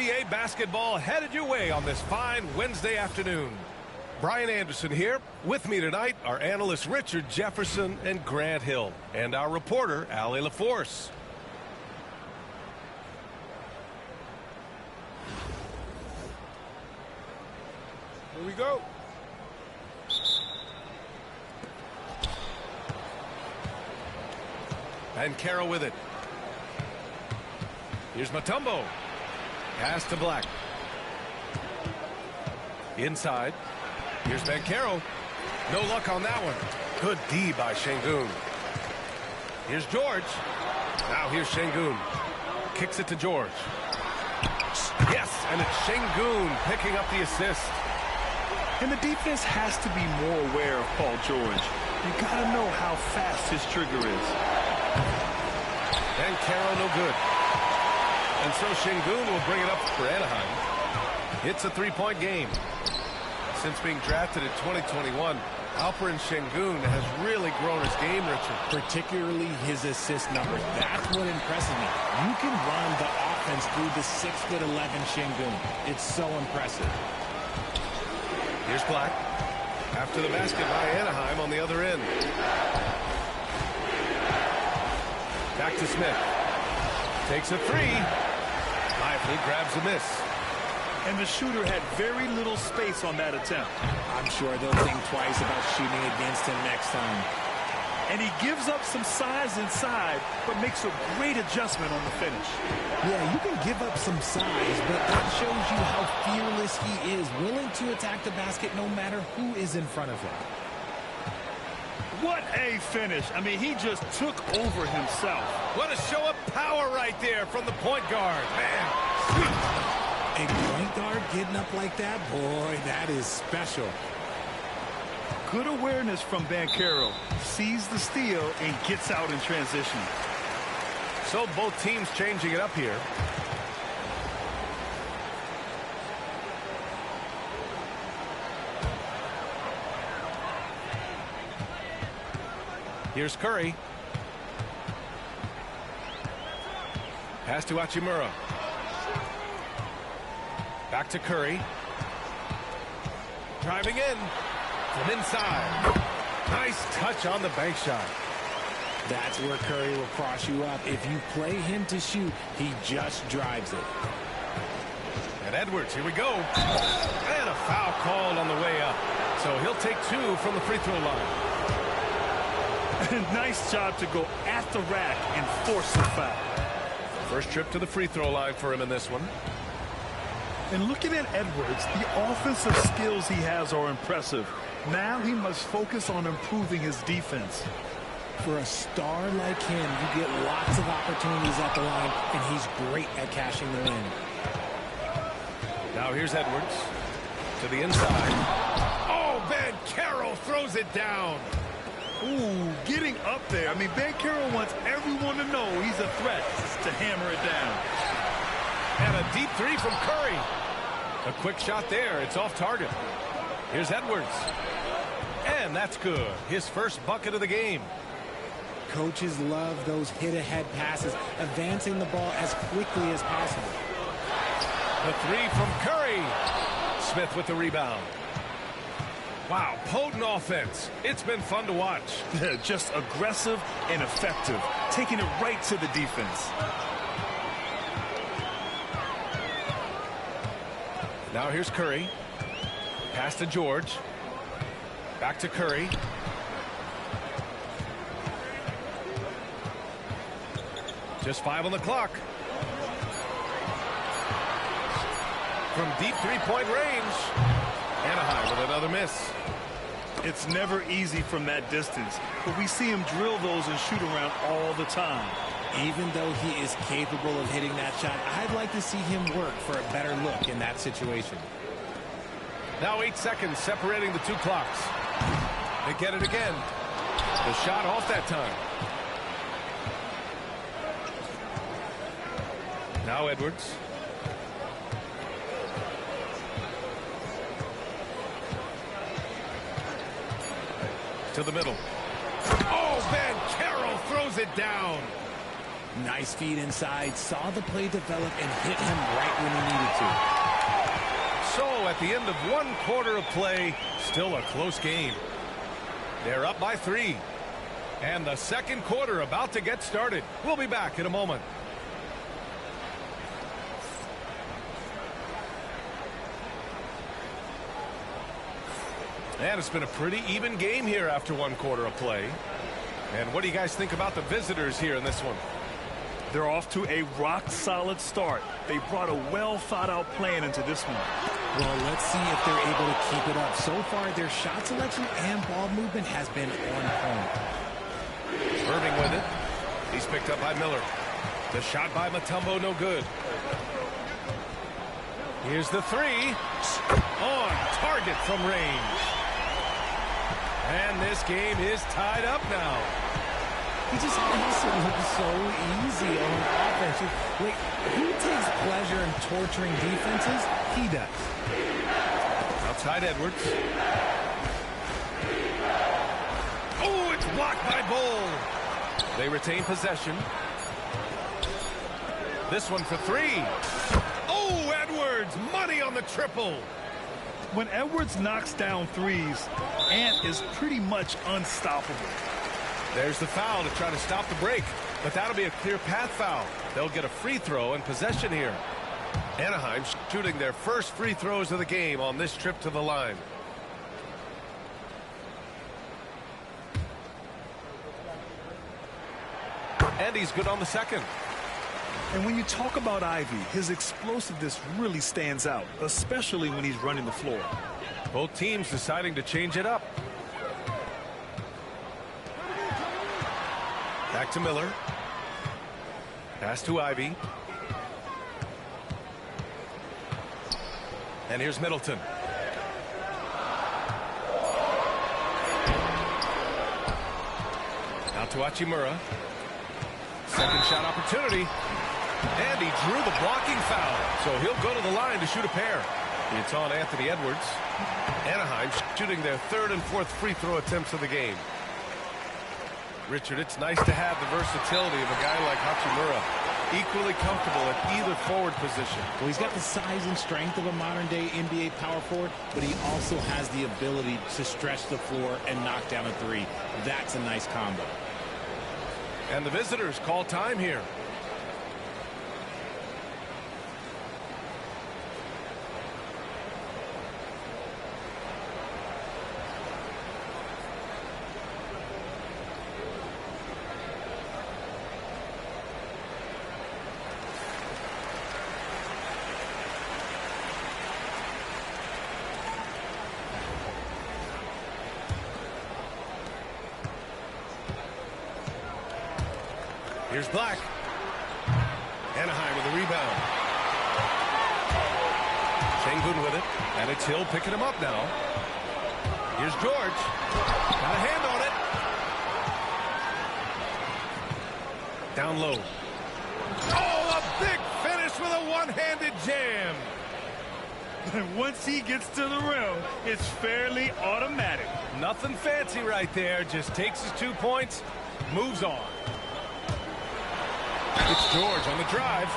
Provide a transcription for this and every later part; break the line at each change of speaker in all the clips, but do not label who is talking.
NBA basketball headed your way on this fine Wednesday afternoon. Brian Anderson here. With me tonight are analysts Richard Jefferson and Grant Hill, and our reporter, Allie LaForce. Here we go. And Carroll with it. Here's Mutombo. Pass to Black. Inside. Here's Bankero. No luck on that one. Good D by Şengün. Here's George. Now here's Şengün. Kicks it to George. Yes, and it's Şengün picking up the assist.
And the defense has to be more aware of Paul George. You got to know how fast his trigger is.
And Carroll no good. And so Şengün will bring it up for Anaheim. It's a three-point game. Since being drafted in 2021, Alperen Şengün has really grown his game, Richard.
Particularly his assist numbers. That's what impresses me. You can run the offense through the 6'11" Şengün. It's so impressive.
Here's Black. After the basket by Anaheim on the other end. Back to Smith. Takes a three. Lively grabs a miss.
And the shooter had very little space on that attempt.
I'm sure they'll think twice about shooting against him next time.
And he gives up some size inside, but makes a great adjustment on the finish.
Yeah, you can give up some size, but that shows you how fearless he is, willing to attack the basket no matter who is in front of him.
What a finish. I mean, he just took over himself.
What a show of power right there from the point guard. Man, sweet.
A point guard getting up like that, boy, that is special.
Good awareness from Bankero. Sees the steal and gets out in transition.
So both teams changing it up here. Here's Curry. Pass to Hachimura. Back to Curry. Driving in from inside. Nice touch on the bank shot.
That's where Curry will cross you up. If you play him to shoot, he just drives it.
And Edwards, here we go. And a foul called on the way up. So he'll take two from the free throw line.
Nice job to go at the rack and force the foul.
First trip to the free throw line for him in this one.
And looking at Edwards, the offensive skills he has are impressive. Now he must focus on improving his defense.
For a star like him, you get lots of opportunities at the line, and he's great at cashing them in.
Now here's Edwards to the inside. Oh, Bankero throws it down.
Ooh, getting up there. I mean, Bankero wants everyone to know he's a threat to hammer it down.
And a deep three from Curry. A quick shot there. It's off target. Here's Edwards. And that's good. His first bucket of the game.
Coaches love those hit-ahead passes, advancing the ball as quickly as possible.
The three from Curry. Smith with the rebound. Wow, potent offense. It's been fun to watch.
Just aggressive and effective, taking it right to the defense.
Now here's Curry. Pass to George. Back to Curry. Just 5 on the clock. From deep three-point range. Anaheim with another miss.
It's never easy from that distance, but we see him drill those and shoot around all the time.
Even though he is capable of hitting that shot, I'd like to see him work for a better look in that situation.
Now 8 seconds separating the two clocks. They get it again. The shot off that time. Now Edwards. To the middle. Oh, Bankero throws it down.
Nice feed inside, saw the play develop and hit him right when he needed to.
at the end of 1 quarter of play. Still a close game. They're up by 3. And the second quarter about to get started. We'll be back in a moment. And it's been a pretty even game here after 1 quarter of play. And what do you guys think about the visitors here in this one?
They're off to a rock-solid start. They brought a well-thought-out plan into this one.
Well, let's see if they're able to keep it up. So far, their shot selection and ball movement has been on point.
Irving with it. He's picked up by Miller. The shot by Mutombo, no good. Here's the 3. On target from range. And this game is tied up now.
He just makes it look so easy on offense. Wait, who takes pleasure in torturing defenses? He does.
Outside Edwards. Oh, it's blocked by Bull. They retain possession. This one for 3. Oh, Edwards, money on the triple.
When Edwards knocks down threes, Ant is pretty much unstoppable.
There's the foul to try to stop the break, but that'll be a clear path foul. They'll get a free throw and possession here. Anaheim shooting their first free throws of the game on this trip to the line. And he's good on the second.
And when you talk about Ivy, his explosiveness really stands out, especially when he's running the floor.
Both teams deciding to change it up. Back to Miller. Pass to Ivy. And here's Middleton. Out to Hachimura. Second shot opportunity. And he drew the blocking foul. So he'll go to the line to shoot a pair. It's on Anthony Edwards. Anaheim shooting their third and fourth free throw attempts of the game. Richard, it's nice to have the versatility of a guy like Hachimura. Equally comfortable at either forward position.
Well, he's got the size and strength of a modern-day NBA power forward, but he also has the ability to stretch the floor and knock down a 3. That's a nice combo.
And the visitors call time here. Here's Black. Anaheim with the rebound. Şengün with it. And it's Hill picking him up now. Here's George. Got a hand on it. Down low. Oh, a big finish with a one-handed jam.
And once he gets to the rim, it's fairly automatic.
Nothing fancy right there. Just takes his 2 points, moves on. It's George on the drive.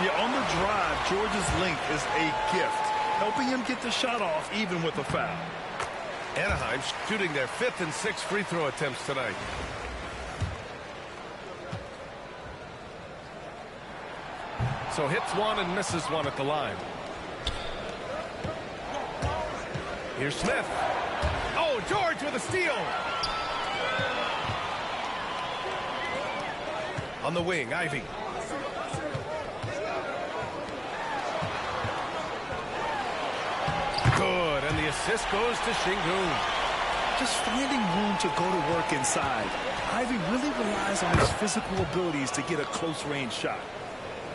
Yeah, on the drive, George's length is a gift, helping him get the shot off even with a foul.
Anaheim shooting their 5th and 6th free throw attempts tonight. So hits one and misses one at the line. Here's Smith. Oh, George with a steal. On the wing, Ivy. Good, and the assist goes to Şengün.
Just finding room to go to work inside. Ivy really relies on his physical abilities to get a close-range shot.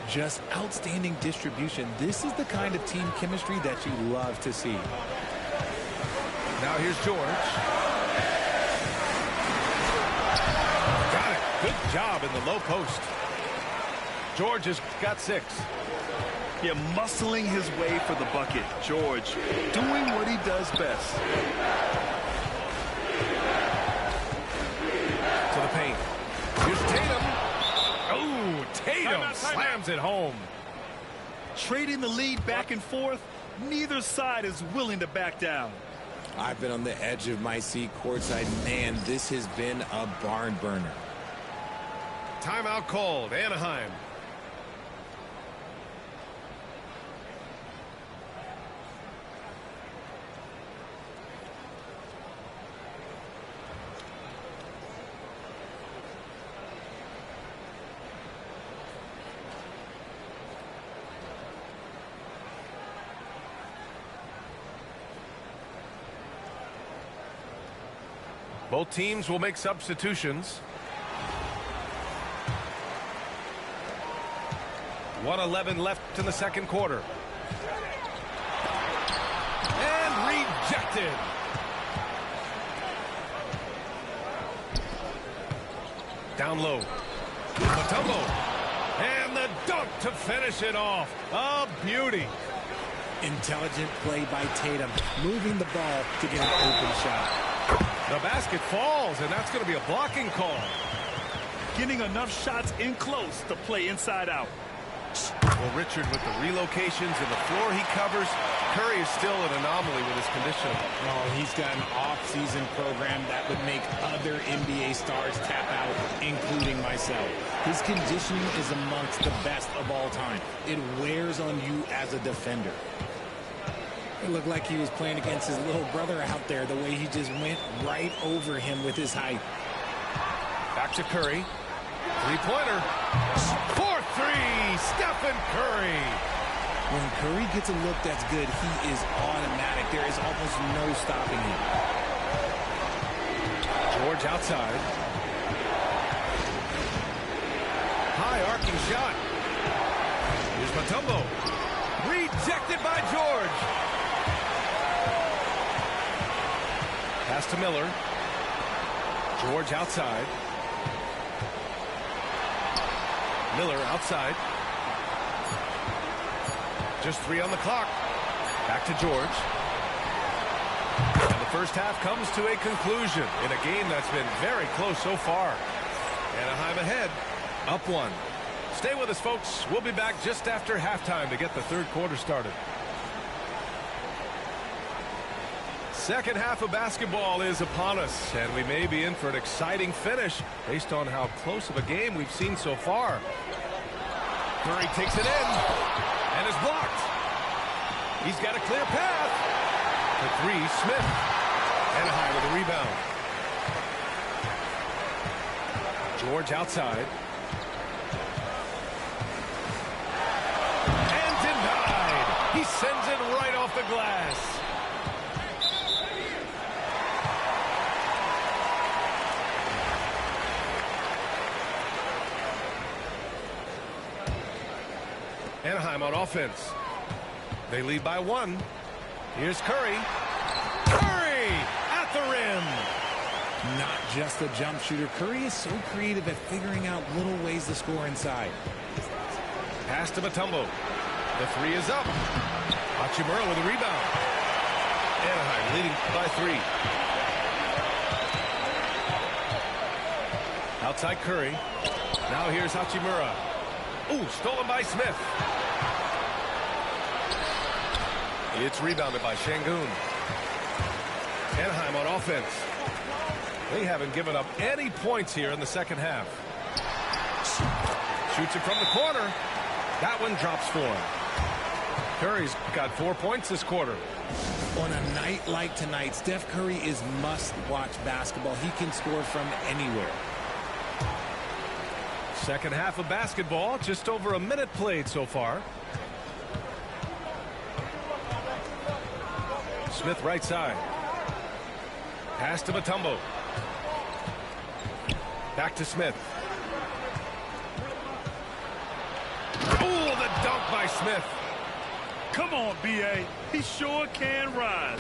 Just outstanding distribution. This is the kind of team chemistry that you love to see.
Now here's George. Got it. Good job in the low post. George has got 6.
Yeah, muscling his way for the bucket. George doing what he does best.
To the paint. Here's Tatum. Oh, Tatum slams it home.
Trading the lead back and forth, Neither side is willing to back down.
I've been on the edge of my seat courtside. Man, this has been a barn burner.
Timeout called, Anaheim. Both teams will make substitutions. 1:11 left in the second quarter. And rejected. Down low. Mutombo. And the dunk to finish it off. A beauty.
Intelligent play by Tatum, moving the ball to get an open shot.
The basket falls, and that's going to be a blocking call.
Getting enough shots in close to play inside out.
Well, Richard, with the relocations and the floor he covers, Curry is still an anomaly with his conditioning.
Oh, he's got an off-season program that would make other NBA stars tap out, including myself. His conditioning is amongst the best of all time. It wears on you as a defender. It looked like he was playing against his little brother out there, the way he just went right over him with his height.
Back to Curry. Three-pointer. 4-3, Stephen Curry.
When Curry gets a look that's good, he is automatic. There is almost no stopping him.
George outside. High arcing shot. Here's Mutombo. Rejected by George. Pass to Miller. George outside. Miller outside. Just 3 on the clock. Back to George. And the first half comes to a conclusion in a game that's been very close so far. Anaheim ahead, up 1. Stay with us, folks. We'll be back just after halftime to get the third quarter started. Second half of basketball is upon us, and we may be in for an exciting finish based on how close of a game we've seen so far. Curry takes it in and is blocked. He's got a clear path. The 3, Smith. Anaheim with a rebound. George outside. And denied. He sends it right off the glass. Anaheim on offense. They lead by 1. Here's Curry. Curry at the rim.
Not just a jump shooter. Curry is so creative at figuring out little ways to score inside.
Pass to Mutombo. The 3 is up. Hachimura with a rebound. Anaheim leading by 3. Outside Curry. Now here's Hachimura. Ooh, stolen by Smith. It's rebounded by Şengün. Anaheim on offense. They haven't given up any points here in the second half. Shoots it from the corner. That one drops for him. Curry's got 4 points this quarter.
On a night like tonight, Steph Curry is must-watch basketball. He can score from anywhere.
Second half of basketball, just over a minute played so far. Smith right side. Pass to Mutombo. Back to Smith. Oh, the dunk by Smith.
Come on, B.A. He sure can rise.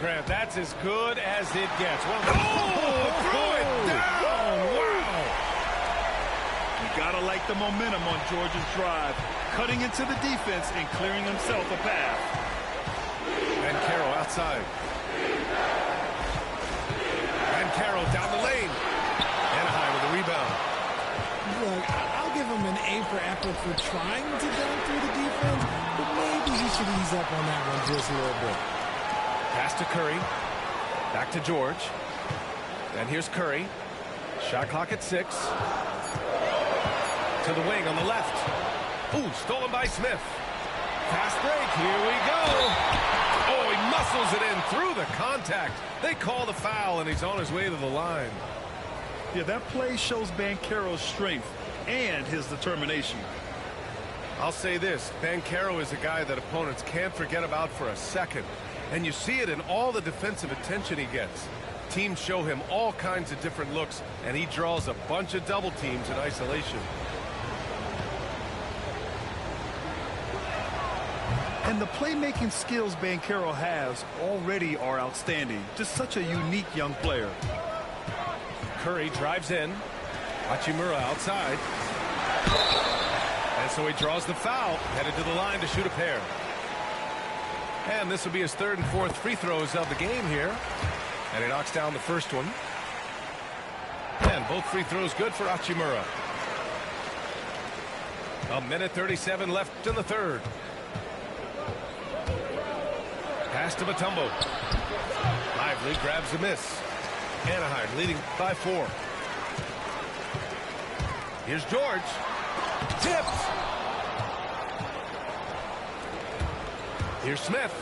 Grant, that's as good as it gets. Well, threw it down. Wow.
You gotta like the momentum on George's drive, cutting into the defense and clearing himself a path.
And Carroll outside. And Carroll down the lane. Anaheim with the rebound.
Look, I'll give him an A for effort for trying to dunk through the defense, but maybe he should ease up on that one just a little bit.
Pass to Curry. Back to George. And here's Curry. Shot clock at 6. To the wing on the left. Ooh, stolen by Smith. Fast break. Here we go. Oh, he muscles it in through the contact. They call the foul, and he's on his way to the line.
Yeah, that play shows Banchero's strength and his determination.
I'll say this. Banchero is a guy that opponents can't forget about for a second. And you see it in all the defensive attention he gets. Teams show him all kinds of different looks, and he draws a bunch of double teams in isolation.
And the playmaking skills Banchero has already are outstanding. Just such a unique young player.
Curry drives in. Hachimura outside. And so he draws the foul, headed to the line to shoot a pair. And this will be his 3rd and 4th free throws of the game here. And he knocks down the first one. And both free throws good for Hachimura. 1:37 left in the 3rd. Pass to Mutombo. Lively grabs the miss. Anaheim leading by 4. Here's George. Tipped. Here's Smith.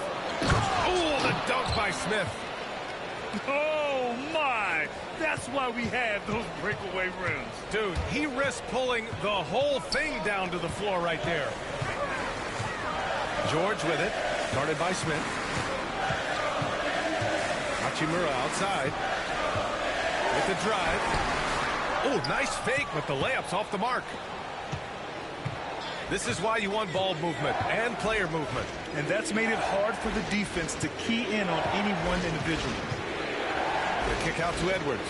Oh, the dunk by Smith.
Oh, my. That's why we have those breakaway rims.
Dude, he risked pulling the whole thing down to the floor right there. George with it. Guarded by Smith. Hachimura outside. With the drive. Oh, nice fake, but the layup's off the mark. This is why you want ball movement and player movement.
And that's made it hard for the defense to key in on any one individual.
The kick out to Edwards.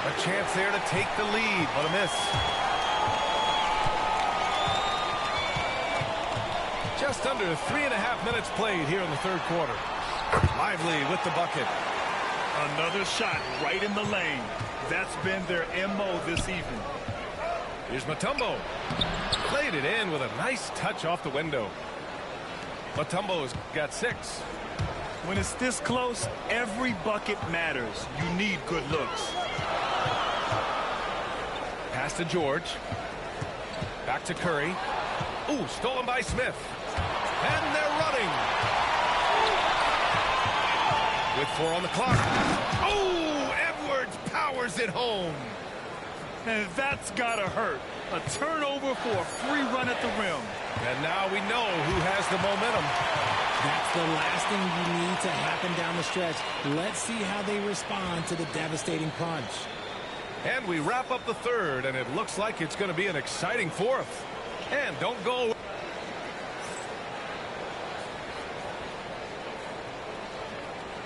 A chance there to take the lead, but a miss. Just under 3.5 minutes played here in the 3rd quarter. Lively with the bucket.
Another shot right in the lane. That's been their MO this evening.
Here's Mutombo. Played it in with a nice touch off the window. Mutombo's got 6.
When it's this close, every bucket matters. You need good looks.
Pass to George. Back to Curry. Ooh, stolen by Smith. And they're running. With 4 on the clock. Oh, Edwards powers it home.
And that's gotta hurt. A turnover for a free run at the rim.
And now we know who has the momentum.
That's the last thing you need to happen down the stretch. Let's see how they respond to the devastating punch.
And we wrap up the 3rd, and it looks like it's going to be an exciting 4th. And don't go.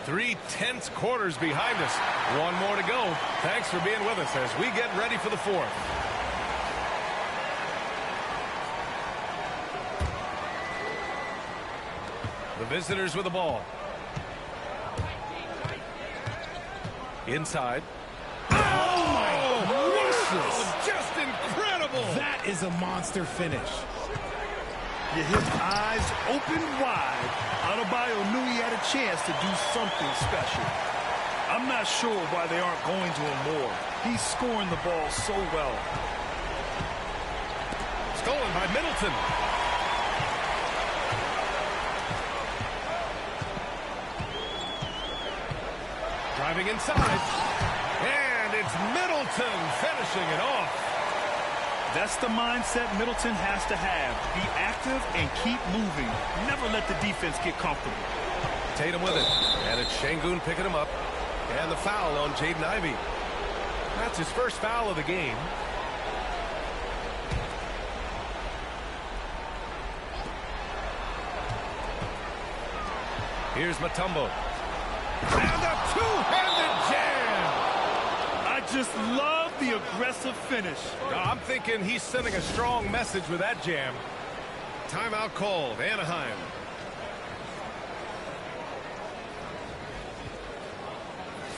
Three tense quarters behind us. One more to go. Thanks for being with us as we get ready for the 4th. The visitors with the ball. Inside.
Oh, my gracious.
Just incredible.
That is a monster finish.
Yeah, his eyes open wide. Adebayo knew he had a chance to do something special. I'm not sure why they aren't going to him more. He's scoring the ball so well.
Stolen by Middleton. Driving inside. And it's Middleton finishing it off.
That's the mindset Middleton has to have. Be active and keep moving. Never let the defense get comfortable.
Tatum with it. And it's Şengün picking him up. And the foul on Jaden Ivey. That's his first foul of the game. Here's Mutombo. And a two-handed jam.
I just love the aggressive finish.
I'm thinking he's sending a strong message with that jam. Timeout called. Anaheim.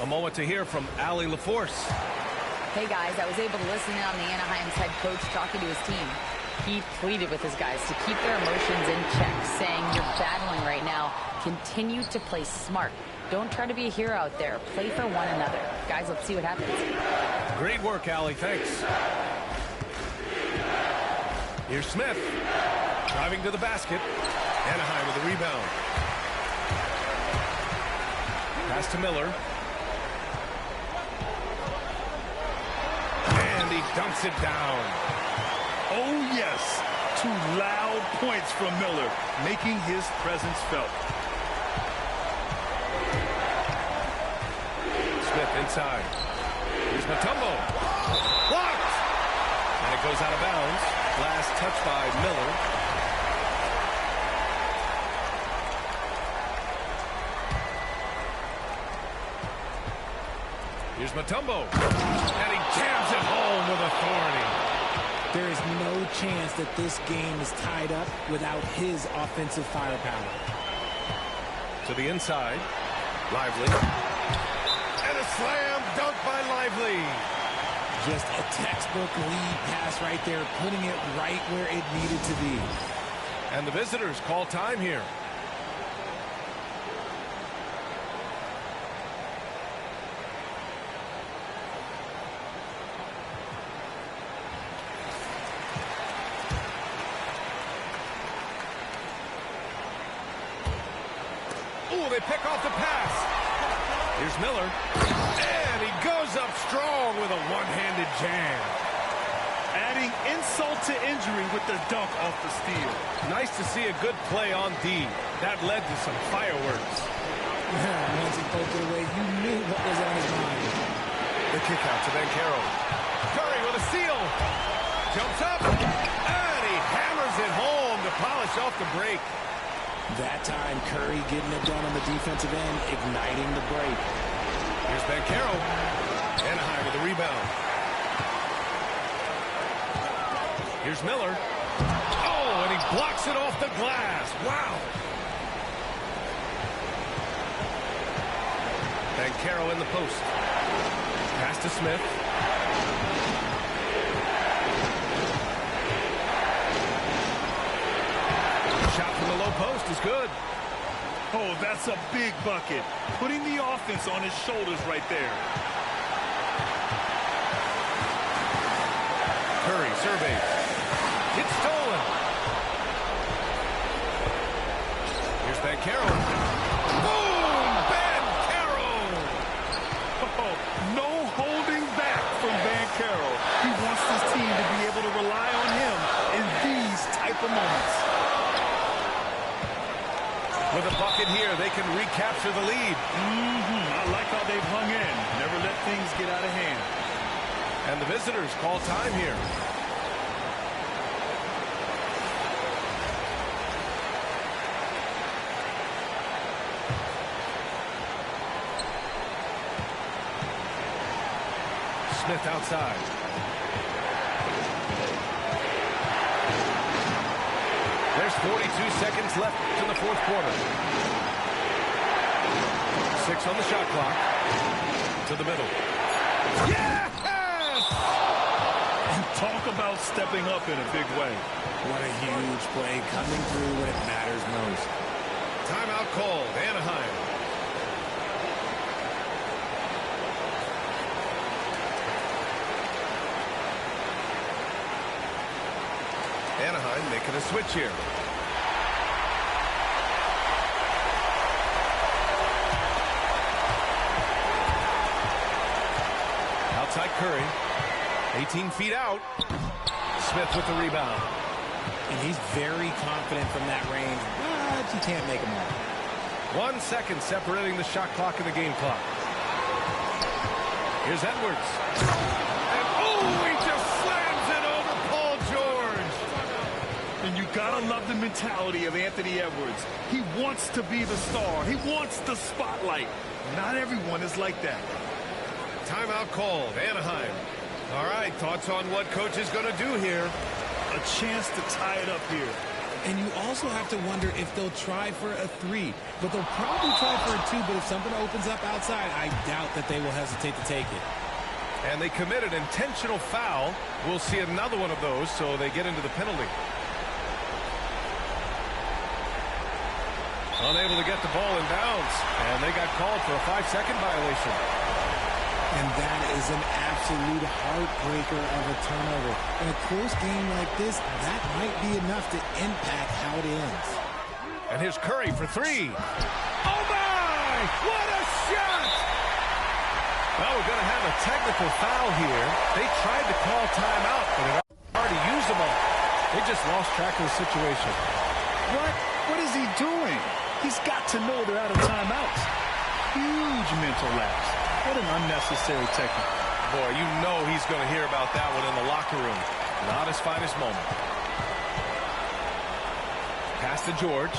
A moment to hear from Allie LaForce.
Hey guys, I was able to listen in on the Anaheim's head coach talking to his team. He pleaded with his guys to keep their emotions in check, saying, "You're battling right now. Continue to play smart. Don't try to be a hero out there. Play for one another." Guys, let's see what happens.
Great work, Allie. Thanks. Here's Smith. Driving to the basket. Anaheim with a rebound. Pass to Miller. And he dumps it down.
Oh, yes. 2 loud points from Miller, making his presence felt.
Smith inside. Here's Mutombo. Blocked! And it goes out of bounds. Last touch by Miller. Here's Mutombo. And he jams it home with authority.
There is no chance that this game is tied up without his offensive firepower.
To the inside. Lively. And a slam dunk by Lively.
Just a textbook lead pass right there, putting it right where it needed to be.
And the visitors call time here. Ooh, they pick off the pass. Here's Miller. And he goes up strong with a one-handed jam.
Adding insult to injury with the dunk off the steal.
Nice to see a good play on D. That led to some fireworks.
Once he poked it away, you knew what was on his mind.
The kick out to Banchero. Curry with a steal. Jumps up. And he hammers it home to polish off the break.
That time, Curry getting it done on the defensive end, igniting the break.
Here's Banchero. Anaheim with the rebound. Here's Miller. Oh, and he blocks it off the glass. Wow. Banchero in the post. Pass to Smith. Shot from the low post is good.
Oh, that's a big bucket. Putting the offense on his shoulders right there.
Curry surveys. It's stolen. Here's Banchero. Boom! Banchero!
Oh, no holding back from Banchero. He wants his team to be able to rely on him in these type of moments.
With a bucket here, they can recapture the lead.
I like how they've hung in. Never let things get out of hand.
And the visitors call time here. Smith outside. There's 42 seconds left in the fourth quarter. 6 on the shot clock. To the middle. Yes!
And talk about stepping up in a big way.
What a huge play coming through when it matters most.
Timeout called. Anaheim. Anaheim making a switch here. Outside Curry. 18 feet out. Smith with the rebound.
And he's very confident from that range, but he can't make them all.
1 second separating the shot clock and the game clock. Here's Edwards. And oh, he just slams it over Paul George.
And you gotta love the mentality of Anthony Edwards. He wants to be the star. He wants the spotlight. Not everyone is like that.
Timeout called. Anaheim. All right, thoughts on what coach is going to do here?
A chance to tie it up here.
And you also have to wonder if they'll try for a 3. But they'll probably try for a 2, but if something opens up outside, I doubt that they will hesitate to take it.
And they committed intentional foul. We'll see another one of those, so they get into the penalty. Unable to get the ball in bounds, and they got called for a 5-second violation.
And that is an absolute heartbreaker of a turnover. In a close game like this, that might be enough to impact how it ends.
And here's Curry for three. Oh, my! What a shot! Well, we're going to have a technical foul here. They tried to call timeout, but it already used them all. They just lost track of the situation.
What is he doing? He's got to know they're out of timeouts. Huge mental lapse. What an unnecessary technique.
Boy, you know he's going to hear about that one in the locker room. Not his finest moment. Pass to George.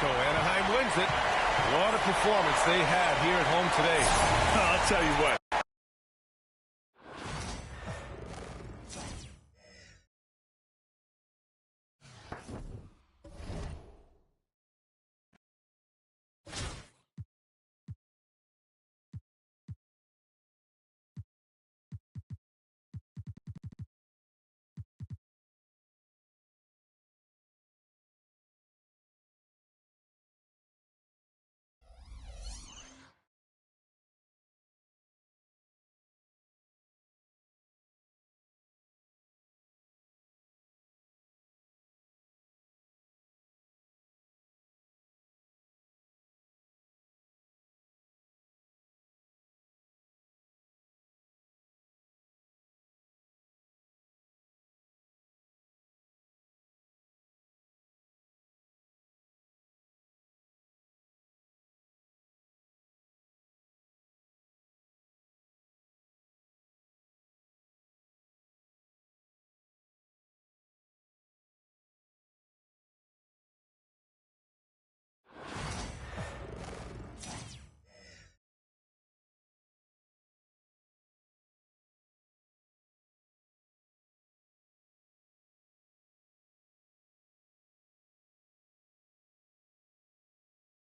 So Anaheim wins it. What a performance they had here at home today.
I'll tell you what.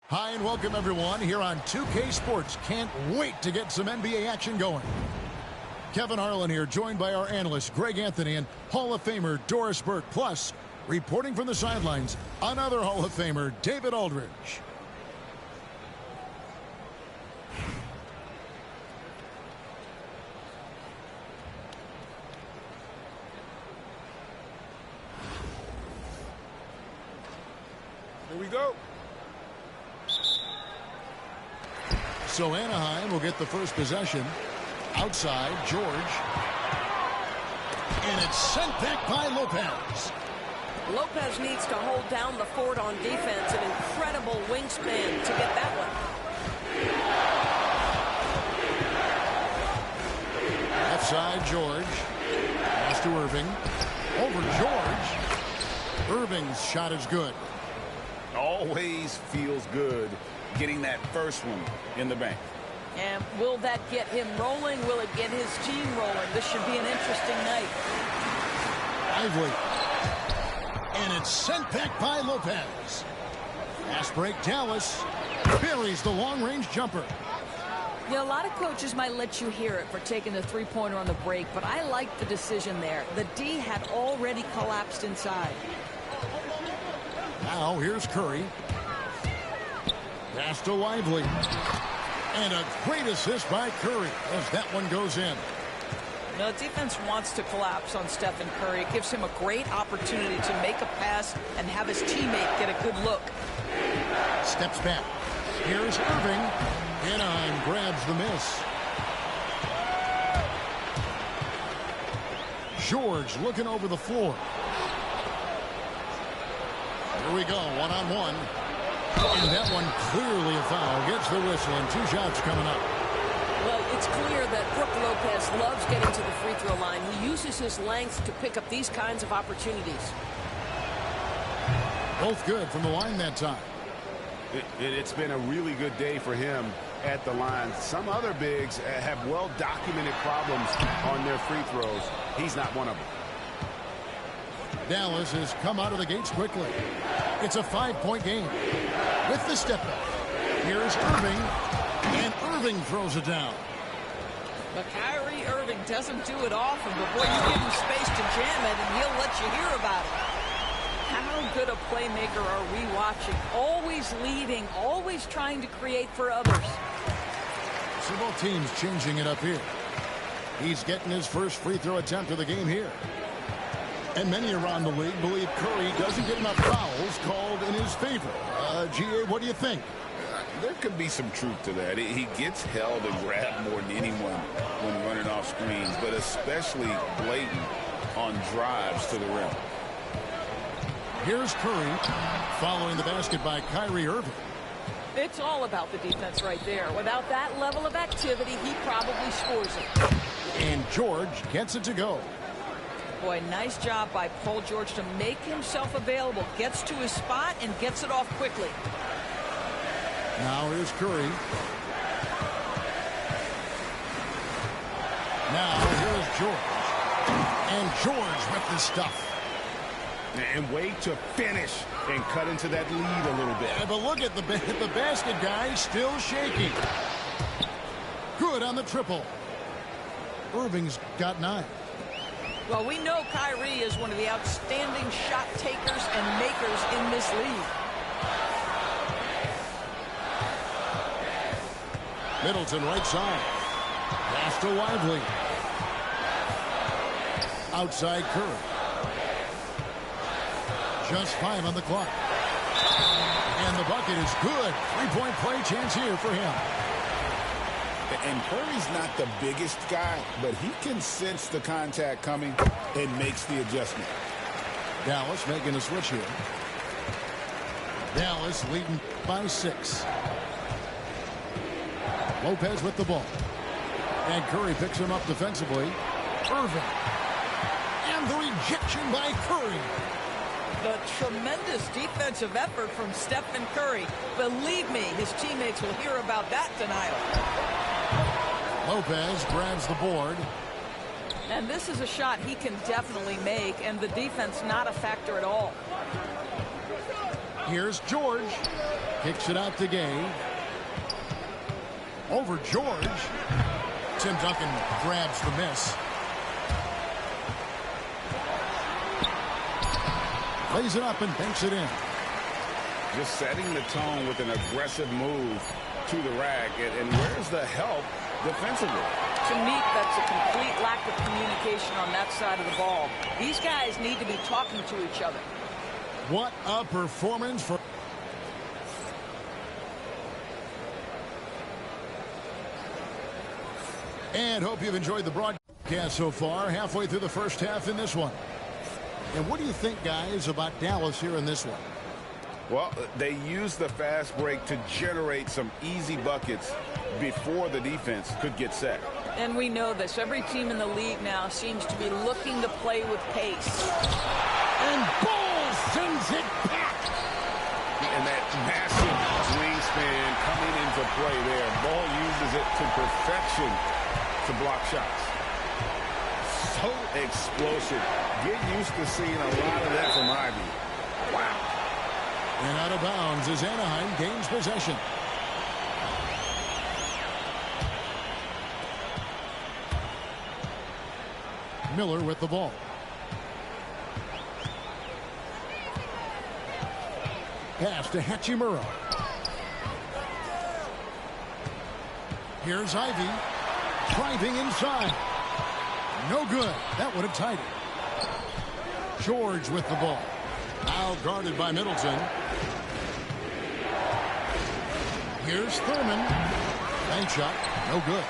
Hi and welcome everyone here on 2K Sports. Can't wait to get some NBA action going. Kevin Harlan here, joined by our analyst Greg Anthony and Hall of Famer Doris Burke. Plus, reporting from the sidelines, another Hall of Famer, David Aldridge.
Here we go.
So Anaheim will get the first possession. Outside, George. And it's sent back by Lopez.
Lopez needs to hold down the fort on defense. An incredible wingspan to get that one.
Left side, George. Pass to Irving. Over George. Irving's shot is good.
Always feels good getting that first one in the bank.
And will that get him rolling? Will it get his team rolling? This should be an interesting night.
Lively. And it's sent back by Lopez. Fast break, Dallas. Buries the long-range jumper.
You know, a lot of coaches might let you hear it for taking the three-pointer on the break, but I like the decision there. The D had already collapsed inside.
Now here's Curry. Pass to Lively. And a great assist by Curry as that one goes in.
You know, the defense wants to collapse on Stephen Curry. It gives him a great opportunity to make a pass and have his teammate get a good look.
Steps back. Here's Irving. Anaheim grabs the miss. George looking over the floor. Here we go, one-on-one. And that one clearly a foul. Gets the whistle and 2 shots coming up.
Well, it's clear that Brook Lopez loves getting to the free throw line. He uses his length to pick up these kinds of opportunities.
Both good from the line that time.
It's been a really good day for him at the line. Some other bigs have well-documented problems on their free throws. He's not one of them.
Dallas has come out of the gates quickly. It's a 5-point game. With the step back. Here's Irving, and Irving throws it down.
But Kyrie Irving doesn't do it often, but boy, you give him space to jam it, and he'll let you hear about it. How good a playmaker are we watching? Always leading, always trying to create for others.
So both teams changing it up here. He's getting his first free throw attempt of the game here. And many around the league believe Curry doesn't get enough fouls called in his favor. GA, what do you think?
There could be some truth to that. He gets held and grabbed more than anyone when running off screens, but especially blatant on drives to the rim.
Here's Curry following the basket by Kyrie Irving.
It's all about the defense right there. Without that level of activity, he probably scores it.
And George gets it to go.
Boy, nice job by Paul George to make himself available. Gets to his spot and gets it off quickly.
Now here's Curry. Now here's George. And George with the stuff.
And wait to finish and cut into that lead a little bit.
Yeah, but look at the basket guy still shaking. Good on the triple. Irving's got 9.
Well, we know Kyrie is one of the outstanding shot takers and makers in this league.
Middleton right side. Pass to Lively. Outside Curry. Just 5 on the clock. And the bucket is good. 3-point play chance here for him.
And Curry's not the biggest guy, but he can sense the contact coming and makes the adjustment.
Dallas making a switch here. Dallas leading by 6. Lopez with the ball. And Curry picks him up defensively. Irving. And the rejection by Curry.
The tremendous defensive effort from Stephen Curry. Believe me, his teammates will hear about that denial.
Lopez grabs the board.
And this is a shot he can definitely make, and the defense not a factor at all.
Here's George. Kicks it out to Gay. Over George. Tim Duncan grabs the miss. Lays it up and banks it in.
Just setting the tone with an aggressive move to the rack. And where's the help defensively?
To me, that's a complete lack of communication on that side of the ball. These guys need to be talking to each other.
What a performance for... And hope you've enjoyed the broadcast so far. Halfway through the first half in this one. And what do you think, guys, about Dallas here in this one?
Well, they used the fast break to generate some easy buckets before the defense could get set.
And we know this. Every team in the league now seems to be looking to play with pace.
And Ball sends it back.
And that massive wingspan coming into play there. Ball uses it to perfection to block shots. So explosive. Get used to seeing a lot of that from Ivy. Wow.
And out of bounds as Anaheim gains possession. Miller with the ball. Pass to Hachimura. Here's Ivy. Driving inside. No good. That would have tied it. George with the ball. Now guarded by Middleton. Here's Thurman. Bank shot. No good.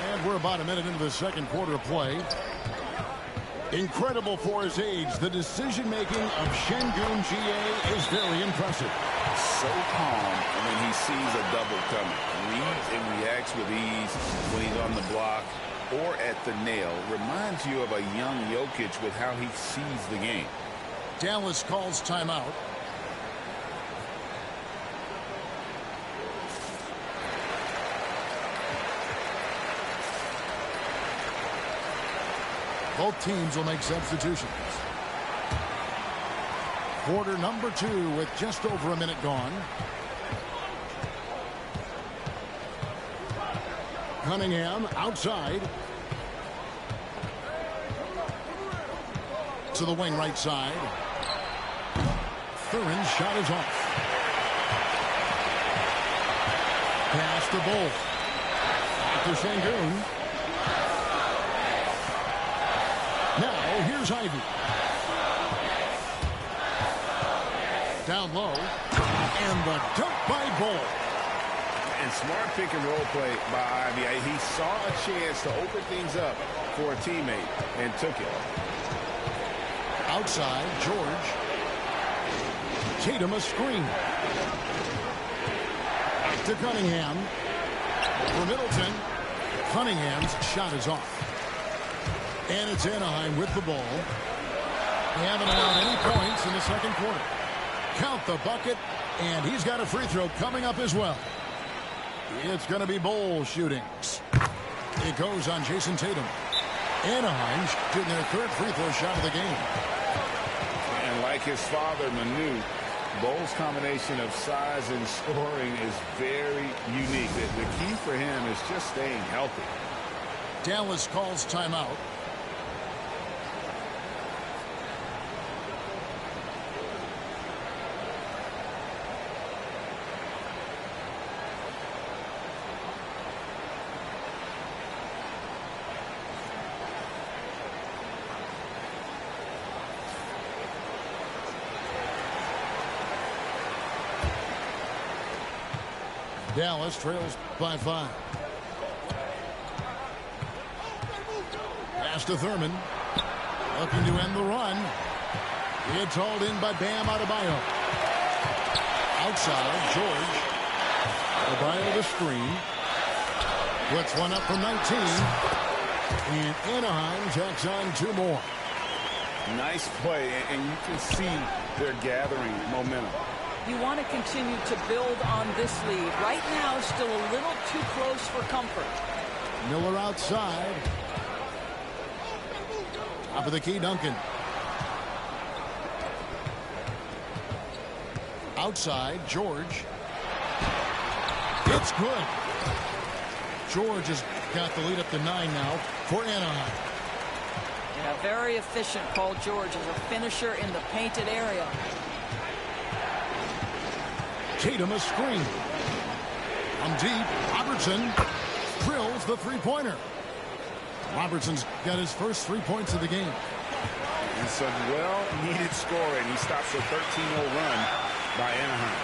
And we're about a minute into the second quarter of play. Incredible for his age. The decision-making of Şengün GA is very impressive.
So calm when he sees a double coming. Reads and reacts with ease when he's on the block or at the nail. Reminds you of a young Jokic with how he sees the game.
Dallas calls timeout. Both teams will make substitutions. Quarter number 2 with just over a minute gone. Cunningham outside. To the wing right side. Thurin's shot is off. Pass the ball. To Şengün. Now here's Ivy. Down low. And the dunk by Ball.
And smart pick and roll play by Ivy. He saw a chance to open things up for a teammate and took it.
Outside, George. Tatum a screen. To Cunningham. For Middleton. Cunningham's shot is off. And it's Anaheim with the ball. They haven't allowed any points in the second quarter. Count the bucket, and he's got a free throw coming up as well. It's going to be Ball shooting. It goes on Jason Tatum. Anaheim shooting their third free throw shot of the game.
And like his father, Manu, Ball's combination of size and scoring is very unique. The key for him is just staying healthy.
Dallas calls timeout. Dallas trails by 5. Pass to Thurman. Looking to end the run. It's hauled in by Bam Adebayo. Outside, George. Adebayo the screen. Puts one up from 19. And Anaheim tacks on 2 more.
Nice play, and you can see they're gathering momentum.
You want to continue to build on this lead. Right now, still a little too close for comfort.
Miller outside. Top of the key, Duncan. Outside, George. It's good. George has got the lead up to 9 now for Anaheim.
Yeah, very efficient, Paul George, as a finisher in the painted area.
Tatum a screen. From deep, Robertson drills the three-pointer. Robertson's got his first 3 points of the game.
And some well-needed scoring. He stops a 13-0 run by Anaheim.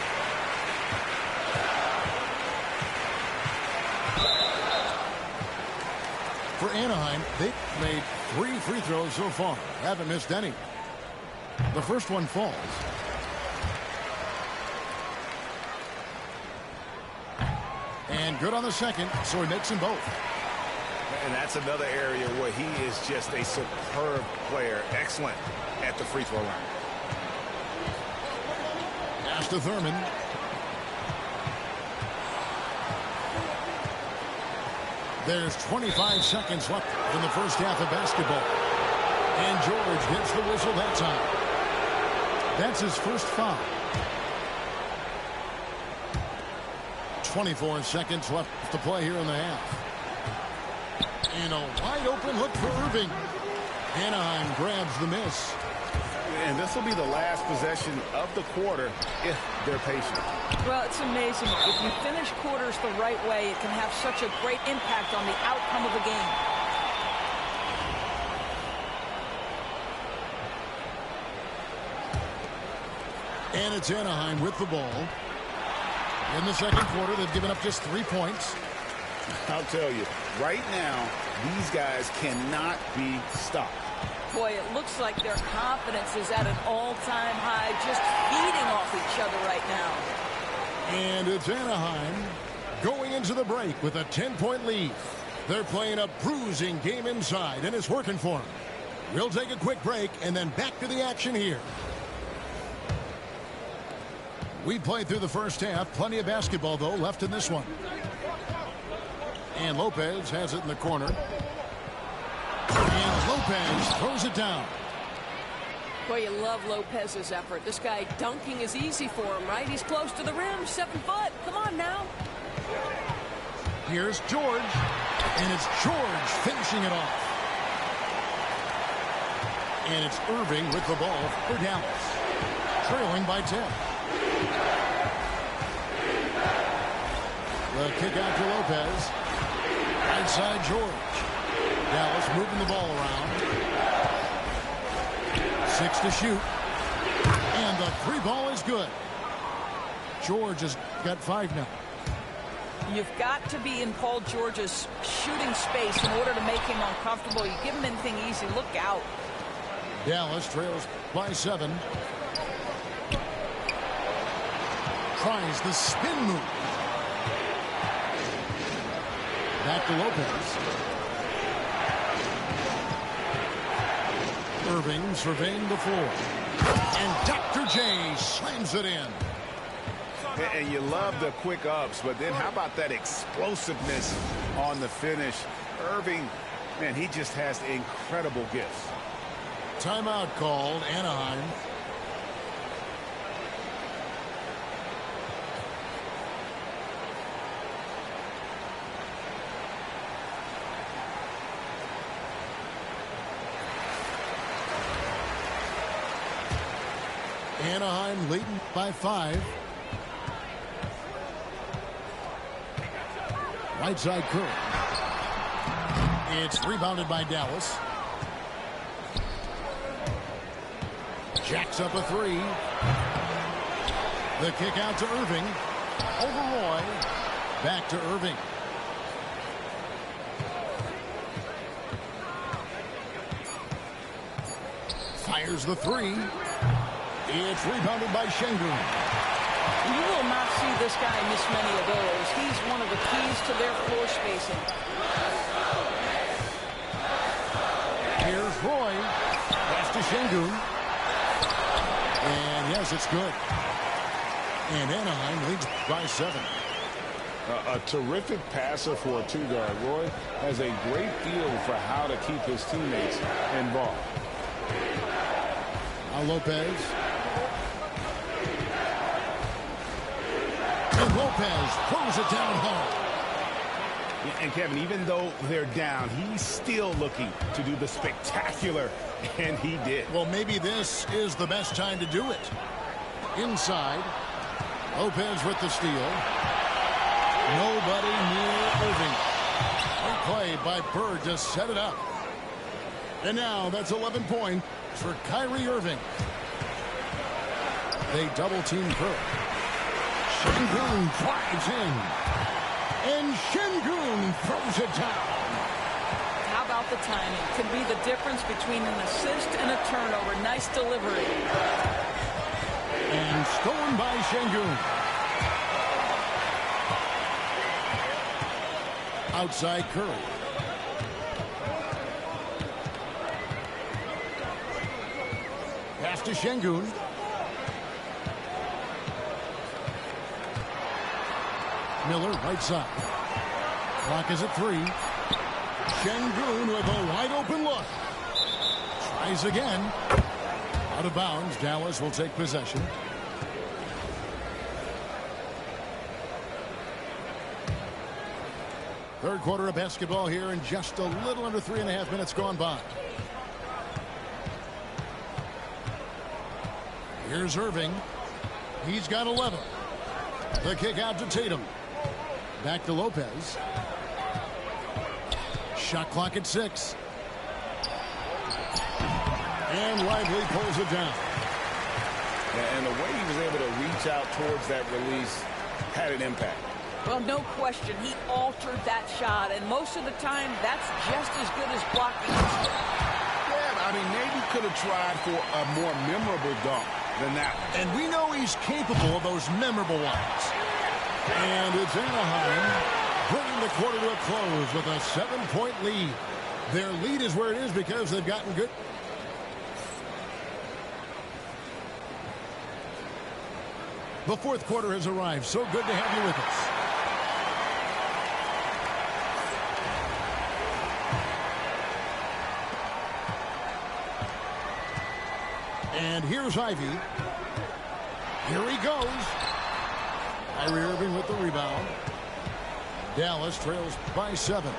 For Anaheim, they've made 3 free throws so far. Haven't missed any. The first one falls. And good on the second, so he makes them both.
And that's another area where he is just a superb player. Excellent at the free throw line.
Pass to Thurman. There's 25 seconds left in the first half of basketball. And George gets the whistle that time. That's his first foul. 24 seconds left to play here in the half. And a wide open look for Irving. Anaheim grabs the miss.
And this will be the last possession of the quarter if they're patient.
Well, it's amazing. If you finish quarters the right way, it can have such a great impact on the outcome of the game.
And it's Anaheim with the ball. In the second quarter, they've given up just 3 points.
I'll tell you, right now, these guys cannot be stopped.
Boy, it looks like their confidence is at an all-time high, just feeding off each other right now.
And it's Anaheim going into the break with a 10-point lead. They're playing a bruising game inside, and it's working for them. We'll take a quick break and then back to the action here. We played through the first half. Plenty of basketball, though, left in this one. And Lopez has it in the corner. And Lopez throws it down.
Boy, you love Lopez's effort. This guy dunking is easy for him, right? He's close to the rim, 7 foot. Come on now.
Here's George, and it's George finishing it off. And it's Irving with the ball for Dallas, trailing by 10. The kick out to Lopez. Right side, George. Dallas moving the ball around. 6 to shoot. And the 3 ball is good. George has got 5 now.
You've got to be in Paul George's shooting space in order to make him uncomfortable. You give him anything easy, look out.
Dallas trails by 7. Tries the spin move. Back to Lopez. Irving surveying the floor. And Dr. J slams it in.
And you love the quick ups, but then how about that explosiveness on the finish? Irving, man, he just has incredible gifts.
Timeout called, Anaheim. Anaheim leading by 5. Right side Curry. It's rebounded by Dallas. Jacks up a 3. The kick out to Irving. Over Roy. Back to Irving. Fires the 3. It's rebounded by Şengün.
You will not see this guy miss many of those. He's one of the keys to their floor spacing.
Here's Roy. Pass to Şengün. And yes, it's good. And Anaheim leads by 7.
A terrific passer for a 2-guard. Roy has a great feel for how to keep his teammates involved.
Now Lopez. And Lopez throws it down hard.
And Kevin, even though they're down, he's still looking to do the spectacular, and he did.
Well, maybe this is the best time to do it. Inside, Lopez with the steal. Nobody near Irving. Great play by Bird to set it up. And now that's 11 points for Kyrie Irving. They double team Curry. Şengün drives in. And Şengün throws it down.
How about the timing? Could be the difference between an assist and a turnover. Nice delivery.
And stolen by Şengün. Outside Curry. Pass to Şengün. Miller, right side. Clock is at 3. Şengün with a wide open look. Tries again. Out of bounds. Dallas will take possession. Third quarter of basketball here, and just a little under 3.5 minutes gone by. Here's Irving. He's got 11. The kick out to Tatum. Back to Lopez. Shot clock at 6. And Lively pulls it down.
And the way he was able to reach out towards that release had an impact.
Well, no question. He altered that shot, and most of the time, that's just as good as blocking.
Yeah, I mean, maybe could have tried for a more memorable dunk than that one.
And we know he's capable of those memorable ones. And it's Anaheim bringing the quarter to a close with a 7-point lead. Their lead is where it is because they've gotten good. The fourth quarter has arrived. So good to have you with us. And here's Ivy. Here he goes. Kyrie Irving with the rebound. Dallas trails by 7.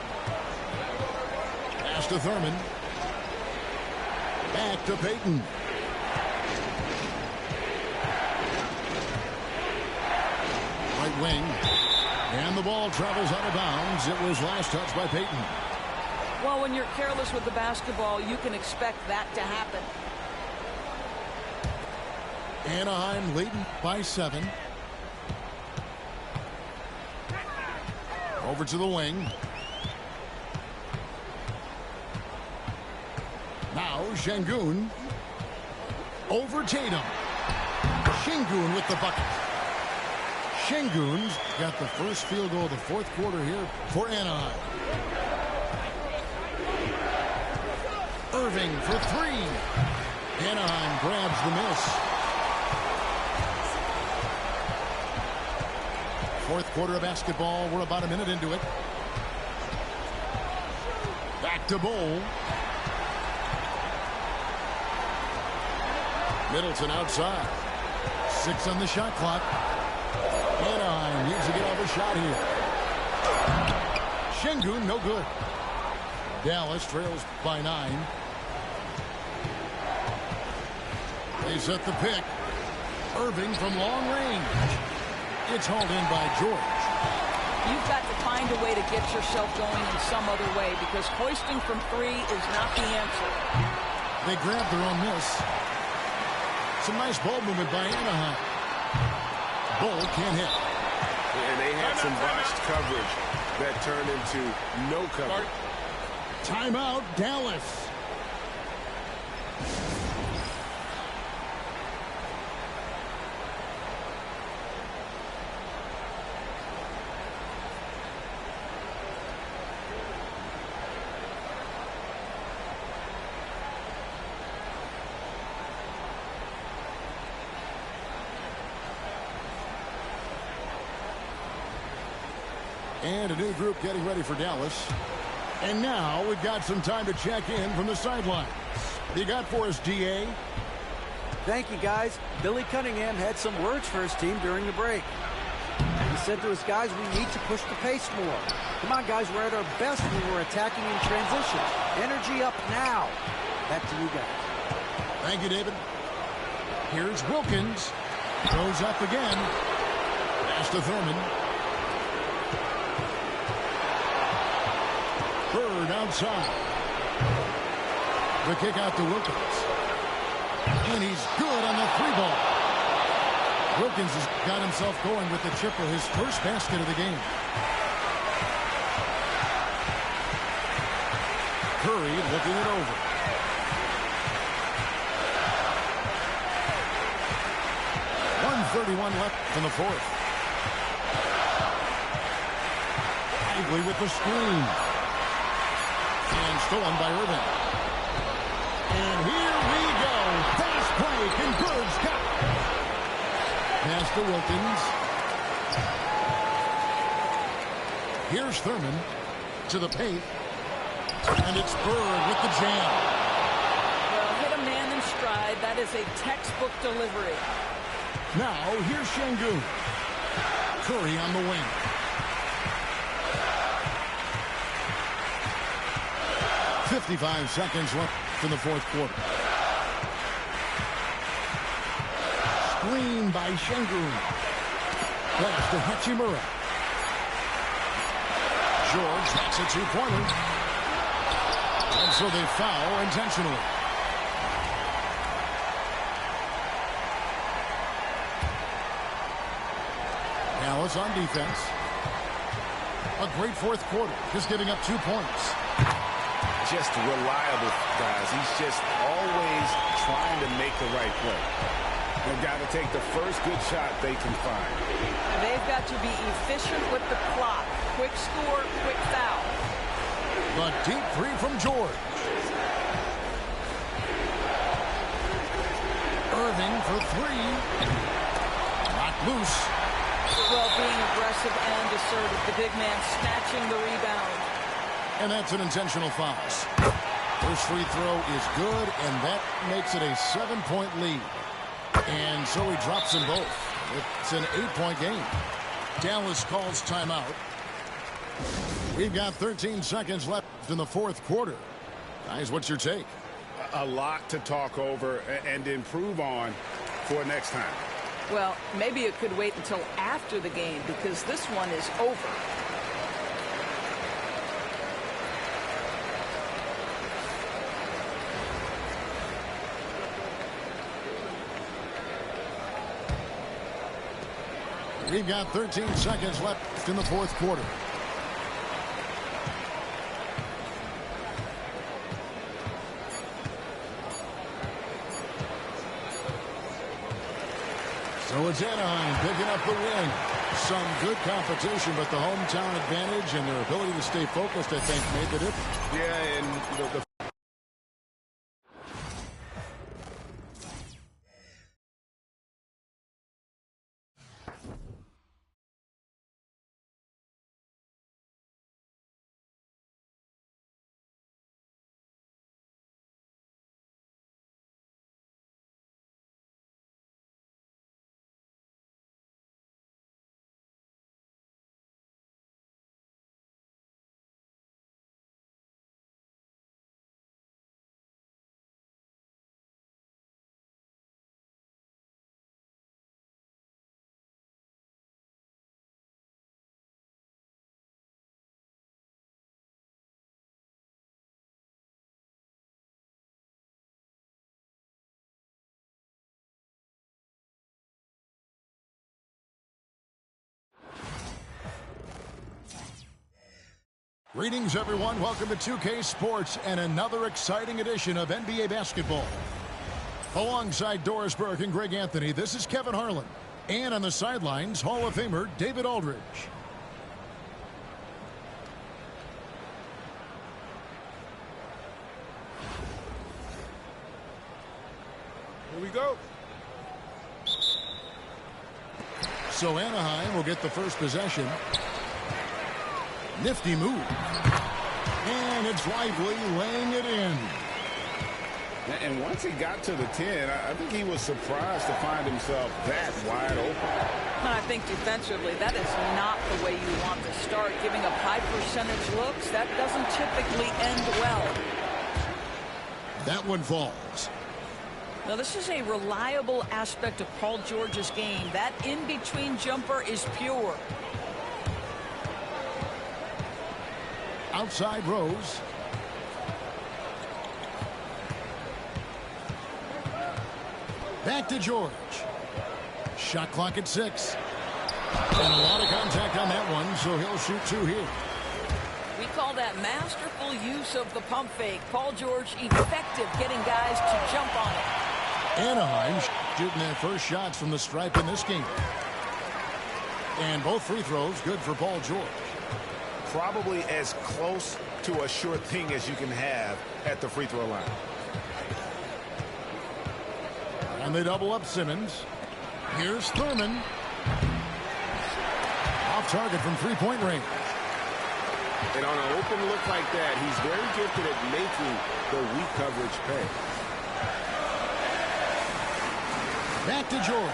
Pass to Thurman. Back to Payton. Right wing. And the ball travels out of bounds. It was last touched by Payton.
Well, when you're careless with the basketball, you can expect that to happen.
Anaheim leading by 7. Over to the wing. Now Şengün. Over Tatum. Şengün with the bucket. Şengün's got the first field goal of the fourth quarter here for Anaheim. Irving for 3. Anaheim grabs the miss. Fourth quarter of basketball. We're about a minute into it. Back to Bowl. Middleton outside. 6 on the shot clock. Anaheim needs to get off a shot here. Şengün, no good. Dallas trails by 9. They set the pick. Irving from long range. It's hauled in by George.
You've got to find a way to get yourself going in some other way because hoisting from 3 is not the answer.
They grabbed their own miss. Some nice ball movement by Anaheim. Bull can't hit.
And they had some botched coverage that turned into no coverage.
Timeout, Dallas. And a new group getting ready for Dallas. And now we've got some time to check in from the sidelines. You got for us, D.A.?
Thank you, guys. Billy Cunningham had some words for his team during the break. He said to his guys, we need to push the pace more. Come on, guys, we're at our best when we're attacking in transition. Energy up now. Back to you guys.
Thank you, David. Here's Wilkins. Goes up again. Pass to Thurman. Bird outside. The kick out to Wilkins. And he's good on the 3-ball. Wilkins has got himself going with the triple, his first basket of the game. Curry looking it over. .131 left in the fourth. Ivy with the screen. And stolen by Irving. And here we go. Fast break, and Bird's got it. Pass to Wilkins. Here's Thurman to the paint. And it's Bird with the jam.
Well, hit a man in stride. That is a textbook delivery.
Now, here's Şengün. Curry on the wing. .55 seconds left in the fourth quarter. Screen by Şengün. Pass to Hachimura. George makes a 2-pointer. And so they foul intentionally. Dallas on defense. A great fourth quarter, just giving up 2 points.
Just reliable, guys. He's just always trying to make the right play. They've got to take the first good shot they can find.
They've got to be efficient with the clock. Quick score, quick foul.
The deep 3 from George. Irving for 3. Not loose.
Well, being aggressive and assertive. The big man snatching the rebound.
And that's an intentional foul. First free throw is good, and that makes it a 7-point lead. And so he drops them both. It's an 8-point game. Dallas calls timeout. We've got 13 seconds left in the fourth quarter. Guys, what's your take?
A lot to talk over and improve on for next time.
Well, maybe it could wait until after the game because this one is over.
We've got 13 seconds left in the fourth quarter. So it's Anaheim picking up the win. Some good competition, but the hometown advantage and their ability to stay focused, I think, made the difference.
Yeah, and the
Greetings, everyone. Welcome to 2K Sports and another exciting edition of NBA basketball. Alongside Doris Burke and Greg Anthony, this is Kevin Harlan. And on the sidelines, Hall of Famer David Aldridge.
here we go.
So Anaheim will get the first possession. Nifty move. And it's Lively laying it in.
And once he got to the 10, I think he was surprised to find himself that wide open.
I think defensively, that is not the way you want to start. Giving up high percentage looks, that doesn't typically end well.
That one falls.
Now, this is a reliable aspect of Paul George's game. That in-between jumper is pure.
Outside Rose. Back to George. Shot clock at 6. And a lot of contact on that one, so he'll shoot 2 here.
We call that masterful use of the pump fake. Paul George effective getting guys to jump on it.
Anaheim shooting their first shots from the stripe in this game. And both free throws good for Paul George.
Probably as close to a sure thing as you can have at the free throw line.
And they double up Simmons. Here's Thurman. Off target from three-point range.
And on an open look like that, he's very gifted at making the weak coverage pay.
Back to George.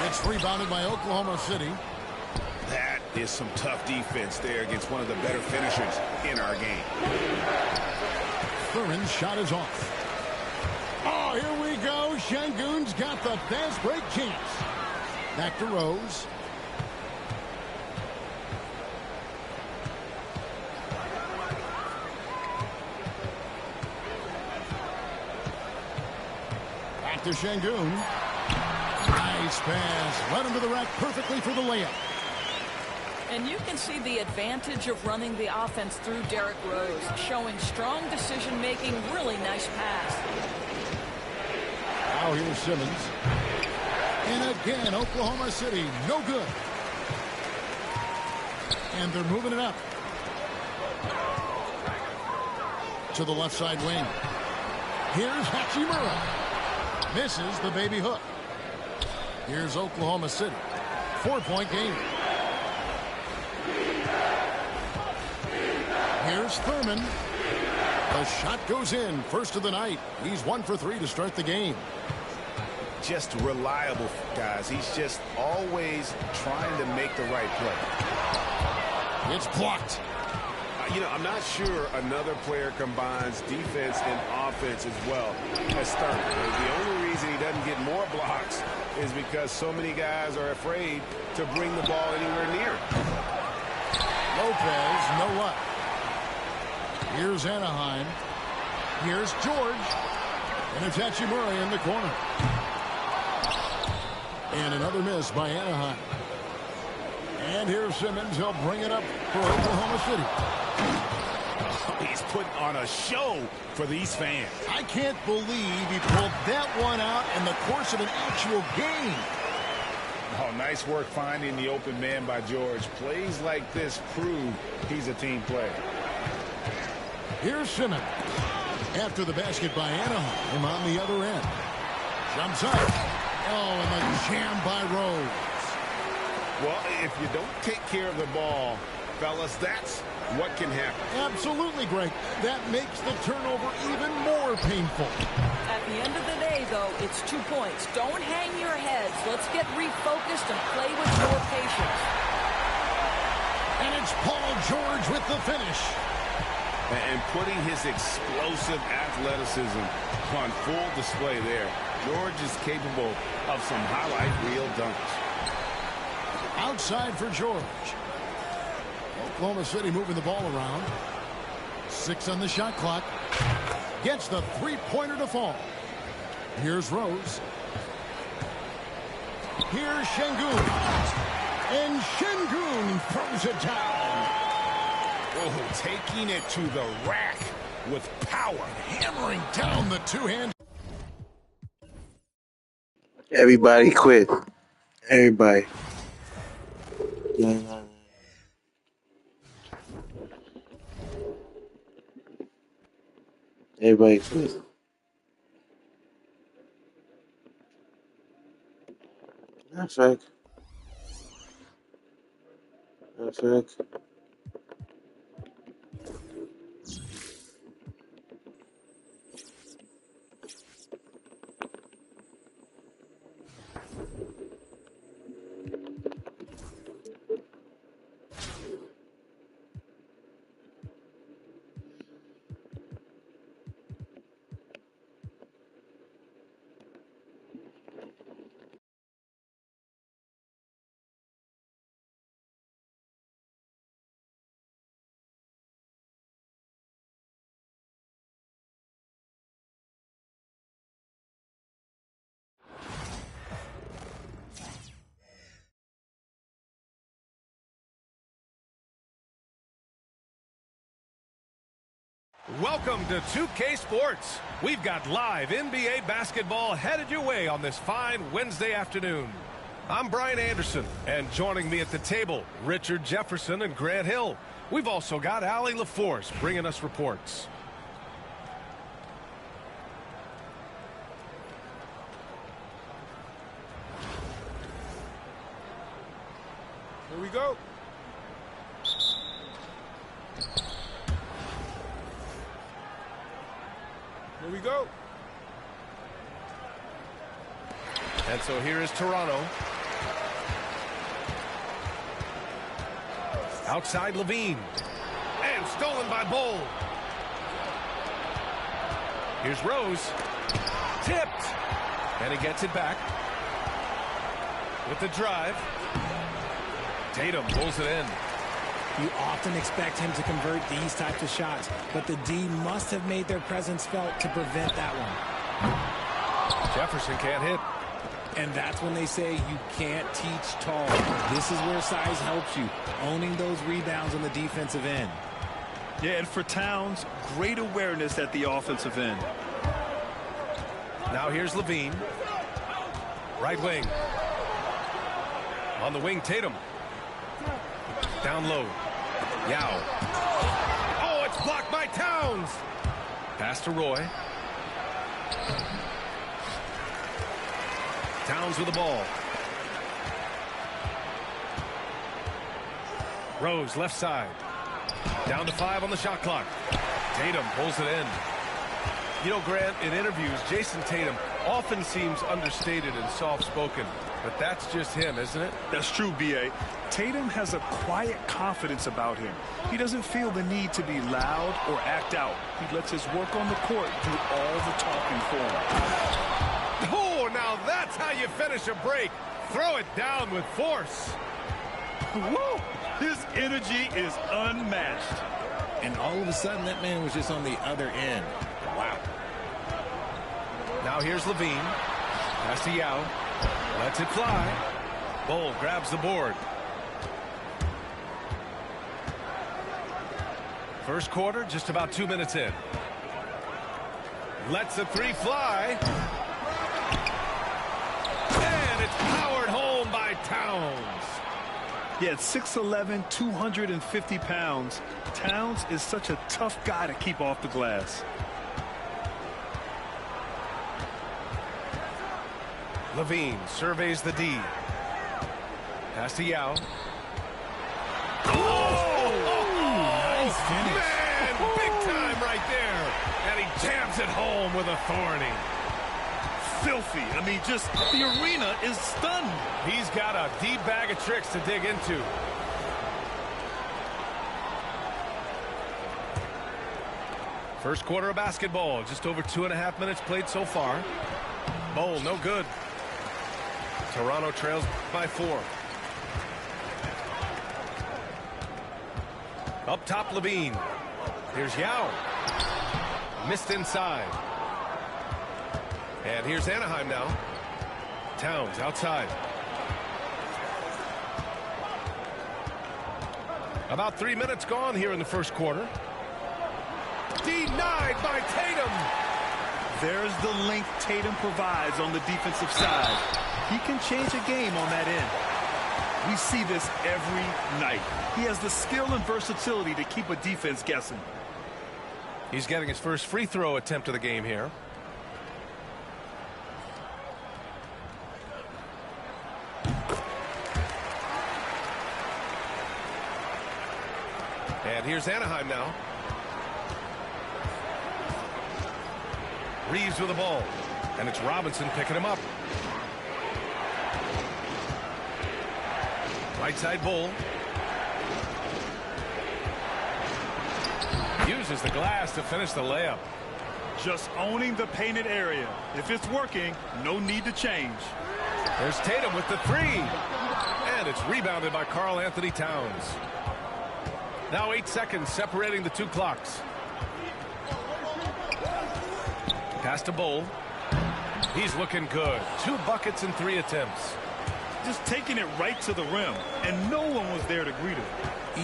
It's rebounded by Oklahoma City.
That is some tough defense there against one of the better finishers in our game.
Thurman's shot is off. Oh, here we go. Şengün's got the fast break chance. Back to Rose. Back to Şengün. Nice pass. Led him to the rack perfectly for the layup.
And you can see the advantage of running the offense through Derrick Rose, showing strong decision-making, really nice pass.
Now here's Simmons. And again, Oklahoma City, no good. And they're moving it up. To the left side wing. Here's Hachimura. Misses the baby hook. Here's Oklahoma City. 4-point game. Dennis Thurman. The shot goes in. First of the night. He's 1 for 3 to start the game.
Just reliable, guys. He's just always trying to make the right play.
It's blocked.
I'm not sure another player combines defense and offense as well as Thurman. The only reason he doesn't get more blocks is because so many guys are afraid to bring the ball anywhere near.
Lopez, no luck. Here's Anaheim. Here's George. And it's Hachimura in the corner. And another miss by Anaheim. And here's Simmons. He'll bring it up for Oklahoma City.
He's putting on a show for these fans.
I can't believe he pulled that one out in the course of an actual game.
Oh, nice work finding the open man by George. Plays like this prove he's a team player.
Here's Simmons. After the basket by Anaheim on the other end. Jumps up. Oh, and the jam by Rose.
Well, if you don't take care of the ball, fellas, that's what can happen.
Absolutely, Greg. That makes the turnover even more painful.
At the end of the day, though, it's 2 points. Don't hang your heads. Let's get refocused and play with more patience.
And it's Paul George with the finish.
And putting his explosive athleticism on full display there. George is capable of some highlight reel dunks.
Outside for George. Oklahoma City moving the ball around. 6 on the shot clock. Gets the three-pointer to fall. Here's Rose. Here's Şengün. And Şengün throws it down.
Oh, taking it to the rack with power.
Hammering down the two-hand.
Everybody quit. Everybody. Everybody quit. That's right. That's right.
Welcome to 2K Sports. We've got live NBA basketball headed your way on this fine Wednesday afternoon. I'm Brian Anderson, and joining me at the table, Richard Jefferson and Grant Hill. We've also got Allie LaForce bringing us reports.
Here we go. Here we go.
And so here is Toronto. Outside Levine. And stolen by Bull. Here's Rose. Tipped. And he gets it back. With the drive. Tatum pulls it in.
You often expect him to convert these types of shots, but the D must have made their presence felt to prevent that one.
Jefferson can't hit.
And that's when they say you can't teach tall. This is where size helps you, owning those rebounds on the defensive end.
Yeah, and for Towns, great awareness at the offensive end.
Now here's Levine. Right wing. On the wing, Tatum. Down low. Yao. Oh, it's blocked by Towns. Pass to Roy. Towns with the ball. Rose left side. Down to 5 on the shot clock. Tatum pulls it in. You know, Grant, in interviews, Jason Tatum often seems understated and soft-spoken. But that's just him, isn't it?
That's true, B.A. Tatum has a quiet confidence about him. He doesn't feel the need to be loud or act out. He lets his work on the court do all the talking for him.
Oh, now that's how you finish a break. Throw it down with force.
Woo! His energy is unmatched.
And all of a sudden, that man was just on the other end. Wow.
Now here's Levine. Pass to Yao. Lets it fly. Bull grabs the board. First quarter, just about 2 minutes in. Lets the three fly. And it's powered home by Towns.
Yeah, at 6'11", 250 pounds, Towns is such a tough guy to keep off the glass.
Levine surveys the D. Pass to Yao.
Nice finish.
Man, big time right there. And he jams it home with authority.
Filthy. I mean, just the arena is stunned.
He's got a deep bag of tricks to dig into. First quarter of basketball. Just over 2.5 minutes played so far. Bowl, no good. Toronto trails by 4. Up top, Levine. Here's Yao. Missed inside. And here's Anaheim now. Towns outside. About 3 minutes gone here in the first quarter. Denied by Tatum.
There's the length Tatum provides on the defensive side. He can change a game on that end. We see this every night. He has the skill and versatility to keep a defense guessing.
He's getting his first free throw attempt of the game here. And here's Anaheim now. Reeves with the ball. And it's Robinson picking him up. Right side Bull. Uses the glass to finish the layup.
Just owning the painted area. If it's working, no need to change.
There's Tatum with the three. And it's rebounded by Karl Anthony Towns. Now 8 seconds separating the two clocks. Pass to Bull. He's looking good. 2 buckets in 3 attempts.
Just taking it right to the rim, and no one was there to greet him.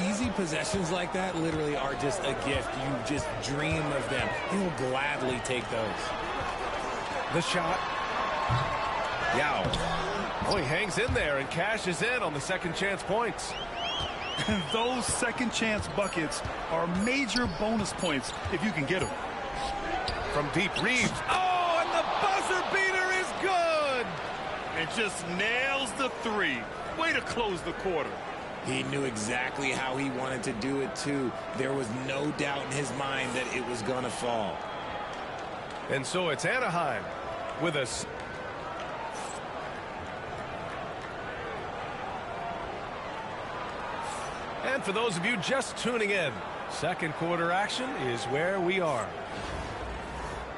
Easy possessions like that literally are just a gift. You just dream of them. He'll gladly take those.
The shot. Yao. Oh, he hangs in there and cashes in on the second chance points.
And those second chance buckets are major bonus points if you can get them.
From deep, Reeves. Oh, and the buzzer beater is good.
And just nails the three. Way to close the quarter.
He knew exactly how he wanted to do it, too. There was no doubt in his mind that it was going to fall.
And so it's Anaheim with us. And for those of you just tuning in, second quarter action is where we are.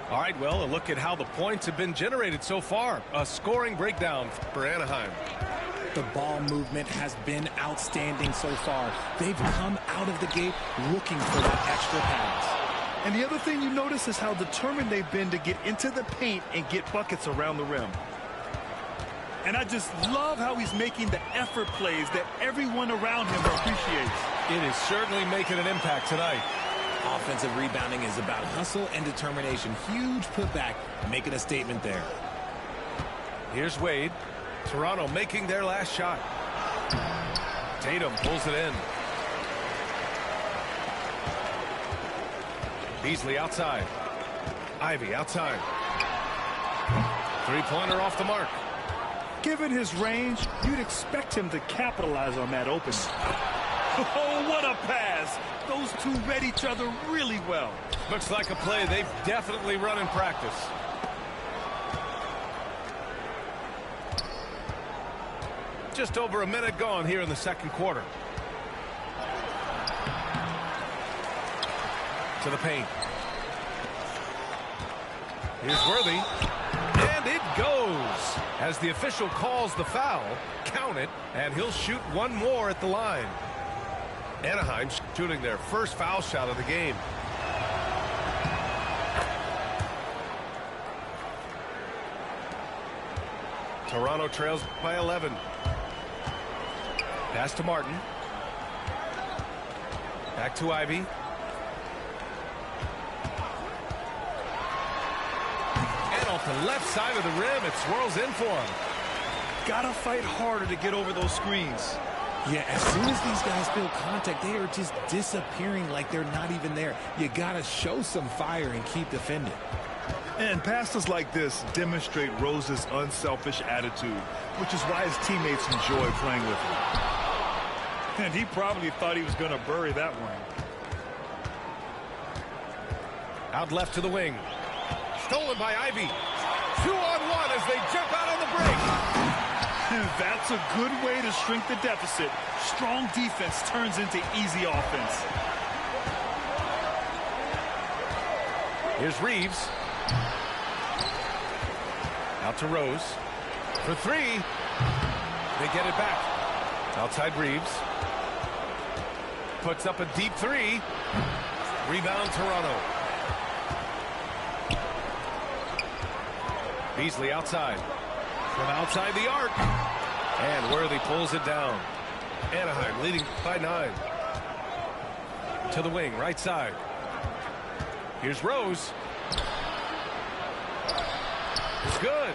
All right, well, a look at how the points have been generated so far. A scoring breakdown for Anaheim.
The ball movement has been outstanding so far. They've come out of the gate looking for that extra pass.
And the other thing you notice is how determined they've been to get into the paint and get buckets around the rim. And I just love how he's making the effort plays that everyone around him appreciates.
It is certainly making an impact tonight.
Offensive rebounding is about hustle and determination. Huge putback, making a statement there.
Here's Wade. Toronto making their last shot. Tatum pulls it in. Beasley outside. Ivy outside. Three-pointer off the mark.
Given his range, you'd expect him to capitalize on that opening. Oh, what a pass. Those two read each other really well.
Looks like a play they've definitely run in practice. Just over a minute gone here in the second quarter. To the paint. Here's Worthy. And it goes. As the official calls the foul, count it, and he'll shoot one more at the line. Anaheim shooting their first foul shot of the game. Toronto trails by 11. Pass to Martin. Back to Ivy. And off the left side of the rim, it swirls in for him.
Gotta fight harder to get over those screens.
Yeah, as soon as these guys feel contact, they are just disappearing like they're not even there. You gotta show some fire and keep defending.
And passes like this demonstrate Rose's unselfish attitude, which is why his teammates enjoy playing with him. And he probably thought he was going to bury that one.
Out left to the wing. Stolen by Ivy. 2-on-1 as they jump out on the break.
And that's a good way to shrink the deficit. Strong defense turns into easy offense.
Here's Reeves. Out to Rose. For three. They get it back. Outside Reeves. Puts up a deep three. Rebound Toronto. Beasley outside. From outside the arc. And Worthy pulls it down. Anaheim leading by 9. To the wing, right side. Here's Rose. It's good.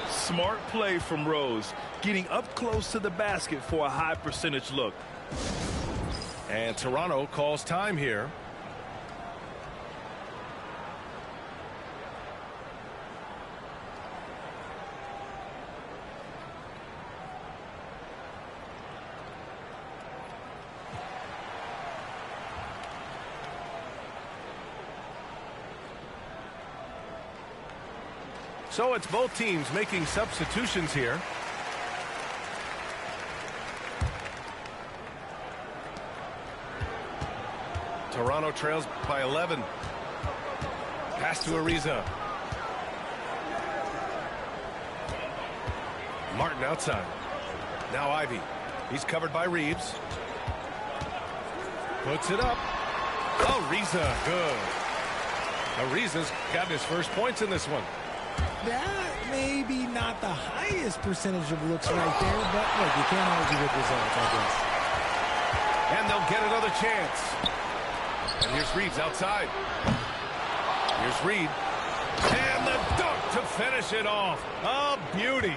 Smart play from Rose, getting up close to the basket for a high percentage look.
And Toronto calls time here. So it's both teams making substitutions here. Toronto trails by 11. Pass to Ariza. Martin outside. Now Ivy. He's covered by Reeves. Puts it up. Ariza, good. Ariza's got his first points in this one.
That may be not the highest percentage of looks right there, but look, you can't argue with results, I guess.
And they'll get another chance. And here's Reeves outside. Here's Reed. And the dunk to finish it off. A beauty.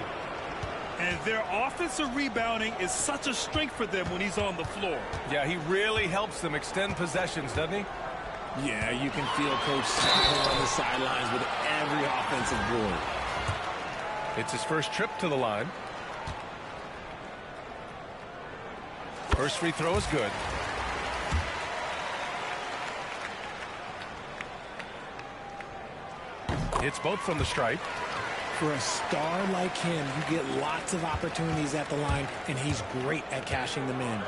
And their offensive rebounding is such a strength for them when he's on the floor.
Yeah, he really helps them extend possessions, doesn't he?
Yeah, you can feel Coach smiling on the sidelines with every offensive board.
It's his first trip to the line. First free throw is good. It's both from the stripe.
For a star like him, you get lots of opportunities at the line, and he's great at cashing them in.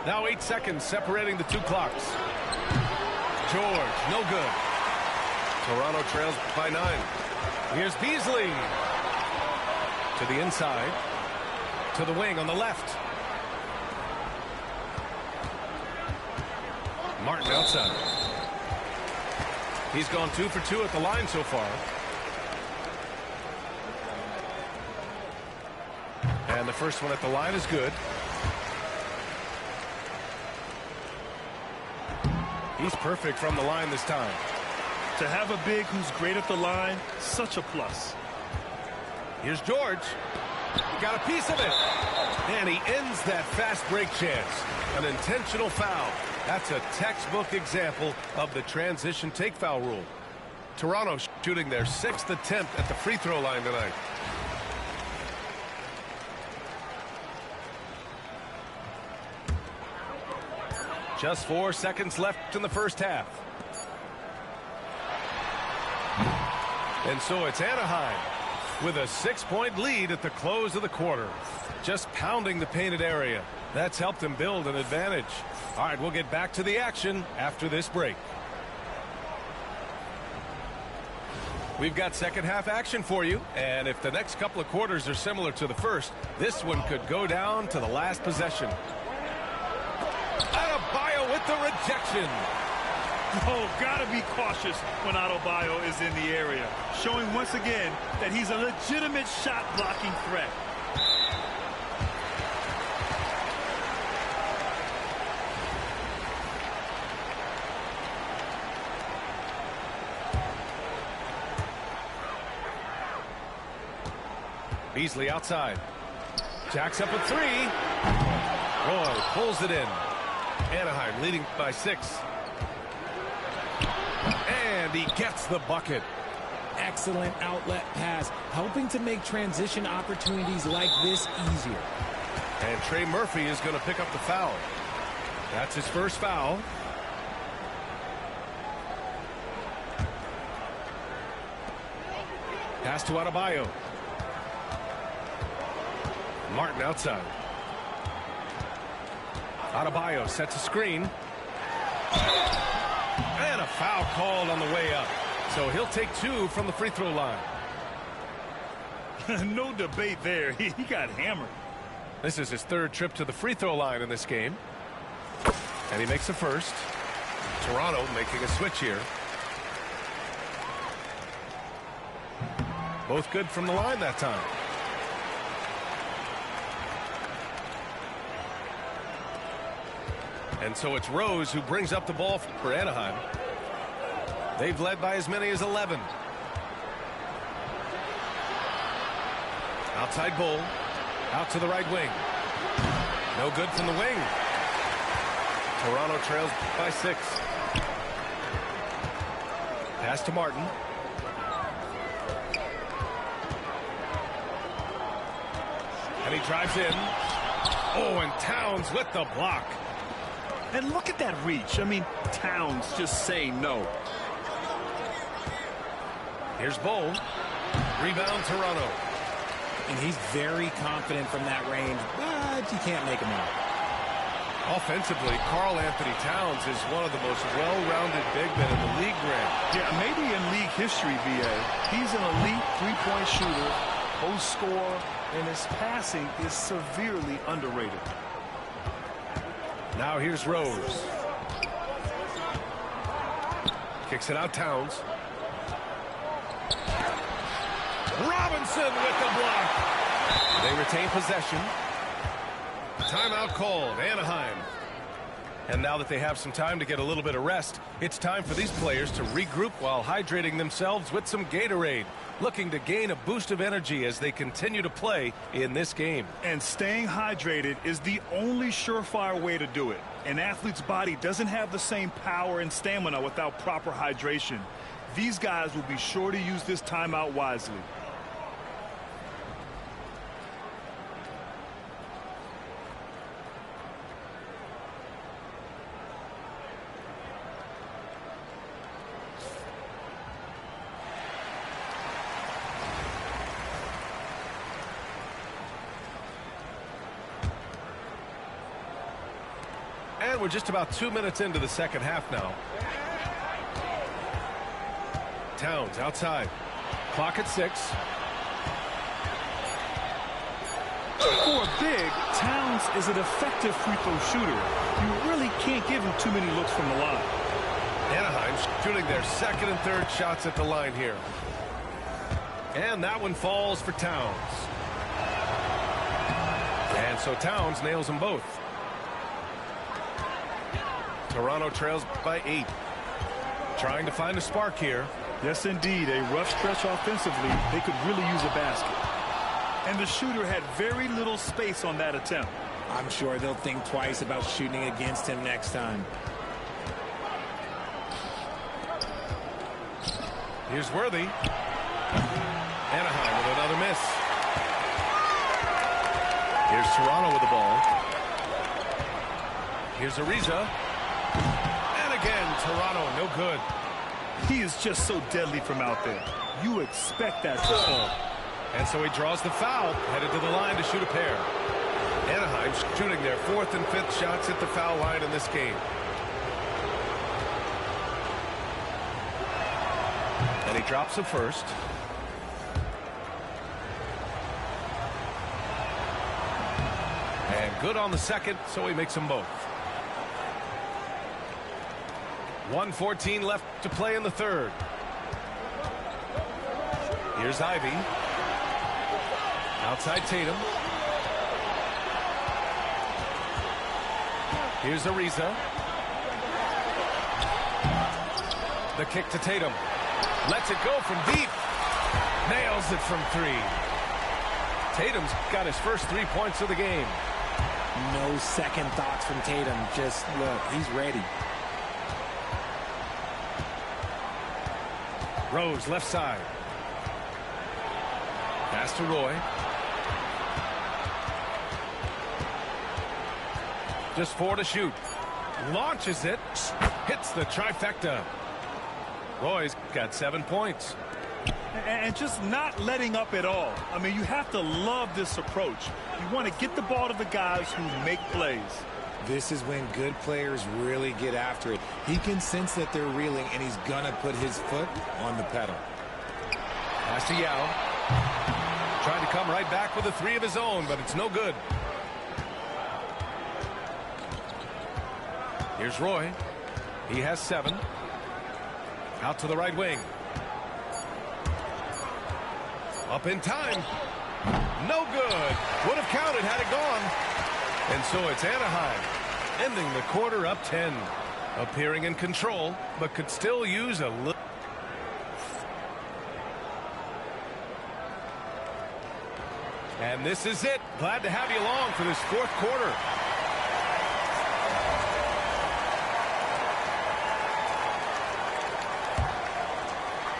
Now 8 seconds separating the two clocks. George, no good. Toronto trails by 9. Here's Beasley. To the inside. To the wing on the left. Martin outside. He's gone 2 for 2 at the line so far. And the first one at the line is good. He's perfect from the line this time.
To have a big who's great at the line, such a plus.
Here's George. Got a piece of it. And he ends that fast break chance. An intentional foul. That's a textbook example of the transition take foul rule. Toronto shooting their 6th attempt at the free throw line tonight. Just 4 seconds left in the first half. And so it's Anaheim with a 6-point lead at the close of the quarter. Just pounding the painted area. That's helped them build an advantage. All right, we'll get back to the action after this break. We've got second half action for you, and if the next couple of quarters are similar to the first, this one could go down to the last possession. Adebayo with the rejection.
Oh, gotta be cautious when Adebayo is in the area, showing once again that he's a legitimate shot blocking threat.
Beasley outside. Jacks up a 3. Roy pulls it in. Anaheim leading by 6. And he gets the bucket.
Excellent outlet pass, helping to make transition opportunities like this easier.
And Trey Murphy is going to pick up the foul. That's his first foul. Pass to Adebayo. Martin outside. Adebayo sets a screen. And a foul called on the way up. So he'll take 2 from the free throw line.
No debate there. He got hammered.
This is his 3rd trip to the free throw line in this game. And he makes the first. Toronto making a switch here. Both good from the line that time. And so it's Rose who brings up the ball for Anaheim. They've led by as many as 11. Outside Bull. Out to the right wing. No good from the wing. Toronto trails by 6. Pass to Martin. And he drives in. Oh, and Towns with the block.
And look at that reach. I mean, Towns just saying no.
Here's Bull. Rebound Toronto.
And he's very confident from that range, but you can't make him out.
Offensively, Karl Anthony Towns is one of the most well-rounded big men in the league, Grant.
Yeah, maybe in league history, VA. He's an elite three-point shooter, post scorer, and his passing is severely underrated.
Now here's Rose. Kicks it out, Towns. Robinson with the block. They retain possession. Timeout called, Anaheim. And now that they have some time to get a little bit of rest, it's time for these players to regroup while hydrating themselves with some Gatorade, looking to gain a boost of energy as they continue to play in this game.
And staying hydrated is the only surefire way to do it. An athlete's body doesn't have the same power and stamina without proper hydration. These guys will be sure to use this timeout wisely.
And we're just about 2 minutes into the second half now. Towns outside. Clock at 6.
For a big, Towns is an effective free throw shooter. You really can't give him too many looks from the line.
Anaheim shooting their second and third shots at the line here. And that one falls for Towns. And so Towns nails them both. Toronto trails by 8. Trying to find a spark here.
Yes, indeed. A rough stretch offensively. They could really use a basket. And the shooter had very little space on that attempt.
I'm sure they'll think twice about shooting against him next time.
Here's Worthy. Anaheim with another miss. Here's Toronto with the ball. Here's Ariza. again, Toronto, no good.
He is just so deadly from out there. You expect that to fall.
And so he draws the foul, headed to the line to shoot a pair. Anaheim shooting their 4th and 5th shots at the foul line in this game. And he drops the first. And good on the second, so he makes them both. 1:14 left to play in the third. Here's Ivy. Outside Tatum. Here's Ariza. The kick to Tatum. Lets it go from deep. Nails it from 3. Tatum's got his first 3 points of the game.
No second thoughts from Tatum. Just look, he's ready.
Rose left side. Pass to Roy. Just 4 to shoot. Launches it. Hits the trifecta. Roy's got 7 points.
And just not letting up at all. I mean, you have to love this approach. You want to get the ball to the guys who make plays.
This is when good players really get after it. He can sense that they're reeling, and he's going to put his foot on the pedal.
Pass to Yao. Trying to come right back with a 3 of his own, but it's no good. Here's Roy. He has 7. Out to the right wing. Up in time. No good. Would have counted had it gone. And so it's Anaheim ending the quarter up 10. Appearing in control, but could still use a little. And this is it. Glad to have you along for this 4th quarter.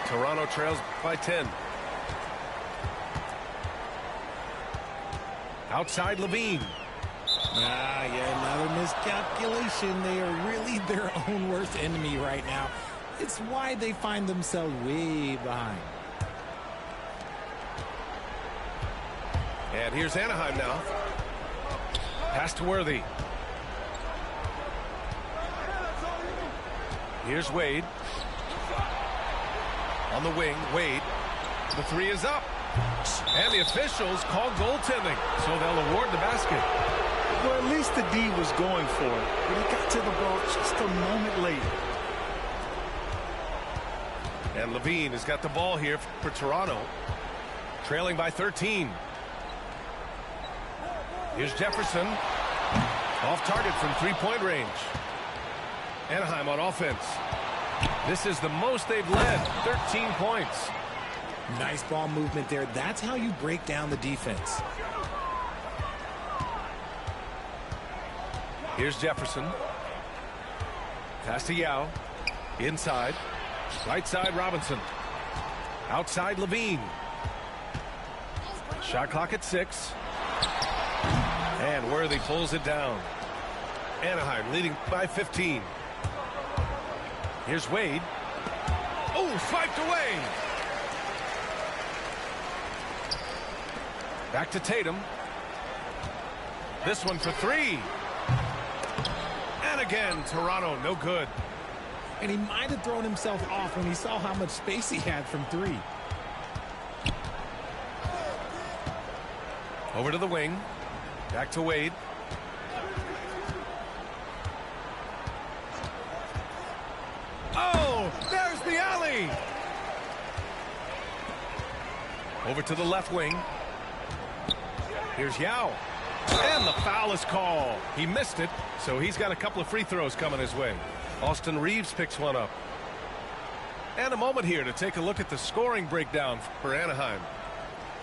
Toronto trails by 10. Outside Levine.
Yeah, another miscalculation. They are really their own worst enemy right now. It's why they find themselves way behind.
And here's Anaheim now. Pass to Worthy. Here's Wade. On the wing, Wade. The 3 is up. And the officials call goaltending, so they'll award the basket.
Well, at least the D was going for it, but he got to the ball just a moment late.
And Levine has got the ball here for Toronto, trailing by 13. Here's Jefferson. Off target from 3-point range. Anaheim on offense. This is the most they've led, 13 points.
Nice ball movement there. That's how you break down the defense.
Here's Jefferson. Pass to Yao. Inside. Right side, Robinson. Outside, Levine. Shot clock at 6. And Worthy pulls it down. Anaheim leading by 15. Here's Wade. Oh, swiped away. Back to Tatum. This one for 3. And again, Toronto, no good.
And he might have thrown himself off when he saw how much space he had from 3.
Over to the wing. Back to Wade. Oh, there's the alley. Over to the left wing. Here's Yao. And the foul is called. He missed it, so he's got a couple of free throws coming his way. Austin Reeves picks one up. And a moment here to take a look at the scoring breakdown for Anaheim.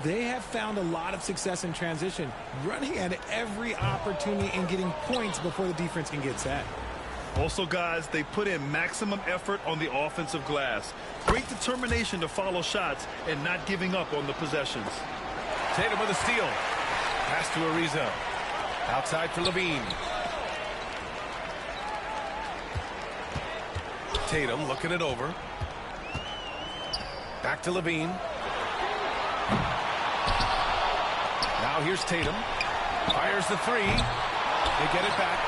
They have found a lot of success in transition, running at every opportunity and getting points before the defense can get set.
Also, guys, they put in maximum effort on the offensive glass. Great determination to follow shots and not giving up on the possessions.
Tatum with a steal. Pass to Ariza. Outside for Levine. Tatum looking it over. Back to Levine. Now here's Tatum. Fires the three. They get it back.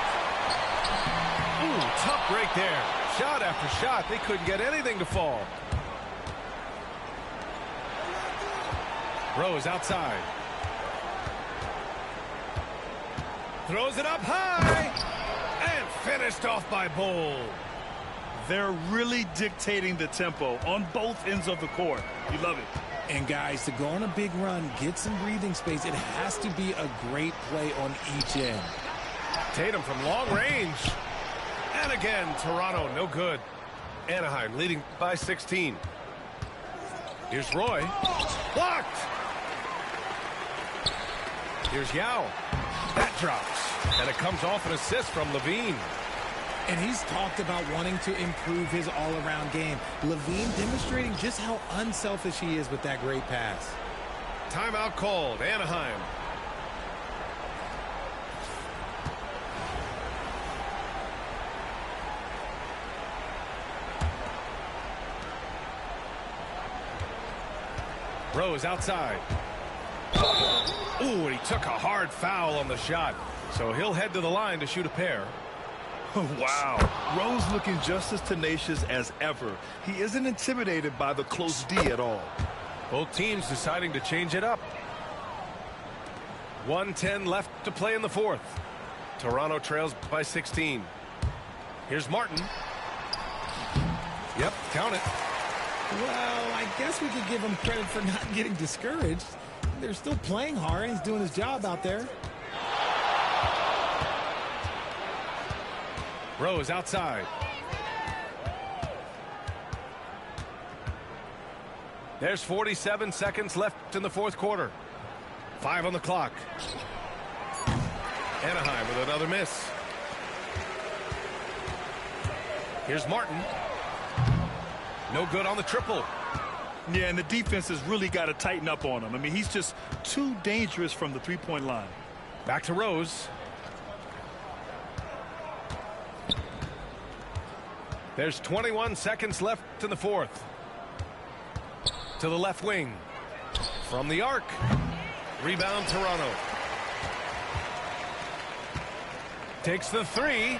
Ooh, tough break there. Shot after shot. They couldn't get anything to fall. Rose outside. Throws it up high. And finished off by Bull.
They're really dictating the tempo on both ends of the court. You love it.
And guys, to go on a big run, get some breathing space, it has to be a great play on each end.
Tatum from long range. And again, Toronto, no good. Anaheim leading by 16. Here's Roy. Blocked. Here's Yao. That drops. And it comes off an assist from Levine.
And he's talked about wanting to improve his all-around game. Levine demonstrating just how unselfish he is with that great pass.
Timeout called. Anaheim. Rose outside. Ooh, and he took a hard foul on the shot. So he'll head to the line to shoot a pair.
Wow. Rose looking just as tenacious as ever. He isn't intimidated by the close D at all.
Both teams deciding to change it up. 1:10 left to play in the fourth. Toronto trails by 16. Here's Martin. Yep, count it.
Well, I guess we could give him credit for not getting discouraged. They're still playing hard. He's doing his job out there.
Rose outside. There's 47 seconds left in the fourth quarter. 5 on the clock. Anaheim with another miss. Here's Martin. No good on the triple.
Yeah, and the defense has really got to tighten up on him. I mean, he's just too dangerous from the three-point line.
Back to Rose. There's 21 seconds left in the fourth. To the left wing. From the arc. Rebound Toronto. Takes the three.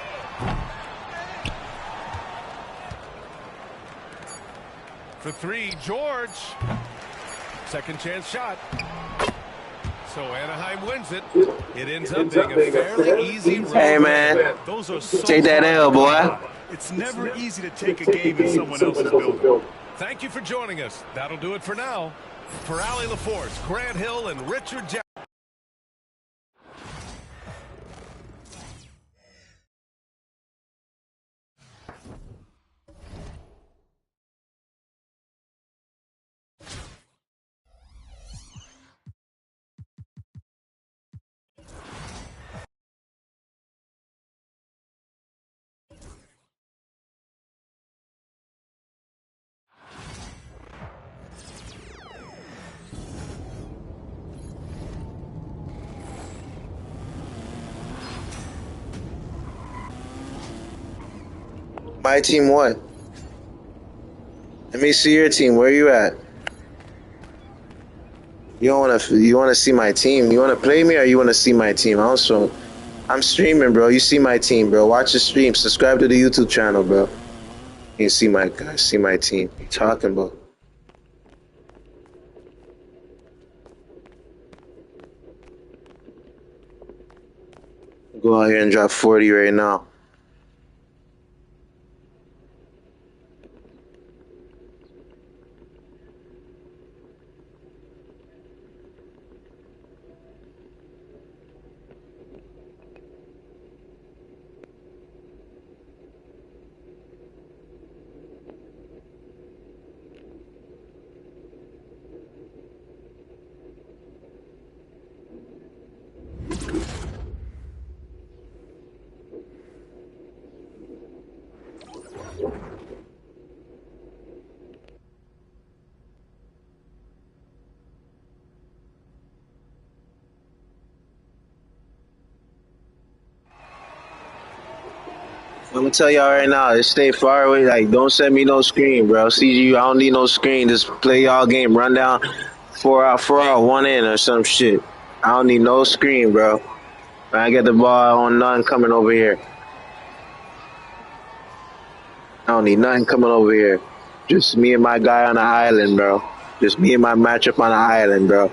For three, George. Second chance shot. So Anaheim wins it. It ends up being a fairly easy road.
Hey, man.
Those are so
Take that L, boy.
It's never easy to take a game in someone else's building.
Thank you for joining us. That'll do it for now. For Allie LaForce, Grant Hill, and Richard Jackson.
My team won. Let me see your team. Where you at? You wanna see my team? You wanna play me or you wanna see my team? Also, I'm streaming, bro. You see my team, bro. Watch the stream. Subscribe to the YouTube channel, bro. You see my guys. See my team. You talking about? Go out here and drop 40 right now. I'm gonna tell y'all right now, just stay far away. Like, don't send me no screen, bro. CG, I don't need no screen. Just play y'all game. Run down 4 out, 1 in or some shit. I don't need no screen, bro. When I get the ball on nothing coming over here. I don't need nothing coming over here. Just me and my guy on the island, bro. Just me and my matchup on the island, bro.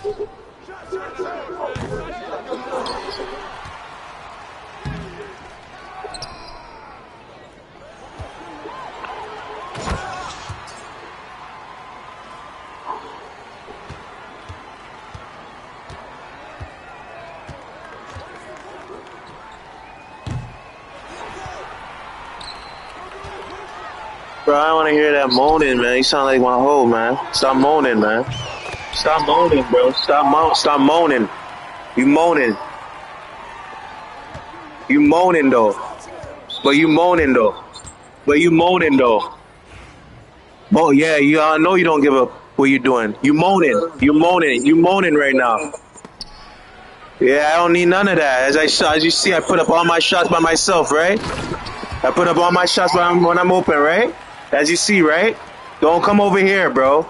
Bro, I don't want to hear that moaning, man. You sound like my hoe, man. Stop moaning, man. Stop moaning, bro. Stop moaning. You moaning. You moaning, though. But you moaning, though. But you moaning, though. Oh, yeah, I know you don't give a what you doing. You moaning. You moaning. You moaning right now. Yeah, I don't need none of that. As you see, I put up all my shots by myself, right? I put up all my shots when I'm open, right? As you see, right? Don't come over here, bro.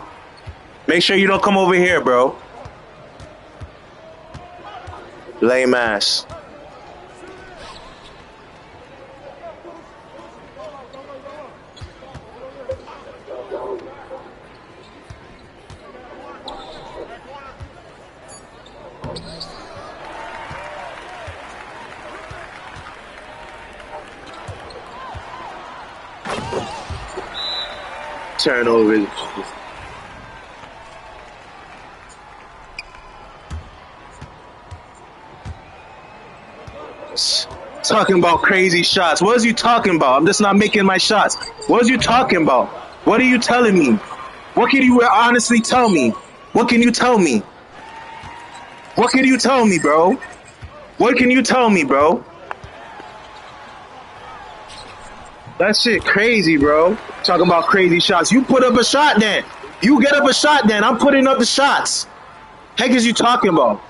Make sure you don't come over here, bro. Lame ass. Turnovers. Talking about crazy shots. What is you talking about? I'm just not making my shots. What is you talking about? What are you telling me? What can you honestly tell me? What can you tell me? What can you tell me, bro? What can you tell me, bro? That shit crazy, bro. Talking about crazy shots. You put up a shot then. You get up a shot then. I'm putting up the shots. Heck is you talking about?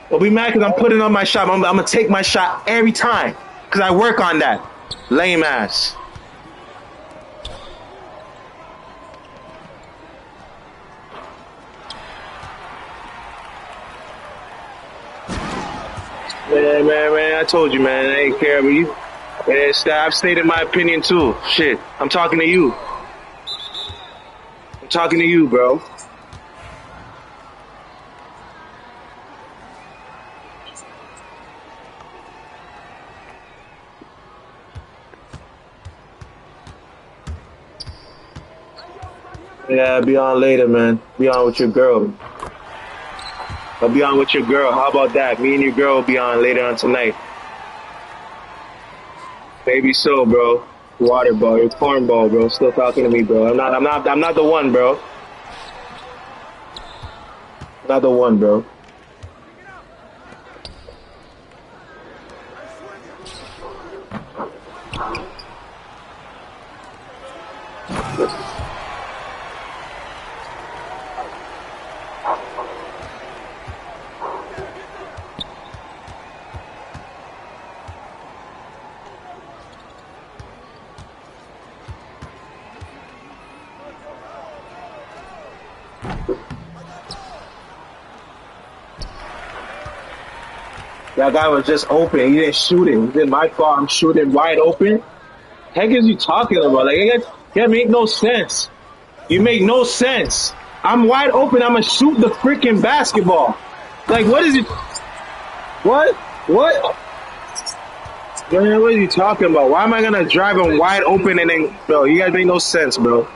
Don't be mad because I'm putting up my shot. I'm going to take my shot every time because I work on that. Lame ass. Man, I told you, man. I ain't care about you. I've stated my opinion too. Shit, I'm talking to you. I'm talking to you, bro. Yeah, be on later, man. Be on with your girl. I'll be on with your girl. How about that? Me and your girl will be on later on tonight. Maybe so, bro. Water ball, you're cornball, bro. Still talking to me, bro. I'm not the one, bro. Not the one, bro. That guy was just open. He didn't shoot it. It didn't my fault. I'm shooting wide open. Heck is you talking about? Like, that make no sense. You make no sense. I'm wide open. I'm going to shoot the freaking basketball. Like, what is it? What? Man, what are you talking about? Why am I going to drive him wide open and then, bro, you guys make no sense, bro.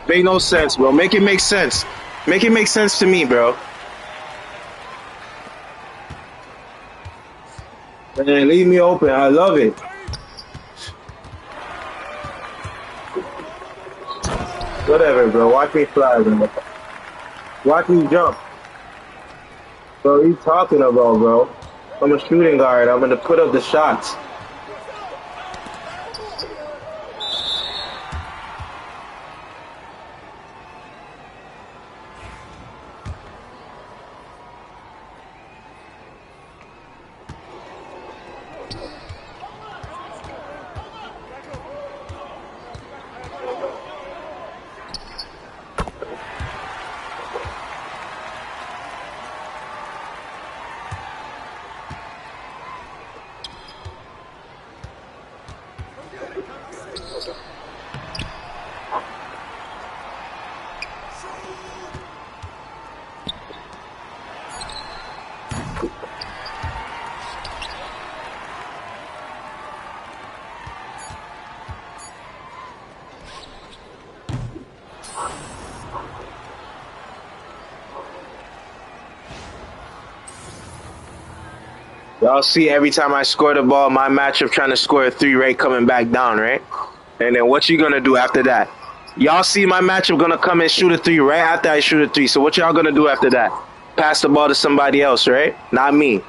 Make no sense, bro. Make it make sense. Make it make sense to me, bro. Man, leave me open. I love it. Whatever, bro. Watch me fly, bro. Watch me jump. Bro, what are you talking about, bro? I'm a shooting guard. I'm going to put up the shots. Y'all see every time I score the ball, my matchup trying to score a 3 right coming back down, right? And then what you gonna do after that? Y'all see my matchup gonna come and shoot a 3 right after I shoot a 3. So what y'all gonna do after that? Pass the ball to somebody else, right? Not me.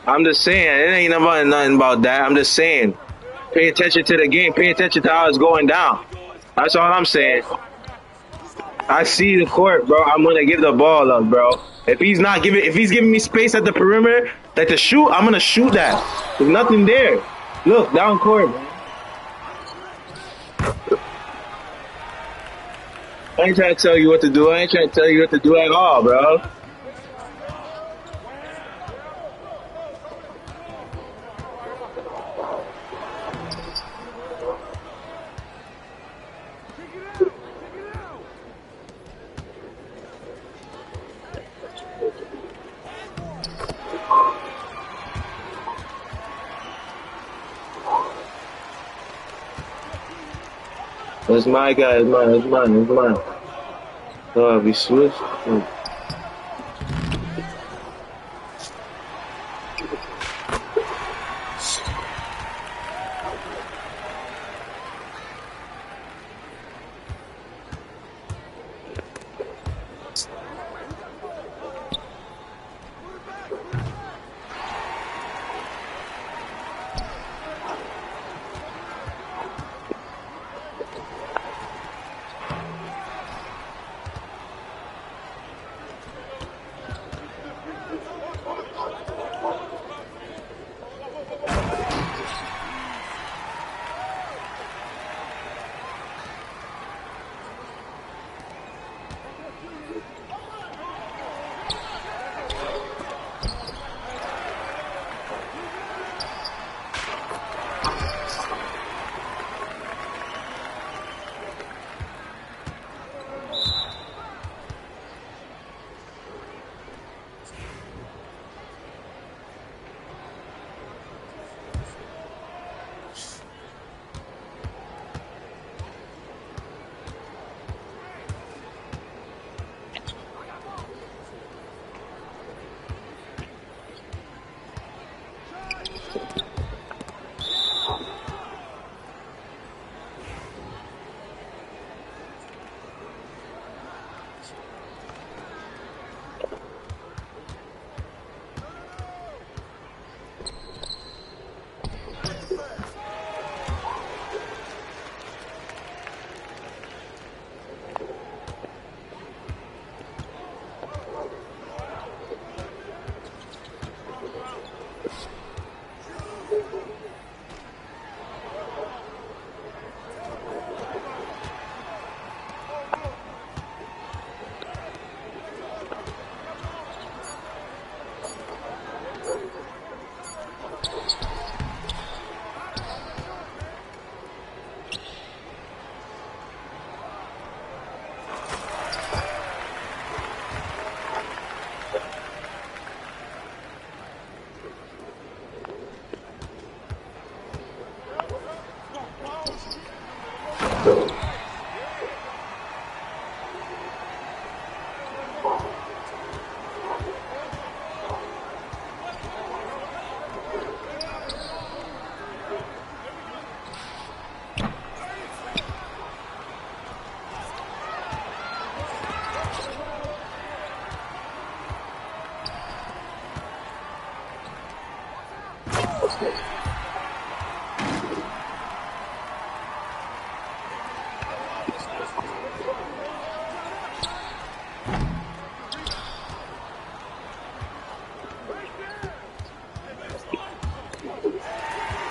I'm just saying, it ain't about nothing about that. I'm just saying, pay attention to the game. Pay attention to how it's going down. That's all I'm saying. I see the court, bro. I'm gonna give the ball up, bro. If he's giving me space at the perimeter, like to shoot, I'm gonna shoot that. There's nothing there. Look, down court, man. I ain't trying to tell you what to do. I ain't trying to tell you what to do at all, bro. It's my guy. It's mine. Oh, we switched. Oh.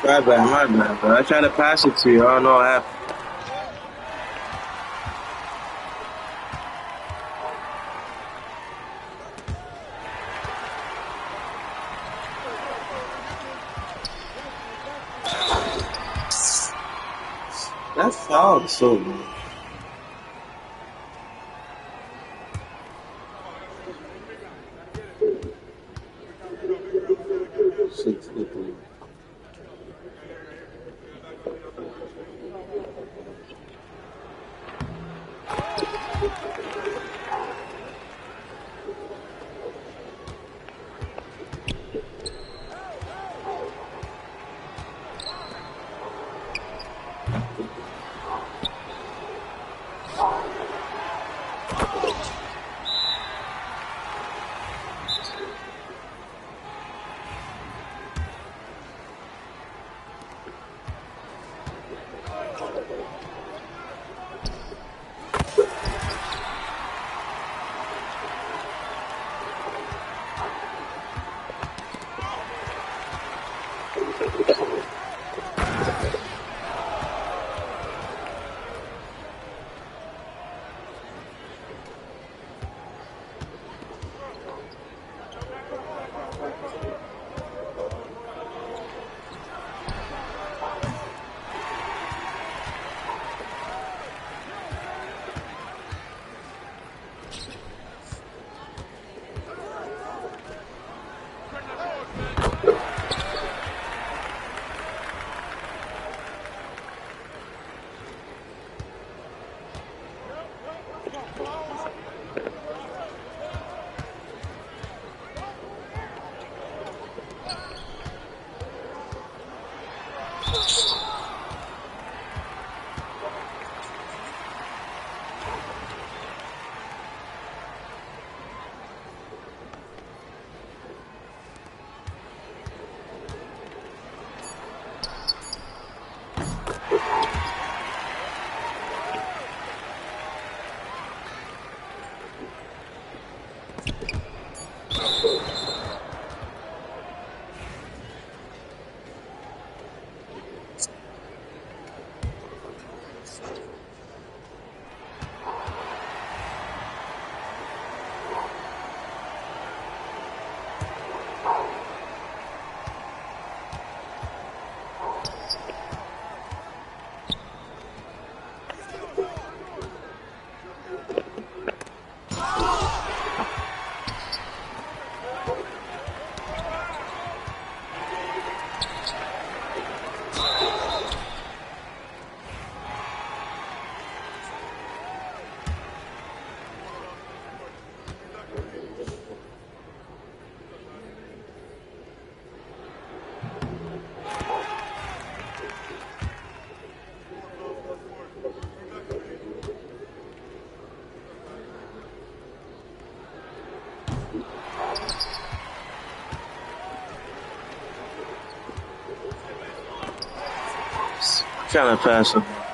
My bad, bro. I tried to pass it to you. I don't know what happened. That foul so good. Kind of passive.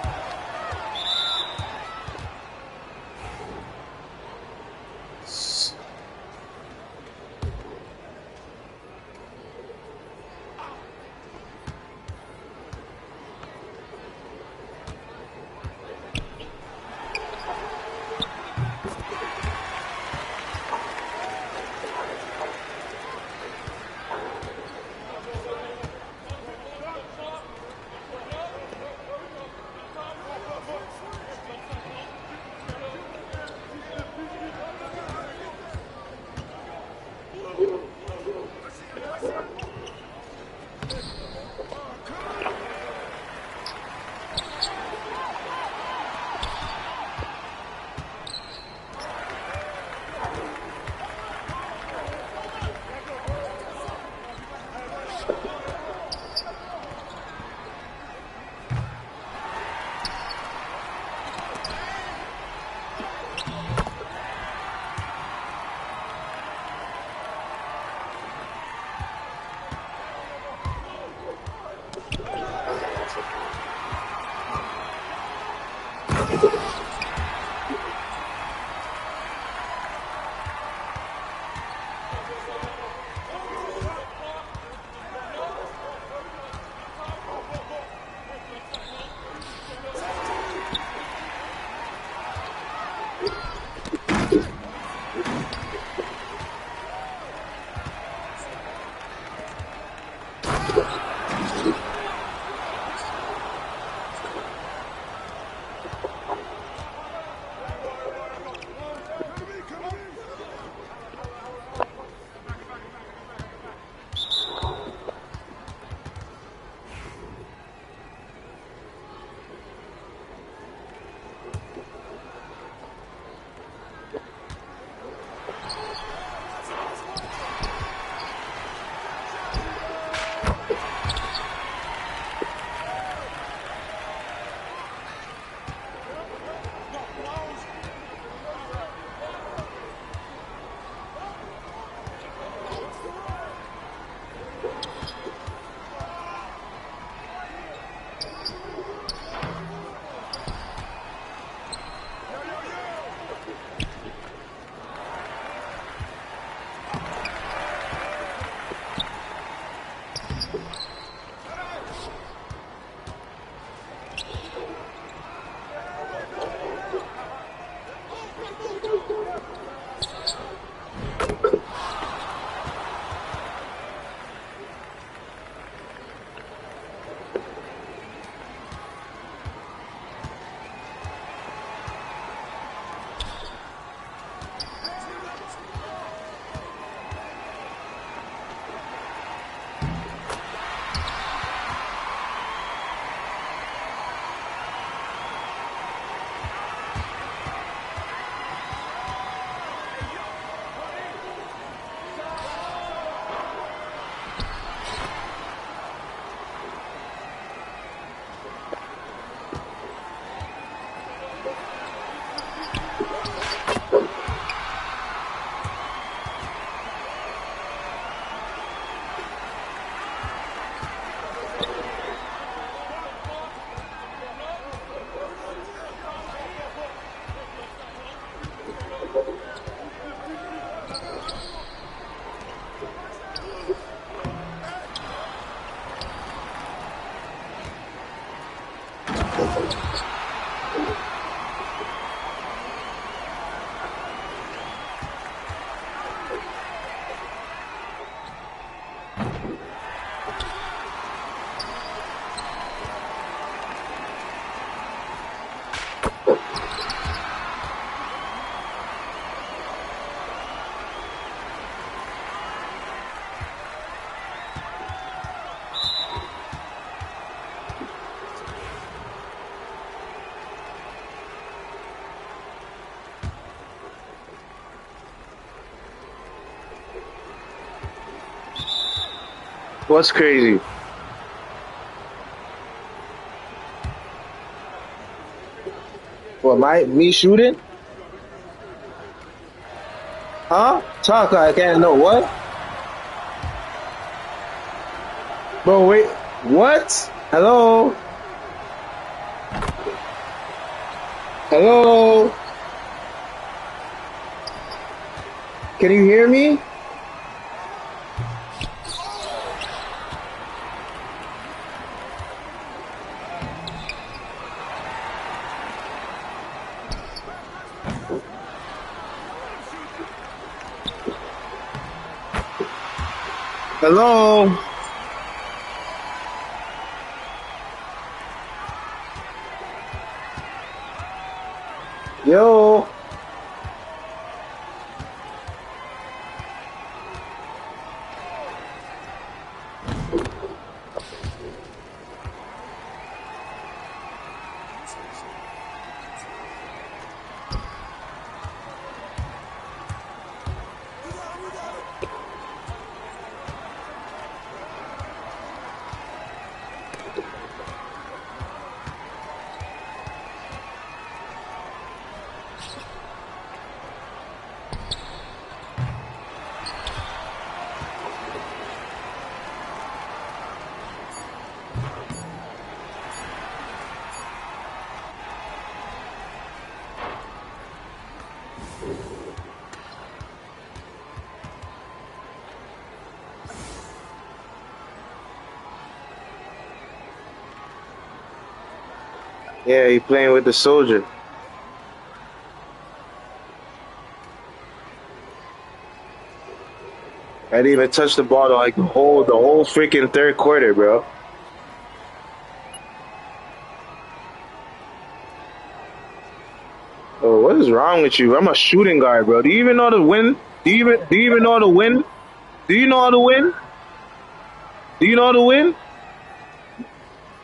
What's crazy? What, me shooting? Huh? Talk, I can't know what? Bro, wait, what? Hello? Hello? Can you hear me? Hello? Yo? Yeah, he playing with the soldier. I didn't even touch the ball like the whole freaking third quarter, bro. Oh, what is wrong with you? I'm a shooting guard, bro. Do you even know how to win? Do you even know how to win? Do you know how to win? Do you know how to win?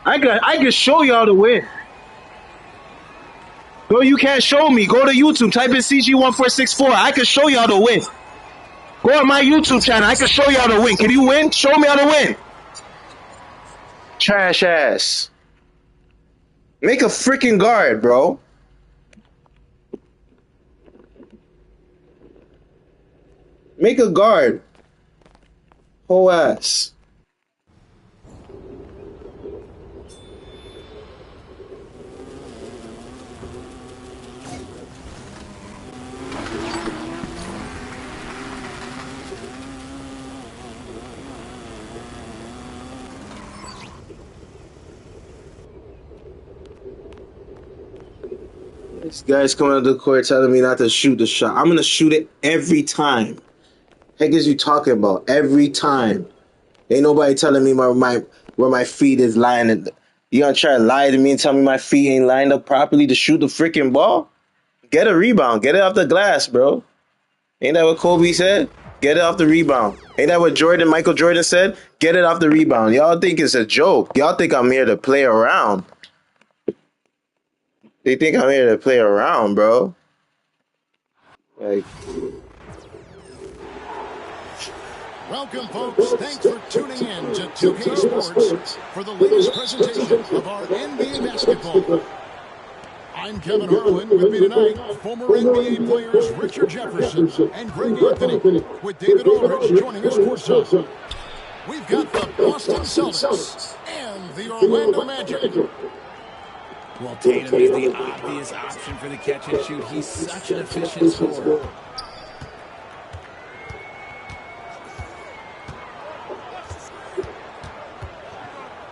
I can show you how to win. Bro, you can't show me. Go to YouTube, type in Cg1464. I can show you how to win. Go on my YouTube channel. I can show you how to win. Can you win? Show me how to win. Trash ass. Make a freaking guard, bro. Make a guard. Whole ass. This guy's coming out the court telling me not to shoot the shot. I'm gonna shoot it every time. Heck is you talking about? Every time. Ain't nobody telling me where my feet is lying. You gonna try to lie to me and tell me my feet ain't lined up properly to shoot the freaking ball? Get a rebound. Get it off the glass, bro. Ain't that what Kobe said? Get it off the rebound. Ain't that what Michael Jordan said? Get it off the rebound. Y'all think it's a joke. Y'all think I'm here to play around. They think I'm here to play around, bro. Like...
Welcome, folks. Thanks for tuning in to 2K Sports for the latest presentation of our NBA basketball. I'm Kevin Harlan. With me tonight, former NBA players Richard Jefferson and Greg Anthony, with David Aldridge joining us courtside. We've got the Boston Celtics and the Orlando Magic.
Well, Tatum is the obvious option for the catch and shoot. He's such an efficient scorer.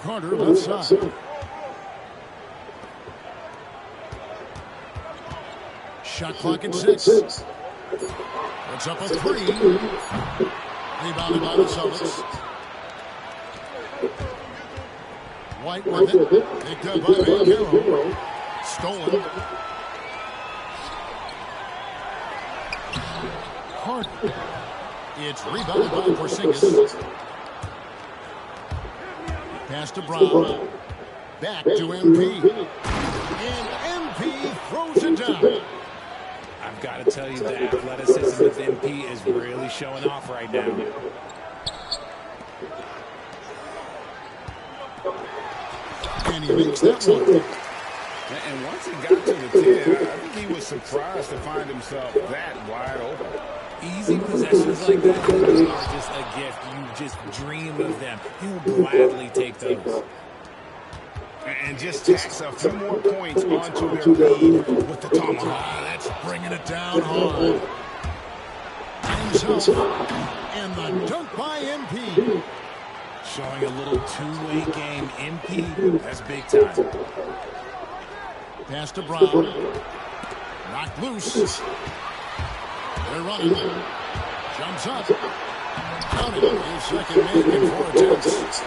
Carter left side. Shot clock at 6. Puts up a 3. Rebounded by the Celtics. White with it. Picked up by Banchero. Stolen. Carter. It's rebounded by Porzingis. Pass to Brown. Back to MP. And MP throws it down.
I've got to tell you, the athleticism of MP is really showing off right now.
And he makes that one.
And once he got to the 10, I think he was surprised to find himself that wide open.
Easy possessions like that are just a gift. You just dream of them. He'll gladly take those.
And just tacks a few more points onto their lead with the tomahawk.
That's bringing it down hard. Himself. And the dunk by MP.
Showing a little two-way game. MP, that's big time.
Pass to Brown. Knocked loose. They're running. Jumps up. Counted. His second make in 4 attempts.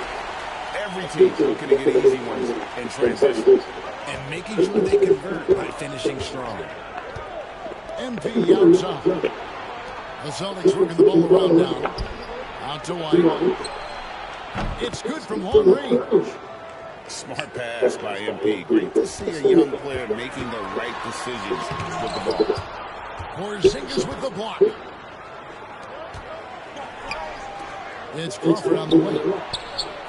Every team's looking to get easy ones in transition.
And making sure they convert by finishing strong.
MP outside. The Celtics working the ball around now. Out to White. It's good from long range.
Smart pass by MP. Great to see a young player making the right decisions with the ball.
Porzingis with the block. It's Crawford on the way.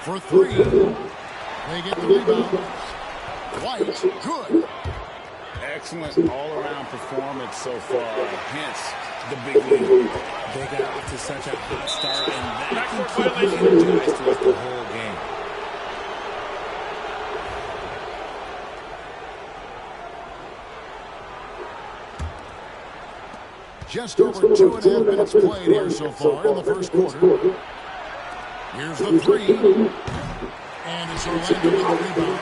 For 3. They get the rebound. White, good.
Excellent all-around performance so far. Hence, the big lead.
They got off to such a hot start, and that can keep you energized throughout the whole game.
Just over 2.5 minutes played here so far in the first quarter. Here's the 3. And it's Orlando with the rebound.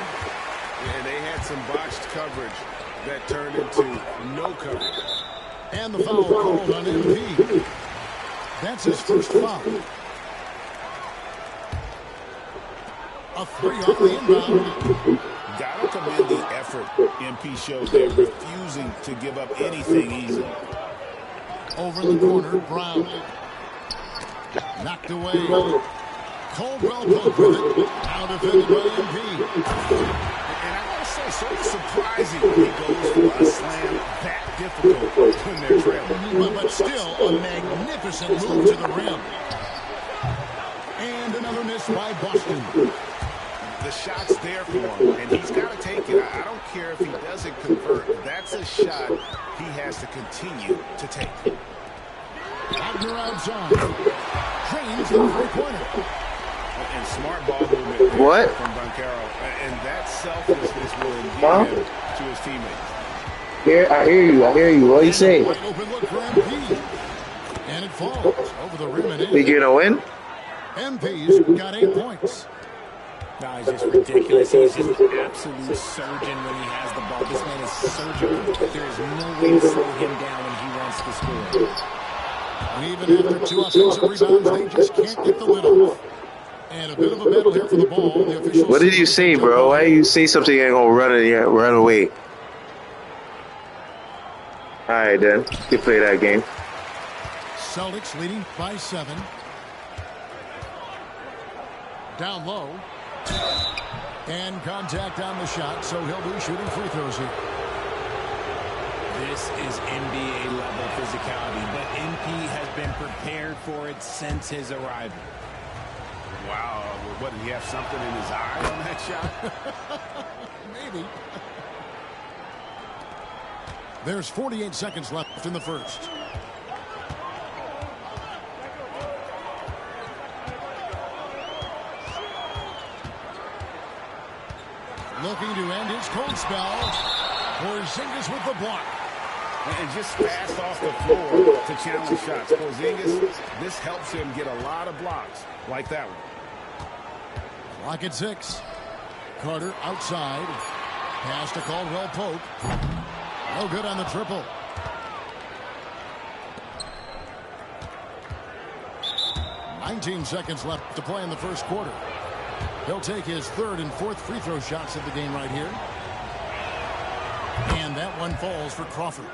And they had some botched coverage that turned into no coverage.
And the foul called on MP. That's his first foul. A 3 on the inbound.
Gotta commend the effort MP showed there, refusing to give up anything easy.
Over in the corner, Brown. Knocked away. Caldwell Pope with it. Now defended by MP.
And I gotta say, sort of surprising when he goes for a slam that difficult when they're trailing.
But still a magnificent move to the rim. And another miss by Boston.
The shot's there for him, and he's got to take it. I don't care if he doesn't convert. That's a shot he has to continue to take.
Wagner outside. Trains the three-pointer.
And smart ball movement from Banchero. And that selflessness will endear him to his teammates.
I hear you. What do you say?
Open look for MP. And it falls over the rim and in.
We gonna win?
MP's got 8 points.
No, he's just ridiculous. He's just an absolute surgeon when he has the ball. This man is surgical. There is no way to slow him down when he wants to score.
And even after 2 offensive rebounds, they just can't get the lid off. And a bit of a battle here for the ball. The officials.
What did you say, bro? Why you say something and go run away? All right, then. You play that game.
Celtics leading by 7. Down low. And contact on the shot, so he'll be shooting free throws here.
This is NBA level physicality, but MP has been prepared for it since his arrival.
Wow, what, did he have something in his eye on that shot?
Maybe. There's 48 seconds left in the first. Looking to end his cold spell. Porzingis with the block.
And just fast off the floor to challenge shots. Porzingis, this helps him get a lot of blocks like that one.
Clock at 6. Carter outside. Pass to Caldwell Pope. No good on the triple. 19 seconds left to play in the first quarter. He'll take his third and fourth free throw shots of the game right here. And that one falls for Crawford.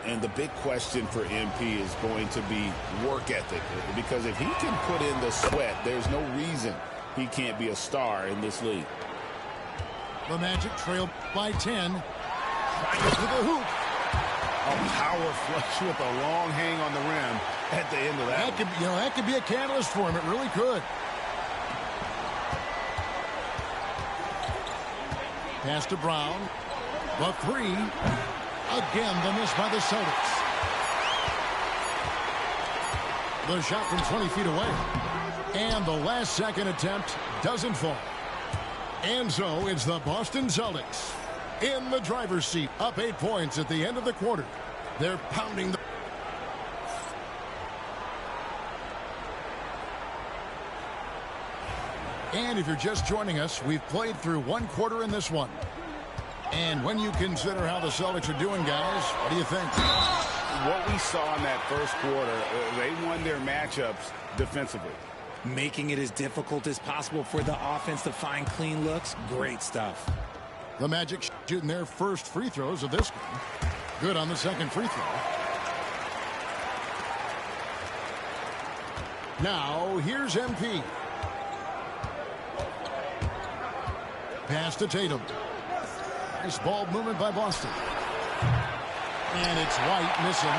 And the big question for MP is going to be work ethic. Because if he can put in the sweat, there's no reason he can't be a star in this league.
The Magic trail by 10. Right to the hoop.
A power flush with a long hang on the rim at the end of that.
That could be a catalyst for him. It really could. Pass to Brown. The three. Again, the miss by the Celtics. The shot from 20 feet away. And the last second attempt doesn't fall. And so it's the Boston Celtics in the driver's seat, up 8 points at the end of the quarter. They're pounding the... And if you're just joining us, we've played through one quarter in this one. And when you consider how the Celtics are doing, guys, what do you think?
What we saw in that first quarter, they won their matchups defensively.
Making it as difficult as possible for the offense to find clean looks. Great stuff.
The Magic shooting their first free throws of this game. Good on the second free throw. Now, here's MP. Pass to Tatum. Nice ball movement by Boston. And it's White missing.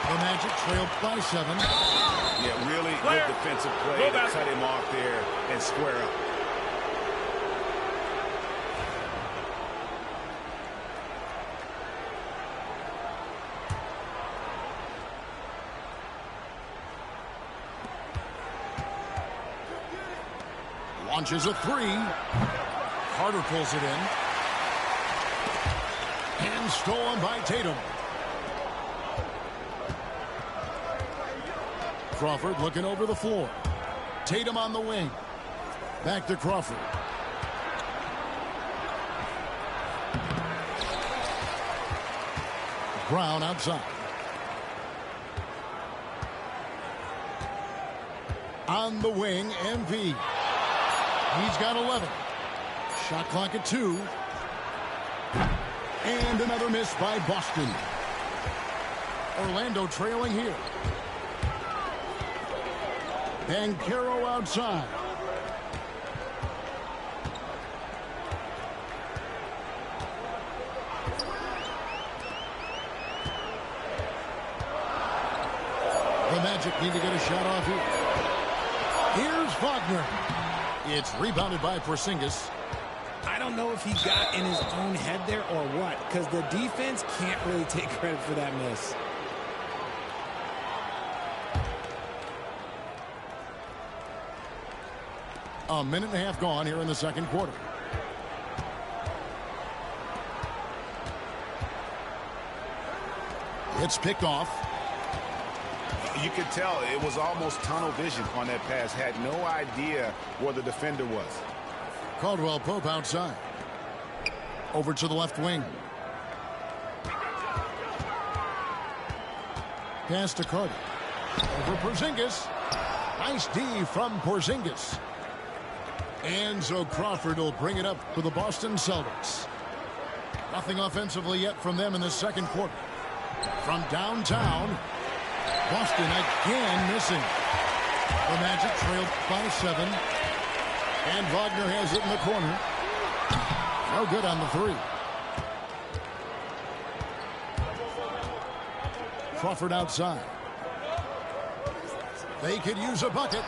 The Magic trail by 7.
Yeah, really good defensive play to cut him off there and square up.
Launches a three. Carter pulls it in. And stolen by Tatum. Crawford looking over the floor. Tatum on the wing. Back to Crawford. Brown outside. On the wing, MP. He's got 11. Shot clock at 2. And another miss by Boston. Orlando trailing here. Banchero outside. The Magic need to get a shot off here. Here's Wagner. It's rebounded by Porzingis.
I don't know if he got in his own head there or what, because the defense can't really take credit for that miss.
A minute and a half gone here in the second quarter. It's picked off.
You could tell it was almost tunnel vision on that pass. Had no idea where the defender was.
Caldwell Pope outside. Over to the left wing. Pass to Carter. Over Porzingis. Nice D from Porzingis. And so Crawford will bring it up for the Boston Celtics. Nothing offensively yet from them in the second quarter. From downtown, Boston again missing. The Magic trailed by 7. And Wagner has it in the corner. No good on the 3. Crawford outside. They could use a bucket.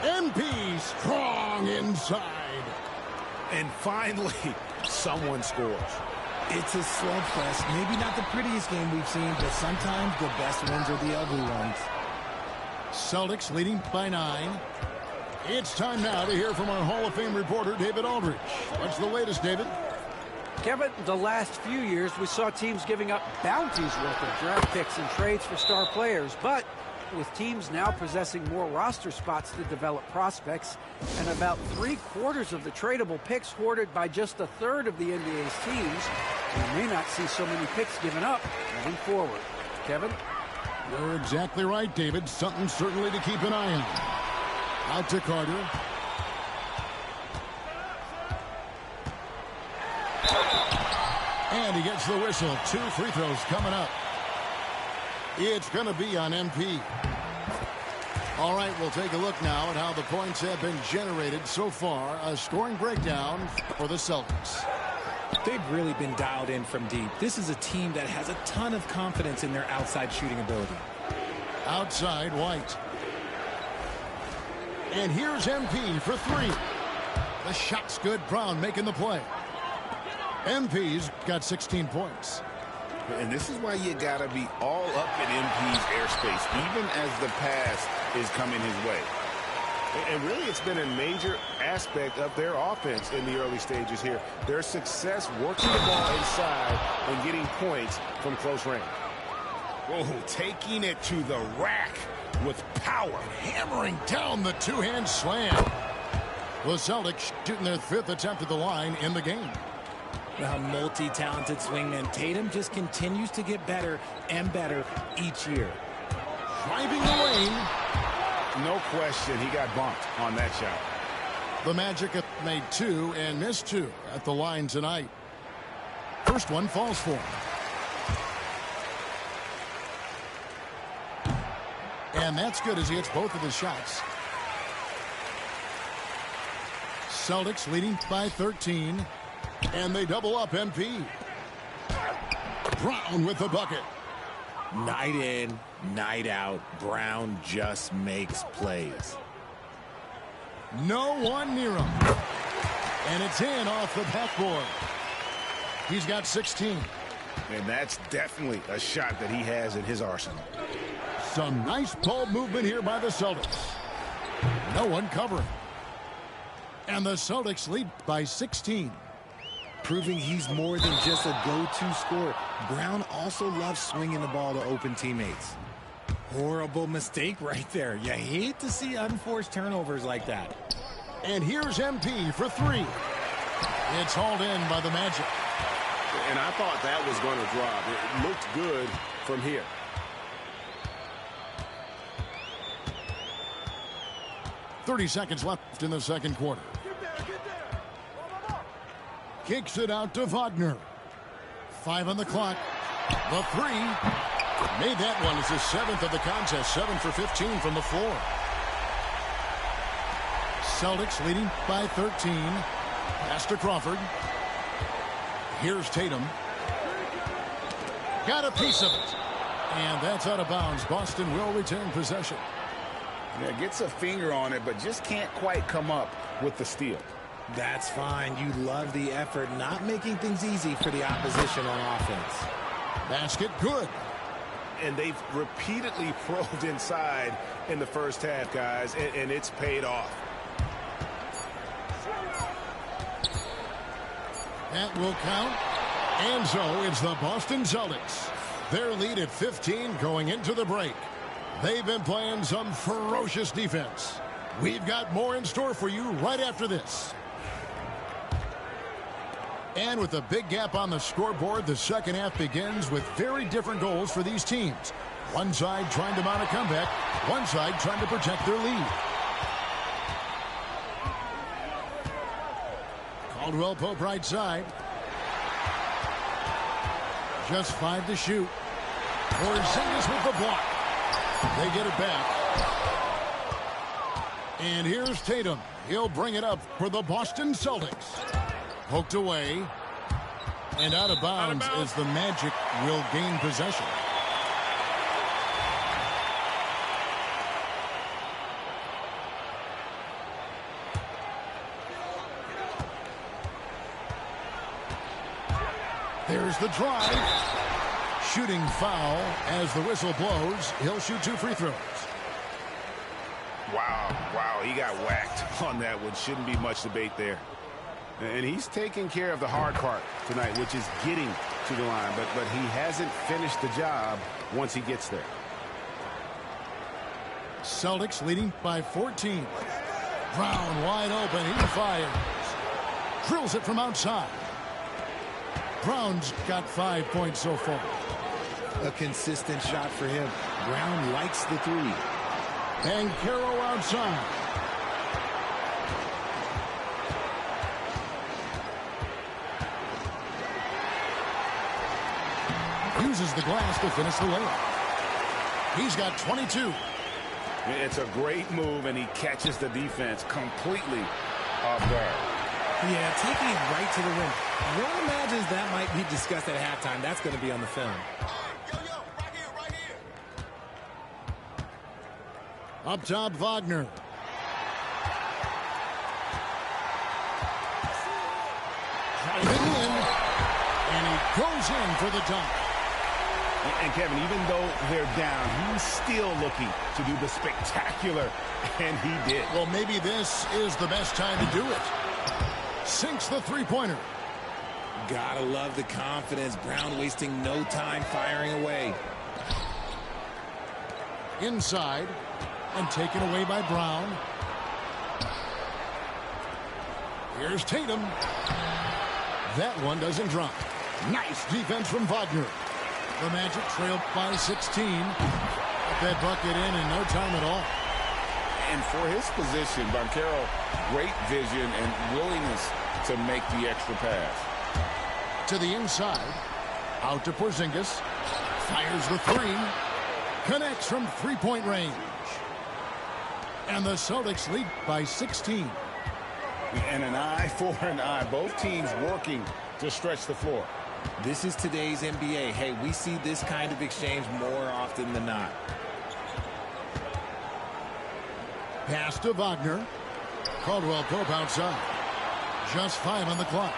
MP strong inside.
And finally, someone scores.
It's a slugfest. Maybe not the prettiest game we've seen, but sometimes the best ones are the ugly ones.
Celtics leading by 9. It's time now to hear from our Hall of Fame reporter, David Aldridge. What's the latest, David?
Kevin, the last few years, we saw teams giving up bounties worth of draft picks and trades for star players. But with teams now possessing more roster spots to develop prospects and about 3/4 of the tradable picks hoarded by just a third of the NBA's teams, we may not see so many picks given up moving forward. Kevin?
You're exactly right, David. Something certainly to keep an eye on. Out to Carter. And he gets the whistle. 2 free throws coming up. It's going to be on MP. All right, we'll take a look now at how the points have been generated so far. A scoring breakdown for the Celtics.
They've really been dialed in from deep. This is a team that has a ton of confidence in their outside shooting ability.
Outside, White. And here's MP for 3. The shot's good. Brown making the play. MP's got 16 points.
And this is why you got to be all up in MP's airspace, even as the pass is coming his way. And really, it's been a major aspect of their offense in the early stages here. Their success working the ball inside and getting points from close range.
Oh, taking it to the rack with power. Hammering down the two-hand slam. The Celtics shooting their 5th attempt at the line in the game.
A multi-talented swingman. Tatum just continues to get better and better each year.
Driving the lane.
No question, he got bumped on that shot.
The Magic have made 2 and missed 2 at the line tonight. First one falls for him. And that's good as he hits both of his shots. Celtics leading by 13. And they double up MP. Brown with the bucket.
Night in, night out, Brown just makes plays.
No one near him. And it's in off the backboard. He's got 16.
And that's definitely a shot that he has in his arsenal.
Some nice ball movement here by the Celtics. No one covering. And the Celtics lead by 16.
Proving he's more than just a go-to scorer. Brown also loves swinging the ball to open teammates. Horrible mistake right there. You hate to see unforced turnovers like that.
And here's MP for 3. It's hauled in by the Magic.
And I thought that was going to drop. It looked good from here.
.30 seconds left in the second quarter. Kicks it out to Wagner. 5 on the clock. The 3. Made that one. It's his 7th of the contest. 7 for 15 from the floor. Celtics leading by 13. Pass to Crawford. Here's Tatum. Got a piece of it. And that's out of bounds. Boston will retain possession.
Yeah, gets a finger on it, but just can't quite come up with the steal.
That's fine. You love the effort, not making things easy for the opposition on offense.
Basket good.
And they've repeatedly probed inside in the first half, guys, and it's paid off.
That will count. And so it's the Boston Celtics. Their lead at 15 going into the break. They've been playing some ferocious defense. We've got more in store for you right after this. And with a big gap on the scoreboard, the second half begins with very different goals for these teams. One side trying to mount a comeback, one side trying to protect their lead. Caldwell Pope right side. Just 5 to shoot. Porzingis with the block. They get it back. And here's Tatum. He'll bring it up for the Boston Celtics. Poked away. And out of bounds as the Magic will gain possession. There's the drive. Shooting foul as the whistle blows. He'll shoot 2 free throws.
Wow, he got whacked on that one. Shouldn't be much debate there. And he's taking care of the hard part tonight, which is getting to the line. But he hasn't finished the job once he gets there.
Celtics leading by 14. Brown wide open. He fires. Drills it from outside. Brown's got 5 points so far.
A consistent shot for him. Brown likes the 3.
And Carroll outside. uses the glass to finish the layup. He's got 22.
It's a great move, and he catches the defense completely off guard.
Yeah, taking it right to the rim. One imagines that might be discussed at halftime. That's going to be on the film.
Right here.
Up top, Wagner. Driving in, and he goes in for the dunk.
And Kevin, even though they're down, he's still looking to do the spectacular, and he did.
Well, maybe this is the best time to do it. Sinks the three-pointer.
Gotta love the confidence. Brown wasting no time firing away.
Inside, and taken away by Brown. Here's Tatum. That one doesn't drop. Nice defense from Wagner. The Magic trailed by 16. Got that bucket in no time at all.
And for his position, Banchero, great vision and willingness to make the extra pass.
To the inside. Out to Porzingis. Fires the three. Connects from three-point range. And the Celtics lead by 16.
And an eye for an eye. Both teams working to stretch the floor.
This is today's NBA. Hey, we see this kind of exchange more often than not.
Pass to Wagner. Caldwell Pope outside. Just 5 on the clock.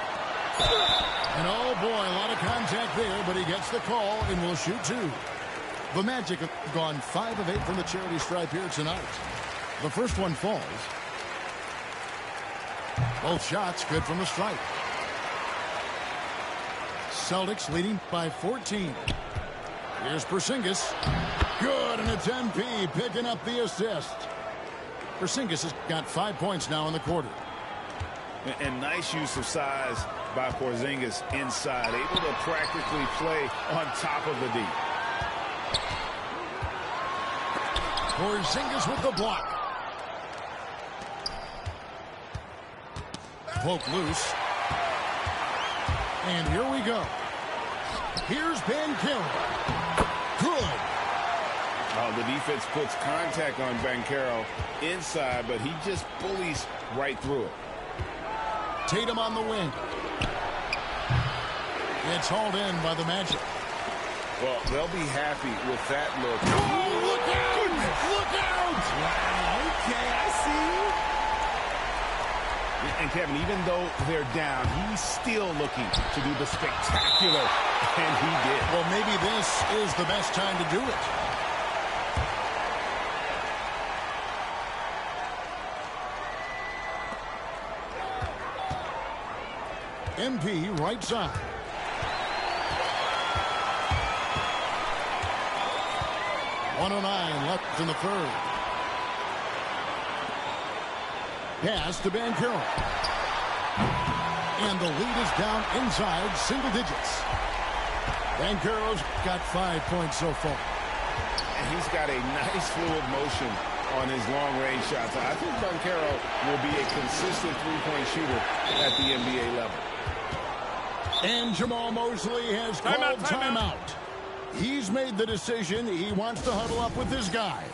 And oh boy, a lot of contact there, but he gets the call and will shoot 2. The Magic have gone 5 of 8 from the charity stripe here tonight. The first one falls. Both shots good from the stripe. Celtics leading by 14. Here's Porzingis. Good, and it's MP picking up the assist. Porzingis has got 5 points now in the quarter.
And nice use of size by Porzingis inside. Able to practically play on top of the D.
Porzingis with the block. Poke loose. And here we go. Here's Banchero. Good.
The defense puts contact on Banchero inside, but he just bullies right through it.
Tatum on the wing. It's hauled in by the Magic.
Well, they'll be happy with that look.
Oh, look out! Look out!
Wow, okay, I see you.
And Kevin, even though they're down, he's still looking to do the spectacular, and he did.
Well, maybe this is the best time to do it. MP right side. .109 left in the third. Pass to Banchero. And the lead is down inside single digits. Banchero's got 5 points so far.
And he's got a nice fluid motion on his long-range shots. I think Banchero will be a consistent three-point shooter at the NBA level.
And Jamal Mosley has called timeout. He's made the decision. He wants to huddle up with his guys.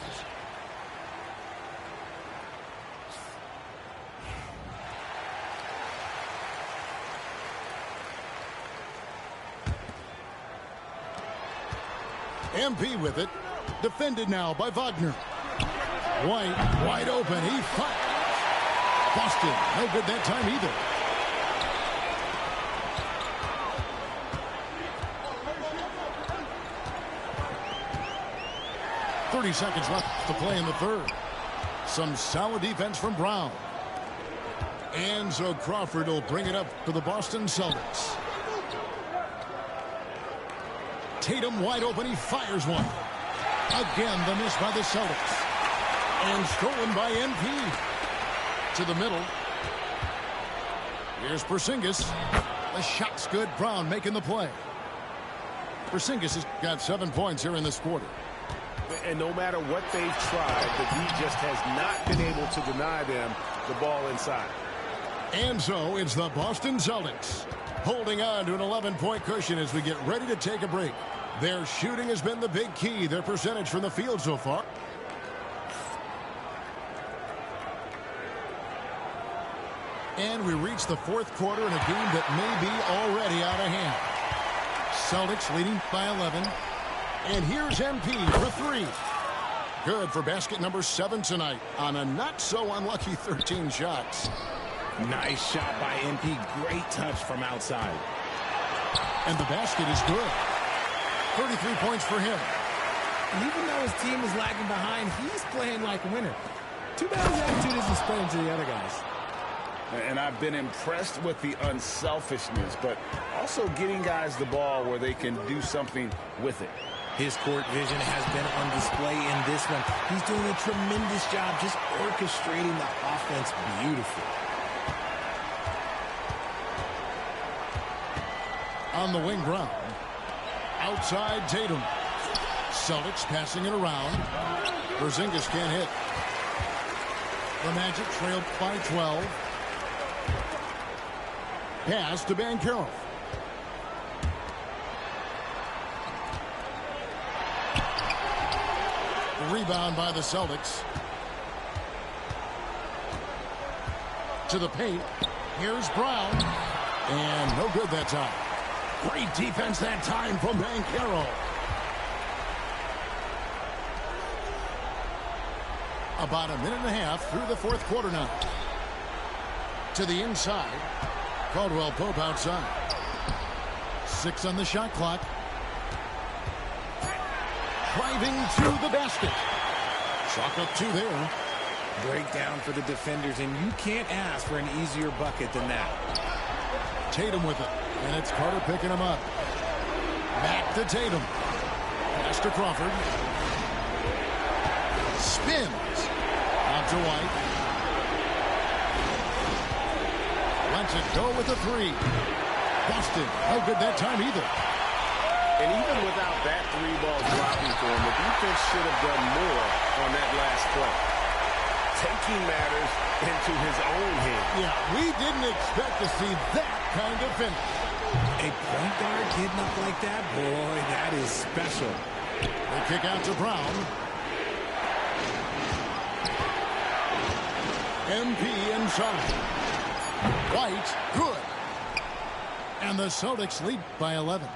MP with it. Defended now by Wagner. White wide open. He fires. Busted. No good that time either. 30 seconds left to play in the third. Some solid defense from Brown. And so Crawford will bring it up for the Boston Celtics. Tatum wide open. He fires one. Again, the miss by the Celtics. And stolen by MP. To the middle. Here's Porzingis. The shot's good. Brown making the play. Porzingis has got 7 points here in this quarter.
And no matter what they've tried, the D just has not been able to deny them the ball inside.
And so it's the Boston Celtics holding on to an 11-point cushion as we get ready to take a break. Their shooting has been the big key. Their percentage from the field so far. And we reach the fourth quarter in a game that may be already out of hand. Celtics leading by 11. And here's MP for three. Good for basket number 7 tonight on a not-so-unlucky 13 shots.
Nice shot by MP. Great touch from outside.
And the basket is good. 33 points for him.
Even though his team is lagging behind, he's playing like a winner. Too bad his attitude isn't spreading to the other guys.
And I've been impressed with the unselfishness, but also getting guys the ball where they can do something with it.
His court vision has been on display in this one. He's doing a tremendous job just orchestrating the offense beautifully.
On the wing Brown. Outside Tatum. Celtics passing it around. Porzingis can't hit. The Magic trailed by 12. Pass to Banchero. Rebound by the Celtics. To the paint. Here's Brown. And no good that time. Great defense that time from Banchero. About a minute and a half through the fourth quarter now. To the inside. Caldwell Pope outside. 6 on the shot clock. Driving to the basket. Chalk up 2 there.
Breakdown for the defenders, and you can't ask for an easier bucket than that.
Tatum with it. And it's Carter picking him up. Back to Tatum. Pass to Crawford. Spins. Out to White. Lets it go with a 3. Busted. No good that time either.
And even without that 3-ball dropping for him, the defense should have done more on that last play. Taking matters into his own hands.
Yeah, we didn't expect to see that kind of finish.
A point guard getting up like that? Boy, that is special.
They kick out to Brown. MP inside. White, good. And the Celtics lead by 11.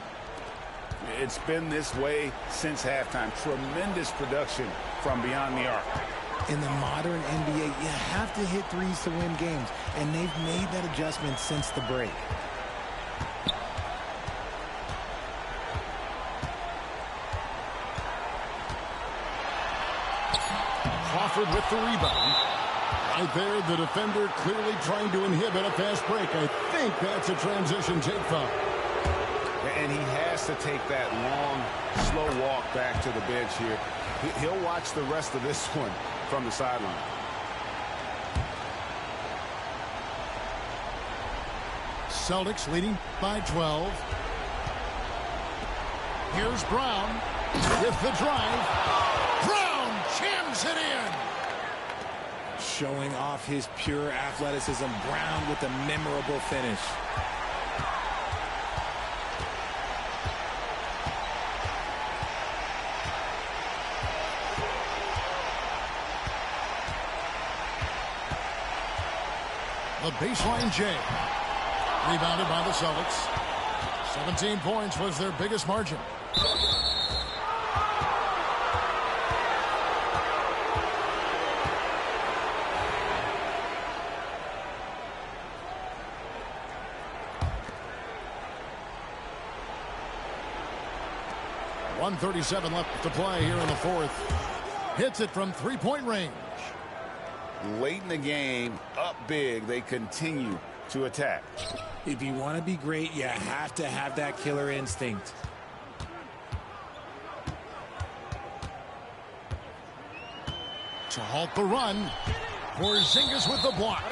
It's been this way since halftime. Tremendous production from beyond the arc.
In the modern NBA, you have to hit threes to win games, and they've made that adjustment since the break.
Crawford with the rebound. Right there, the defender clearly trying to inhibit a fast break. I think that's a transition take foul.
And he has to take that long, slow walk back to the bench here. He'll watch the rest of this one from the sideline.
Celtics leading by 12. Here's Brown with the drive. Brown jams it in.
Showing off his pure athleticism. Brown with a memorable finish.
The baseline J. Rebounded by the Celtics. 17 points was their biggest margin. .137 left to play here in the fourth. Hits it from three-point range.
Late in the game, up big, they continue to attack.
If you want to be great, you have to have that killer instinct.
To halt the run, Porzingis with the block.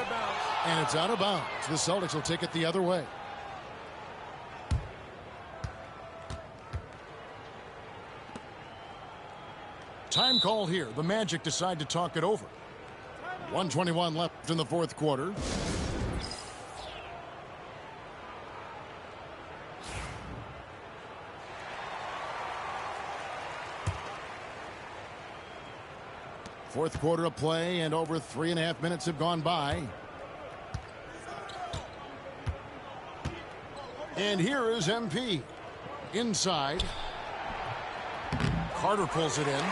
And it's out of bounds. The Celtics will take it the other way. Time call here. The Magic decide to talk it over. 1:21 left in the fourth quarter. Fourth quarter of play, and over 3.5 minutes have gone by. And here is MP. Inside. Carter pulls it in.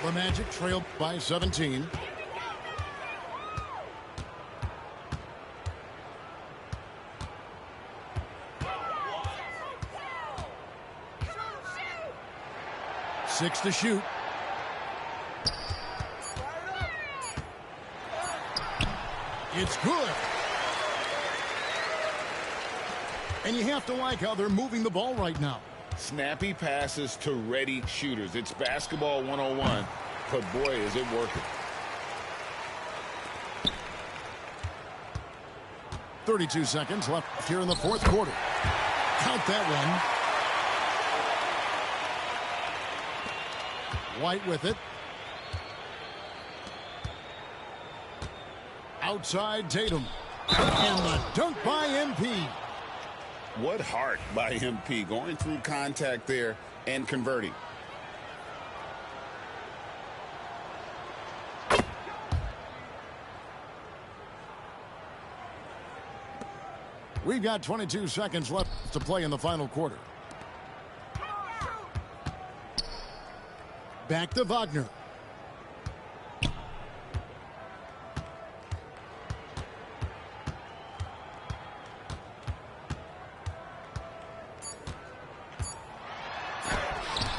The Magic trail by 17. Six to shoot. It's good. And you have to like how they're moving the ball right now.
Snappy passes to ready shooters. It's basketball 101, but boy, is it working.
32 seconds left here in the fourth quarter. Count that one. White with it. Outside Tatum. And the dunk by MP.
What heart by MP, going through contact there and converting.
We've got 22 seconds left to play in the final quarter. Back to Wagner.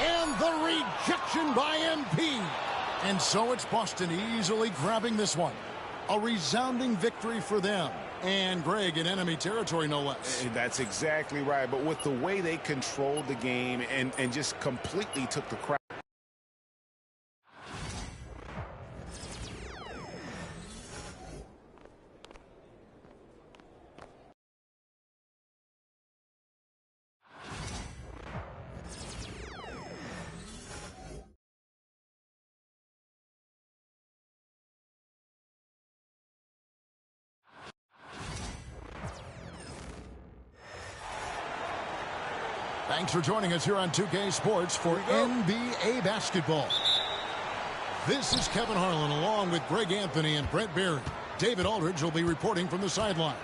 And the rejection by MP. And so it's Boston easily grabbing this one. A resounding victory for them. And Greg in enemy territory, no less.
That's exactly right. But with the way they controlled the game and just completely took the crowd.
Thanks for joining us here on 2K Sports for NBA basketball. This is Kevin Harlan along with Greg Anthony and Brent Barry. David Aldridge will be reporting from the sidelines.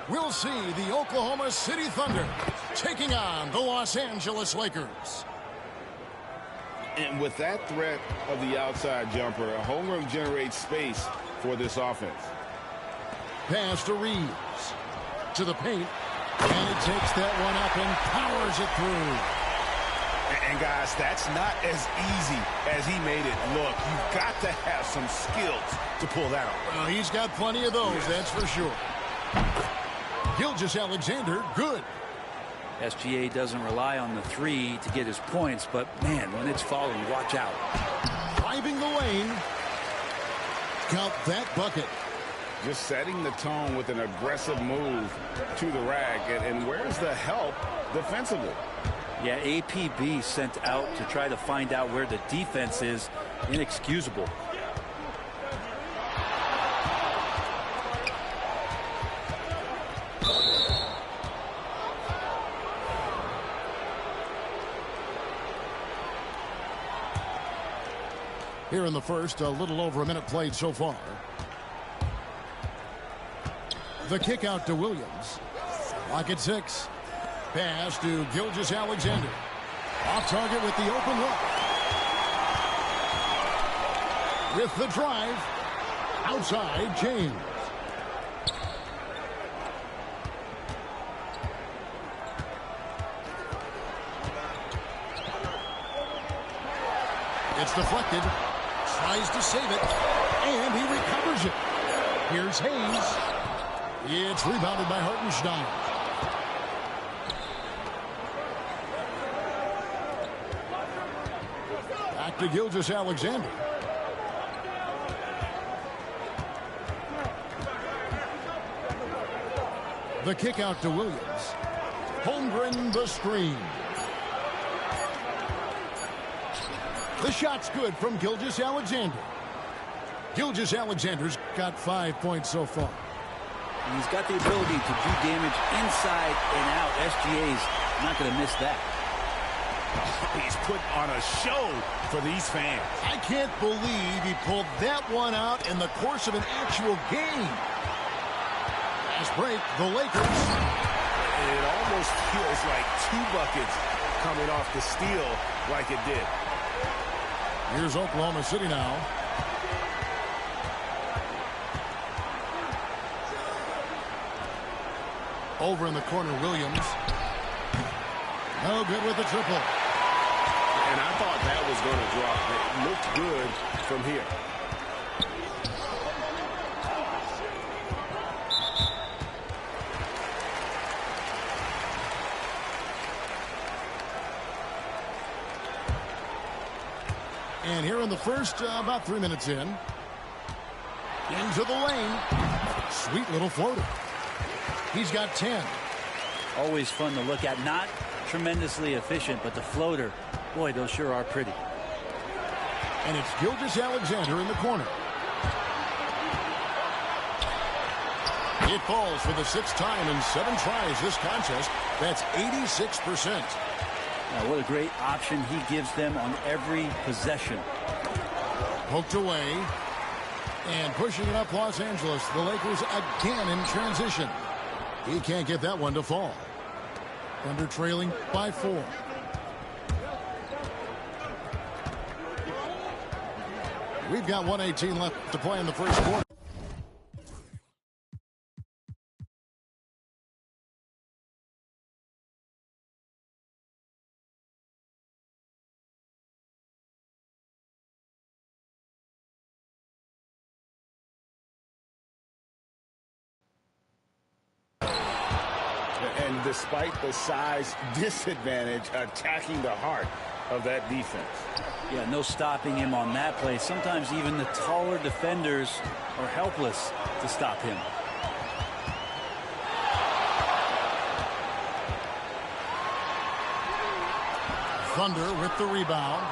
We'll see the Oklahoma City Thunder taking on the Los Angeles Lakers.
And with that threat of the outside jumper, Holmgren generates space for this offense.
Pass to Reeves. To the paint. And he takes that one up and powers it through.
And guys, that's not as easy as he made it look. You've got to have some skills to pull that off.
Well, he's got plenty of those, that's for sure. Gilgeous-Alexander, good.
SGA doesn't rely on the three to get his points, but man, when it's falling, watch out.
Driving the lane. Count that bucket.
Just setting the tone with an aggressive move to the rack. And where's the help defensively?
Yeah, APB sent out to try to find out where the defense is. Inexcusable.
Here in the first, a little over a minute played so far. The kick out to Williams. Lock at 6. Pass to Gilgeous-Alexander. Off target with the open look. With the drive. Outside, James. It's deflected. Tries to save it. And he recovers it. Here's Hayes. It's rebounded by Hartenstein. Back to Gilgeous-Alexander. The kick out to Williams. Holmgren the screen. The shot's good from Gilgeous-Alexander. Gilgeous-Alexander's got 5 points so far.
He's got the ability to do damage inside and out. SGA's not going to miss that.
He's put on a show for these fans.
I can't believe he pulled that one out in the course of an actual game. Last break, the Lakers.
It almost feels like 2 buckets coming off the steal like it did.
Here's Oklahoma City now. Over in the corner, Williams. No good with the triple.
And I thought that was going to drop. It looked good from here.
And here in the first, about 3 minutes in. Into the lane. Sweet little floater. He's got 10.
Always fun to look at. Not tremendously efficient, but the floater, boy, those sure are pretty.
And it's Gilgeous-Alexander in the corner. It falls for the 6th time in 7 tries this contest. That's 86%.
Now, what a great option he gives them on every possession.
Poked away. And pushing it up Los Angeles. The Lakers again in transition. He can't get that one to fall. Thunder trailing by 4. We've got 1:18 left to play in the first quarter.
And despite the size disadvantage, attacking the heart of that defense.
Yeah, no stopping him on that play. Sometimes even the taller defenders are helpless to stop him.
Thunder with the rebound.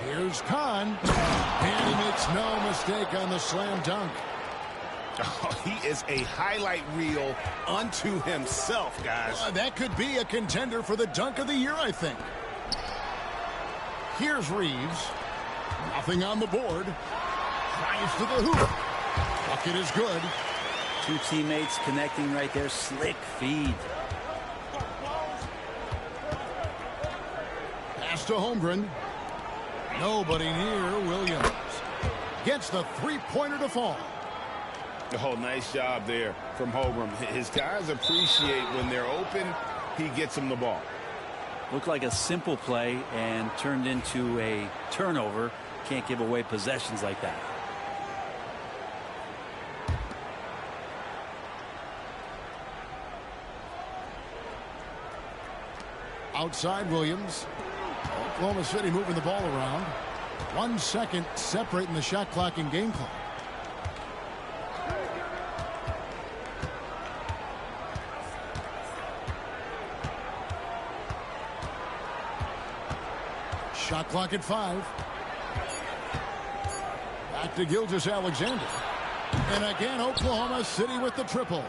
Here's Khan. And he makes no mistake on the slam dunk.
Oh, he is a highlight reel unto himself, guys.
That could be a contender for the dunk of the year, I think. Here's Reeves. Nothing on the board. Drives to the hoop. Bucket is good.
2 teammates connecting right there. Slick feed.
Pass to Holmgren. Nobody near Williams. Gets the 3-pointer to fall.
Oh, nice job there from Holmgren. His guys appreciate when they're open, he gets them the ball.
Looked like a simple play and turned into a turnover. Can't give away possessions like that.
Outside Williams. Oklahoma City moving the ball around. 1 second separating the shot clock and game clock. Shot clock at 5. Back to Gilgeous-Alexander. And again, Oklahoma City with the triple.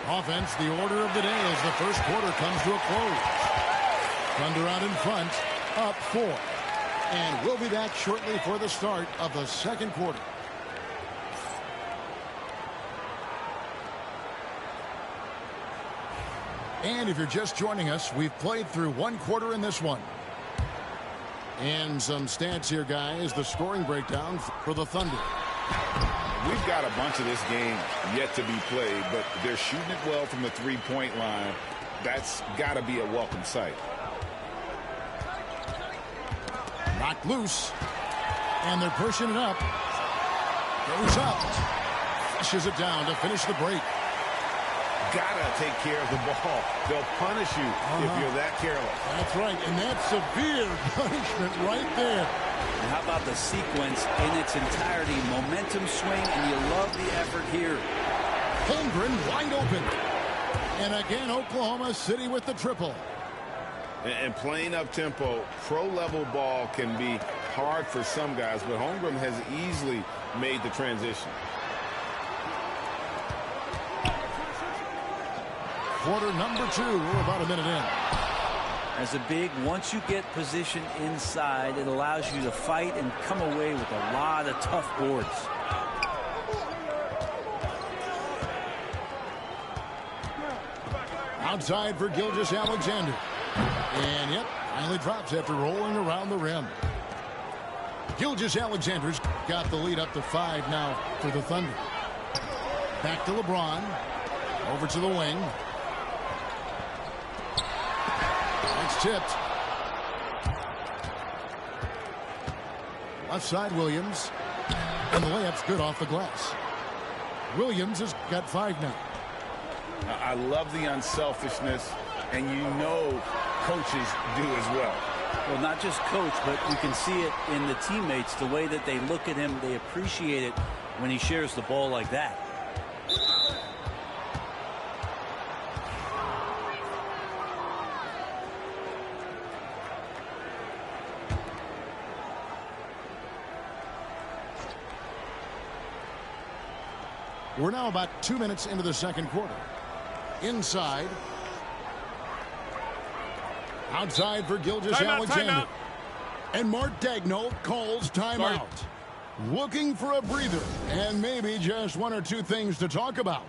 Offense, the order of the day as the first quarter comes to a close. Thunder out in front, up 4. And we'll be back shortly for the start of the second quarter. And if you're just joining us, we've played through 1 quarter in this one. And some stats here, guys. The scoring breakdown for the Thunder.
We've got a bunch of this game yet to be played, but they're shooting it well from the 3-point line. That's got to be a welcome sight.
Knocked loose. And they're pushing it up. Goes up. Flushes it down to finish the break.
Gotta take care of the ball. They'll punish you if you're that careless.
That's right, and that's severe punishment right there.
And how about the sequence in its entirety? Momentum swing, and you love the effort here.
Holmgren wide open. And again, Oklahoma City with the triple.
And playing up tempo, pro-level ball can be hard for some guys, but Holmgren has easily made the transition.
Quarter number 2. We're about a minute in.
As a big, once you get position inside, it allows you to fight and come away with a lot of tough boards.
Outside for Gilgeous-Alexander. And yep, finally drops after rolling around the rim. Gilgeous-Alexander's got the lead up to 5 now for the Thunder. Back to LeBron. Over to the wing. That's tipped. Left side, Williams. And the layup's good off the glass. Williams has got 5 now.
I love the unselfishness, and you know coaches do as well.
Well, not just coach, but you can see it in the teammates, the way that they look at him. They appreciate it when he shares the ball like that.
We're now about 2 minutes into the second quarter. Inside. Outside for Gilgeous-Alexander. And Mark Daigneault calls timeout. Looking for a breather and maybe just 1 or 2 things to talk about.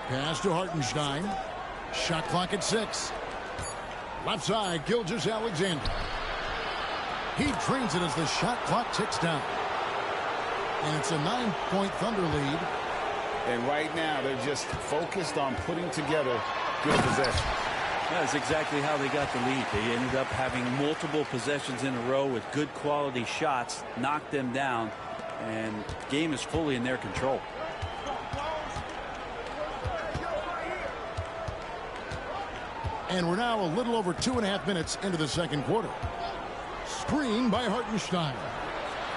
Pass to Hartenstein. Shot clock at 6. Left side, Gilgeous-Alexander. He drains it as the shot clock ticks down. And it's a 9-point Thunder lead.
And right now, they're just focused on putting together good possession.
That's exactly how they got the lead. They ended up having multiple possessions in a row with good quality shots, knocked them down, and the game is fully in their control.
And we're now a little over 2.5 minutes into the second quarter. Screen by Hartenstein.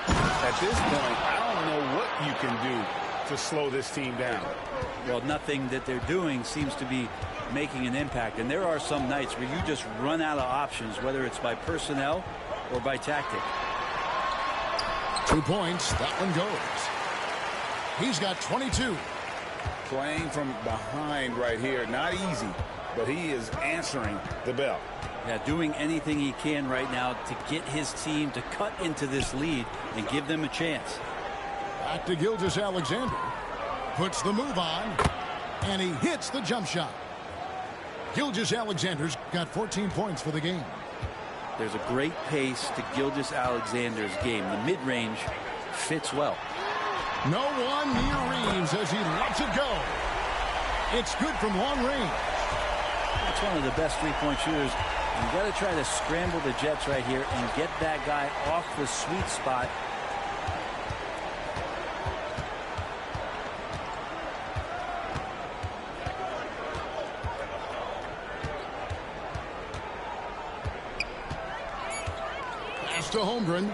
At this point, I don't know what you can do to slow this team down.
Well, nothing that they're doing seems to be making an impact. And there are some nights where you just run out of options, whether it's by personnel or by tactic.
2 points. That one goes. He's got 22.
Playing from behind right here. Not easy, but he is answering the bell.
Yeah, doing anything he can right now to get his team to cut into this lead and give them a chance.
Back to Gilgeous-Alexander. Puts the move on. And he hits the jump shot. Gilgeous-Alexander's got 14 points for the game.
There's a great pace to Gilgeous-Alexander's game. The mid-range fits well.
No one near Reeves as he lets it go. It's good from long range.
That's one of the best three-point shooters. You've got to try to scramble the Jets right here and get that guy off the sweet spot.
Pass to Holmgren.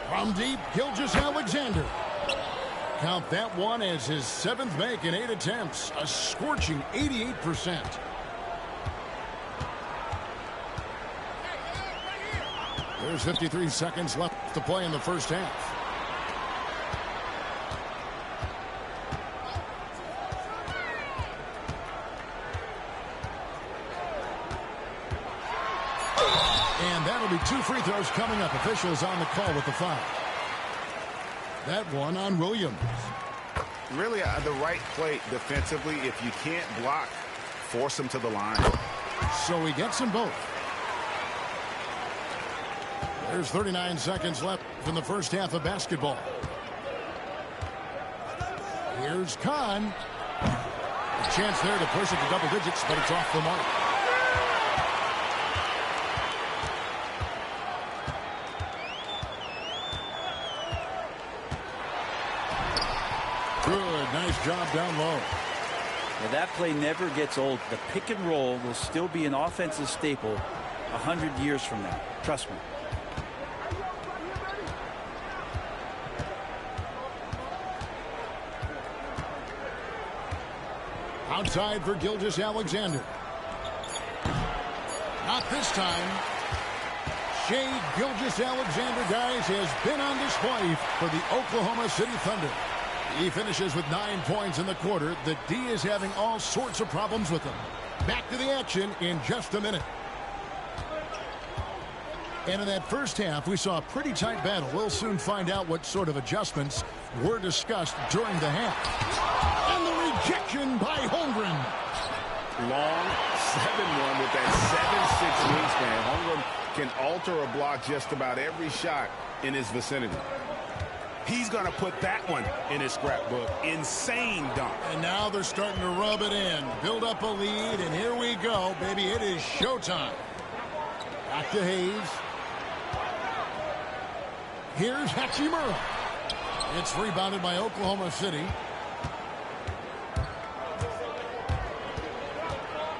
From deep, Gilgeous-Alexander. Count that one as his 7th make in 8 attempts. A scorching 88%. There's 53 seconds left to play in the first half. And that'll be 2 free throws coming up. Officials on the call with the foul. That one on Williams.
Really the right play defensively. If you can't block, force him to the line.
So he gets them both. There's 39 seconds left in the first half of basketball. Here's Kahn. A chance there to push it to double digits, but it's off the mark. Good, nice job down low.
Well, that play never gets old. The pick and roll will still be an offensive staple 100 years from now. Trust me.
Outside for Gilgeous-Alexander. Not this time. Shai Gilgeous-Alexander, guys, has been on display for the Oklahoma City Thunder. He finishes with 9 points in the quarter. The D is having all sorts of problems with him. Back to the action in just a minute. And in that first half, we saw a pretty tight battle. We'll soon find out what sort of adjustments were discussed during the half. And the rejection by Holmgren.
Long 7-1 with that 7'6" wingspan. Holmgren can alter a block just about every shot in his vicinity. He's going to put that one in his scrapbook. Insane dunk.
And now they're starting to rub it in. Build up a lead, and here we go, baby. It is showtime. Back to Hayes. Here's Hachimura. It's rebounded by Oklahoma City.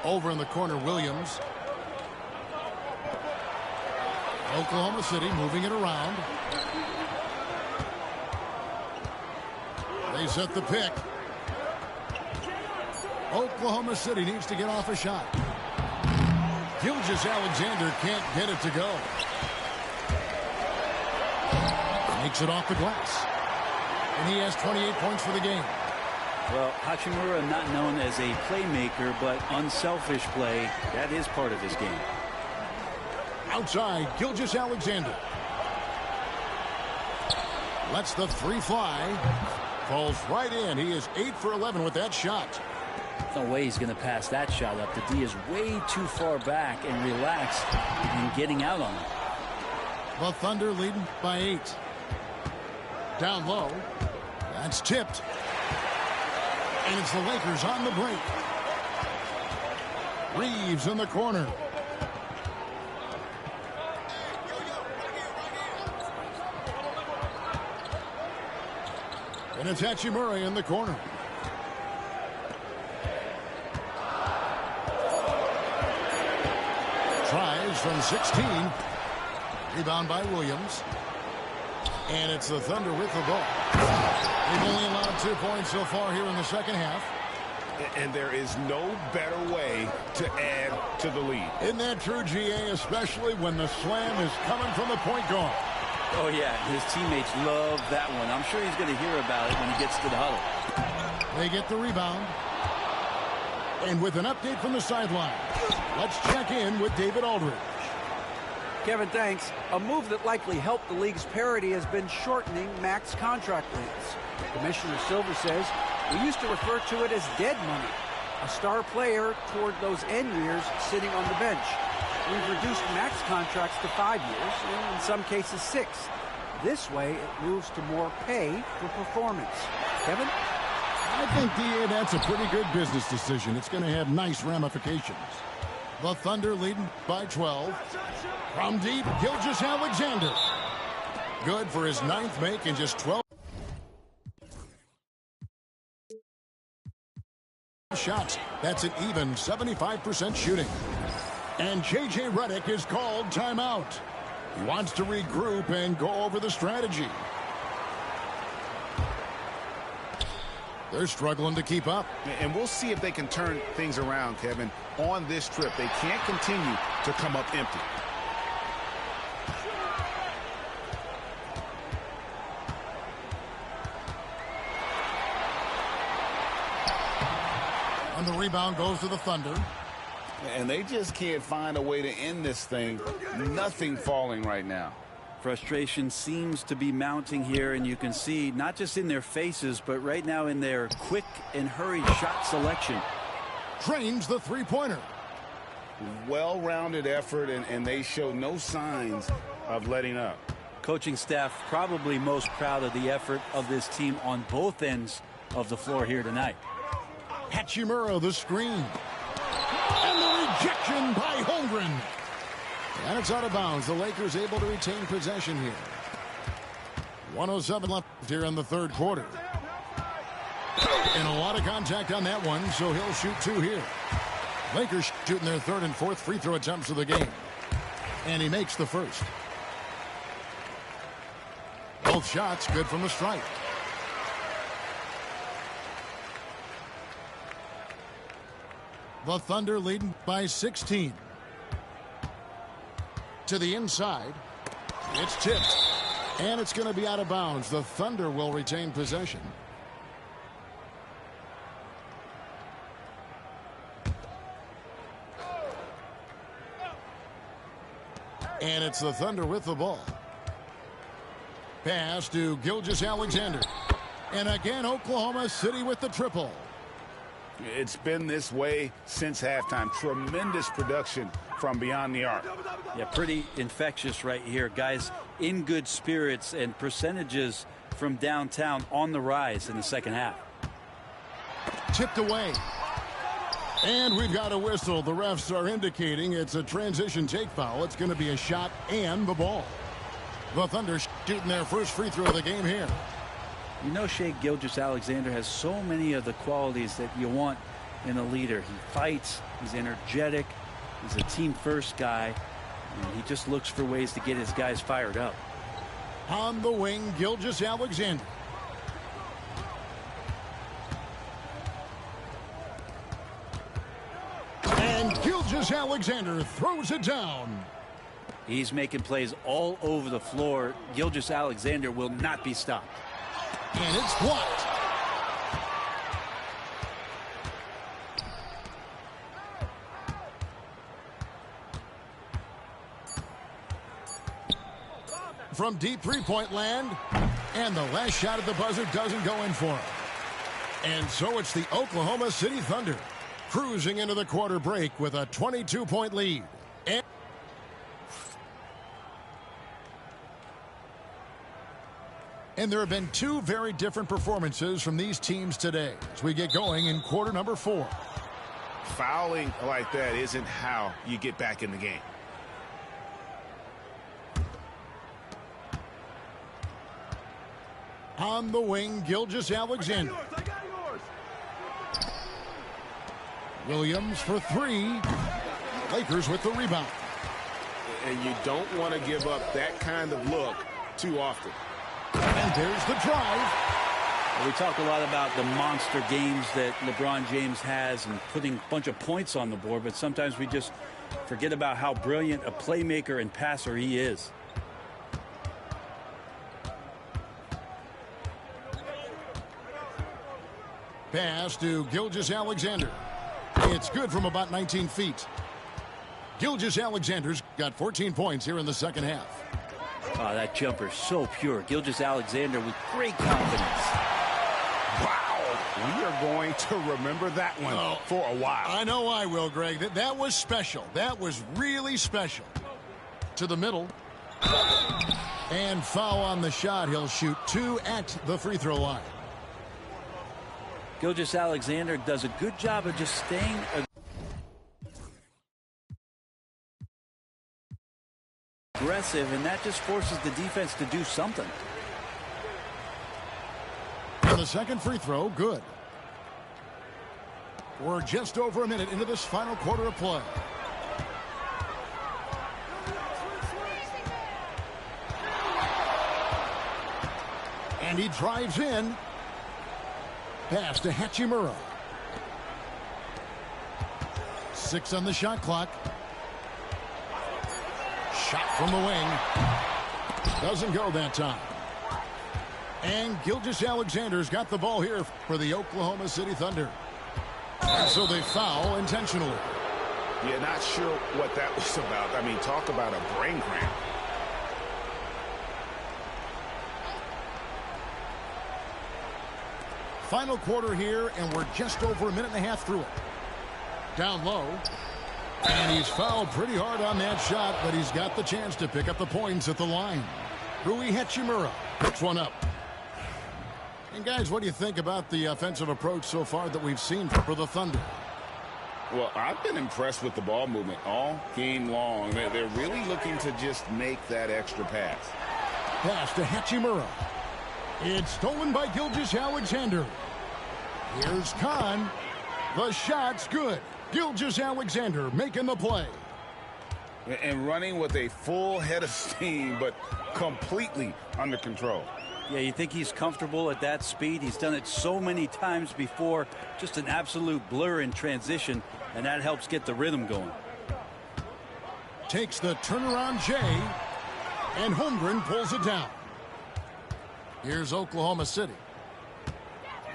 Over in the corner, Williams. Oklahoma City moving it around. They set the pick. Oklahoma City needs to get off a shot. Gilgeous-Alexander can't get it to go. Makes it off the glass. And he has 28 points for the game.
Well, Hachimura not known as a playmaker, but unselfish play, that is part of his game.
Outside, Gilgeous-Alexander. Lets the three fly. Falls right in. He is 8 for 11 with that shot.
No way he's going to pass that shot up. The D is way too far back and relaxed and getting out on it.
The Thunder leading by 8. Down low. That's tipped. And it's the Lakers on the break. Reeves in the corner. And it's Hachimura in the corner. Tries from 16. Rebound by Williams. And it's the Thunder with the ball. They've only allowed 2 points so far here in the second half.
And there is no better way to add to the lead.
Isn't that true, GA, especially when the slam is coming from the point guard?
Oh, yeah, his teammates love that one. I'm sure he's going to hear about it when he gets to the huddle.
They get the rebound. And with an update from the sideline, let's check in with David Aldridge.
Kevin, thanks. A move that likely helped the league's parity has been shortening max contract lengths. Commissioner Silver says we used to refer to it as dead money, a star player toward those end years sitting on the bench. We've reduced max contracts to 5 years, and in some cases 6. This way, it moves to more pay for performance. Kevin?
I think, DA, that's a pretty good business decision. It's going to have nice ramifications. The Thunder leading by 12. From deep, Gilgeous-Alexander. Good for his 9th make in just 12 shots. That's an even 75% shooting. And J.J. Redick is called timeout. He wants to regroup and go over the strategy. They're struggling to keep up.
And we'll see if they can turn things around, Kevin. On this trip, they can't continue to come up empty.
And the rebound goes to the Thunder.
And they just can't find a way to end this thing. Nothing falling right now.
Frustration seems to be mounting here, and you can see not just in their faces, but right now in their quick and hurried shot selection.
Trains the three-pointer.
Well-rounded effort, and they show no signs of letting up.
Coaching staff probably most proud of the effort of this team on both ends of the floor here tonight.
Hachimura, the screen. And the rejection by Holmgren. And it's out of bounds. The Lakers able to retain possession here. 1:07 left here in the third quarter. And a lot of contact on that one, so he'll shoot 2 here. Lakers shooting their 3rd and 4th free throw attempts of the game. And he makes the first. Both shots good from the stripe. The Thunder leading by 16. To the inside. It's tipped. And it's going to be out of bounds. The Thunder will retain possession. And it's the Thunder with the ball. Pass to Gilgeous-Alexander. And again, Oklahoma City with the triple.
It's been this way since halftime. Tremendous production from beyond the arc.
Yeah, pretty infectious right here. Guys in good spirits, and percentages from downtown on the rise in the second half.
Tipped away. And we've got a whistle. The refs are indicating it's a transition take foul. It's going to be a shot and the ball. The Thunder shooting their first free throw of the game here.
You know, Shai Gilgeous-Alexander has so many of the qualities that you want in a leader. He fights, he's energetic, he's a team-first guy, and he just looks for ways to get his guys fired up.
On the wing, Gilgeous-Alexander. And Gilgeous-Alexander throws it down.
He's making plays all over the floor. Gilgeous-Alexander will not be stopped.
And it's blocked. From deep three-point land. And the last shot at the buzzer doesn't go in for him. And so it's the Oklahoma City Thunder cruising into the quarter break with a 22-point lead. And there have been two very different performances from these teams today as we get going in quarter number 4.
Fouling like that isn't how you get back in the game.
On the wing, Gilgeous-Alexander. Williams for 3. Lakers with the rebound.
And you don't want to give up that kind of look too often.
And there's the drive.
We talk a lot about the monster games that LeBron James has and putting a bunch of points on the board, but sometimes we just forget about how brilliant a playmaker and passer he is.
Pass to Gilgeous-Alexander. It's good from about 19 feet. Gilgeous-Alexander's got 14 points here in the second half.
Oh, that jumper so pure. Gilgeous-Alexander with great confidence.
Wow. We are going to remember that one for a while.
I know I will, Greg. That was special. That was really special. To the middle. And foul on the shot. He'll shoot 2 at the free throw line.
Gilgeous-Alexander does a good job of just staying aggressive, and that just forces the defense to do something.
And the second free throw, good. We're just over a minute into this final quarter of play. And he drives in. Pass to Hachimura. 6 on the shot clock. Shot from the wing. Doesn't go that time. And Gilgeous-Alexander's got the ball here for the Oklahoma City Thunder. And so they foul intentionally.
Yeah, not sure what that was about. I mean, talk about a brain cramp.
Final quarter here, and we're just over a minute and a half through it. Down low. And he's fouled pretty hard on that shot, but he's got the chance to pick up the points at the line. Rui Hachimura picks one up. And guys, what do you think about the offensive approach so far that we've seen for the Thunder?
Well, I've been impressed with the ball movement all game long. They're really looking to just make that extra pass.
Pass to Hachimura. It's stolen by Gilgeous-Alexander. Here's Khan. The shot's good. Gilgeous-Alexander making the play.
And running with a full head of steam, but completely under control.
Yeah, you think he's comfortable at that speed. He's done it so many times before. Just an absolute blur in transition, and that helps get the rhythm going.
Takes the turnaround Jay, and Holmgren pulls it down. Here's Oklahoma City.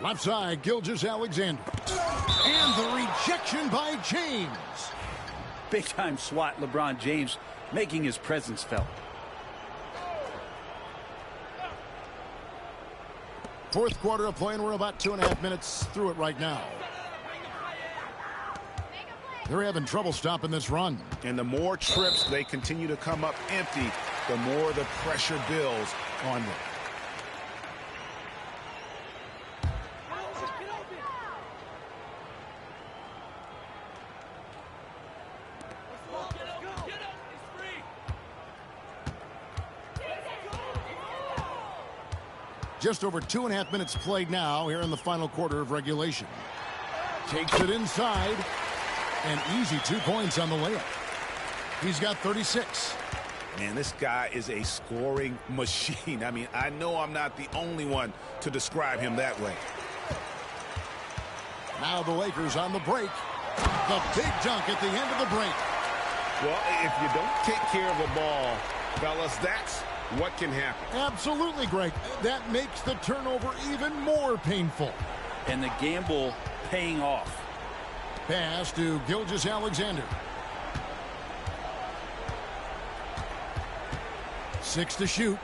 Left side, Gilgeous-Alexander. And the rejection by James.
Big-time swat, LeBron James making his presence felt.
Fourth quarter of play, and we're about 2.5 minutes through it right now. They're having trouble stopping this run.
And the more trips they continue to come up empty, the more the pressure builds on them.
Just over 2.5 minutes played now here in the final quarter of regulation. Takes it inside. And easy 2 points on the layup. He's got 36.
Man, this guy is a scoring machine. I mean, I know I'm not the only one to describe him that way.
Now the Lakers on the break. The big dunk at the end of the break.
Well, if you don't take care of the ball, fellas, that's what can happen.
Absolutely, Greg. That makes the turnover even more painful.
And the gamble paying off.
Pass to Gilgeous-Alexander. 6 to shoot.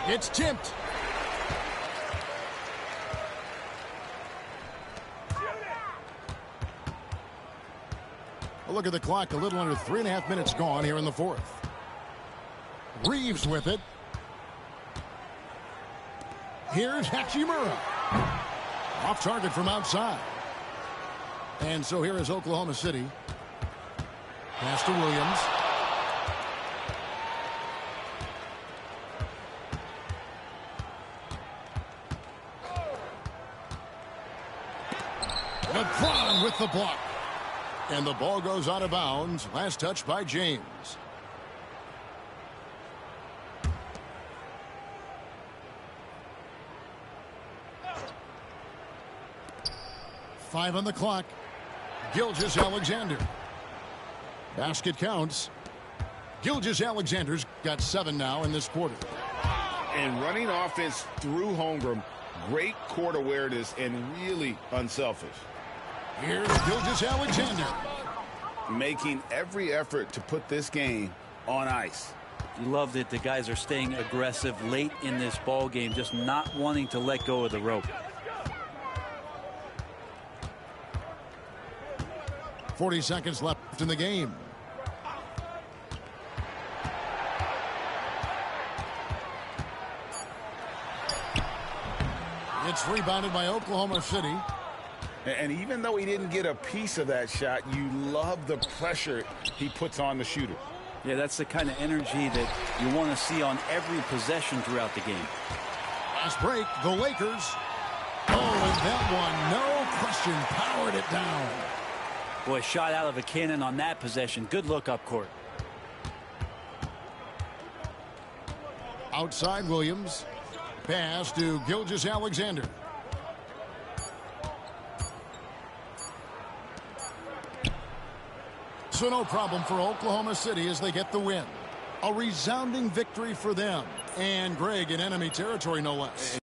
It's tipped. A look at the clock. A little under 3.5 minutes gone here in the fourth. Reeves with it. Here's Hachimura. Off target from outside. And so here is Oklahoma City. Pass to Williams. LeBron with the block. And the ball goes out of bounds. Last touch by James. Five on the clock. Gilgeous-Alexander. Basket counts. Gilgeous-Alexander's got 7 now in this quarter.
And running offense through Holmgren, great court awareness and really unselfish.
Here's Gilgeous-Alexander.
Making every effort to put this game on ice.
You love that the guys are staying aggressive late in this ball game, just not wanting to let go of the rope.
40 seconds left in the game. It's rebounded by Oklahoma City.
And even though he didn't get a piece of that shot, you love the pressure he puts on the shooter.
Yeah, that's the kind of energy that you want to see on every possession throughout the game.
Last break, the Lakers. Oh, and that one, no question, powered it down.
Boy, shot out of a cannon on that possession. Good look up court.
Outside Williams. Pass to Gilgeous-Alexander. So no problem for Oklahoma City as they get the win. A resounding victory for them. And Greg in enemy territory, no less.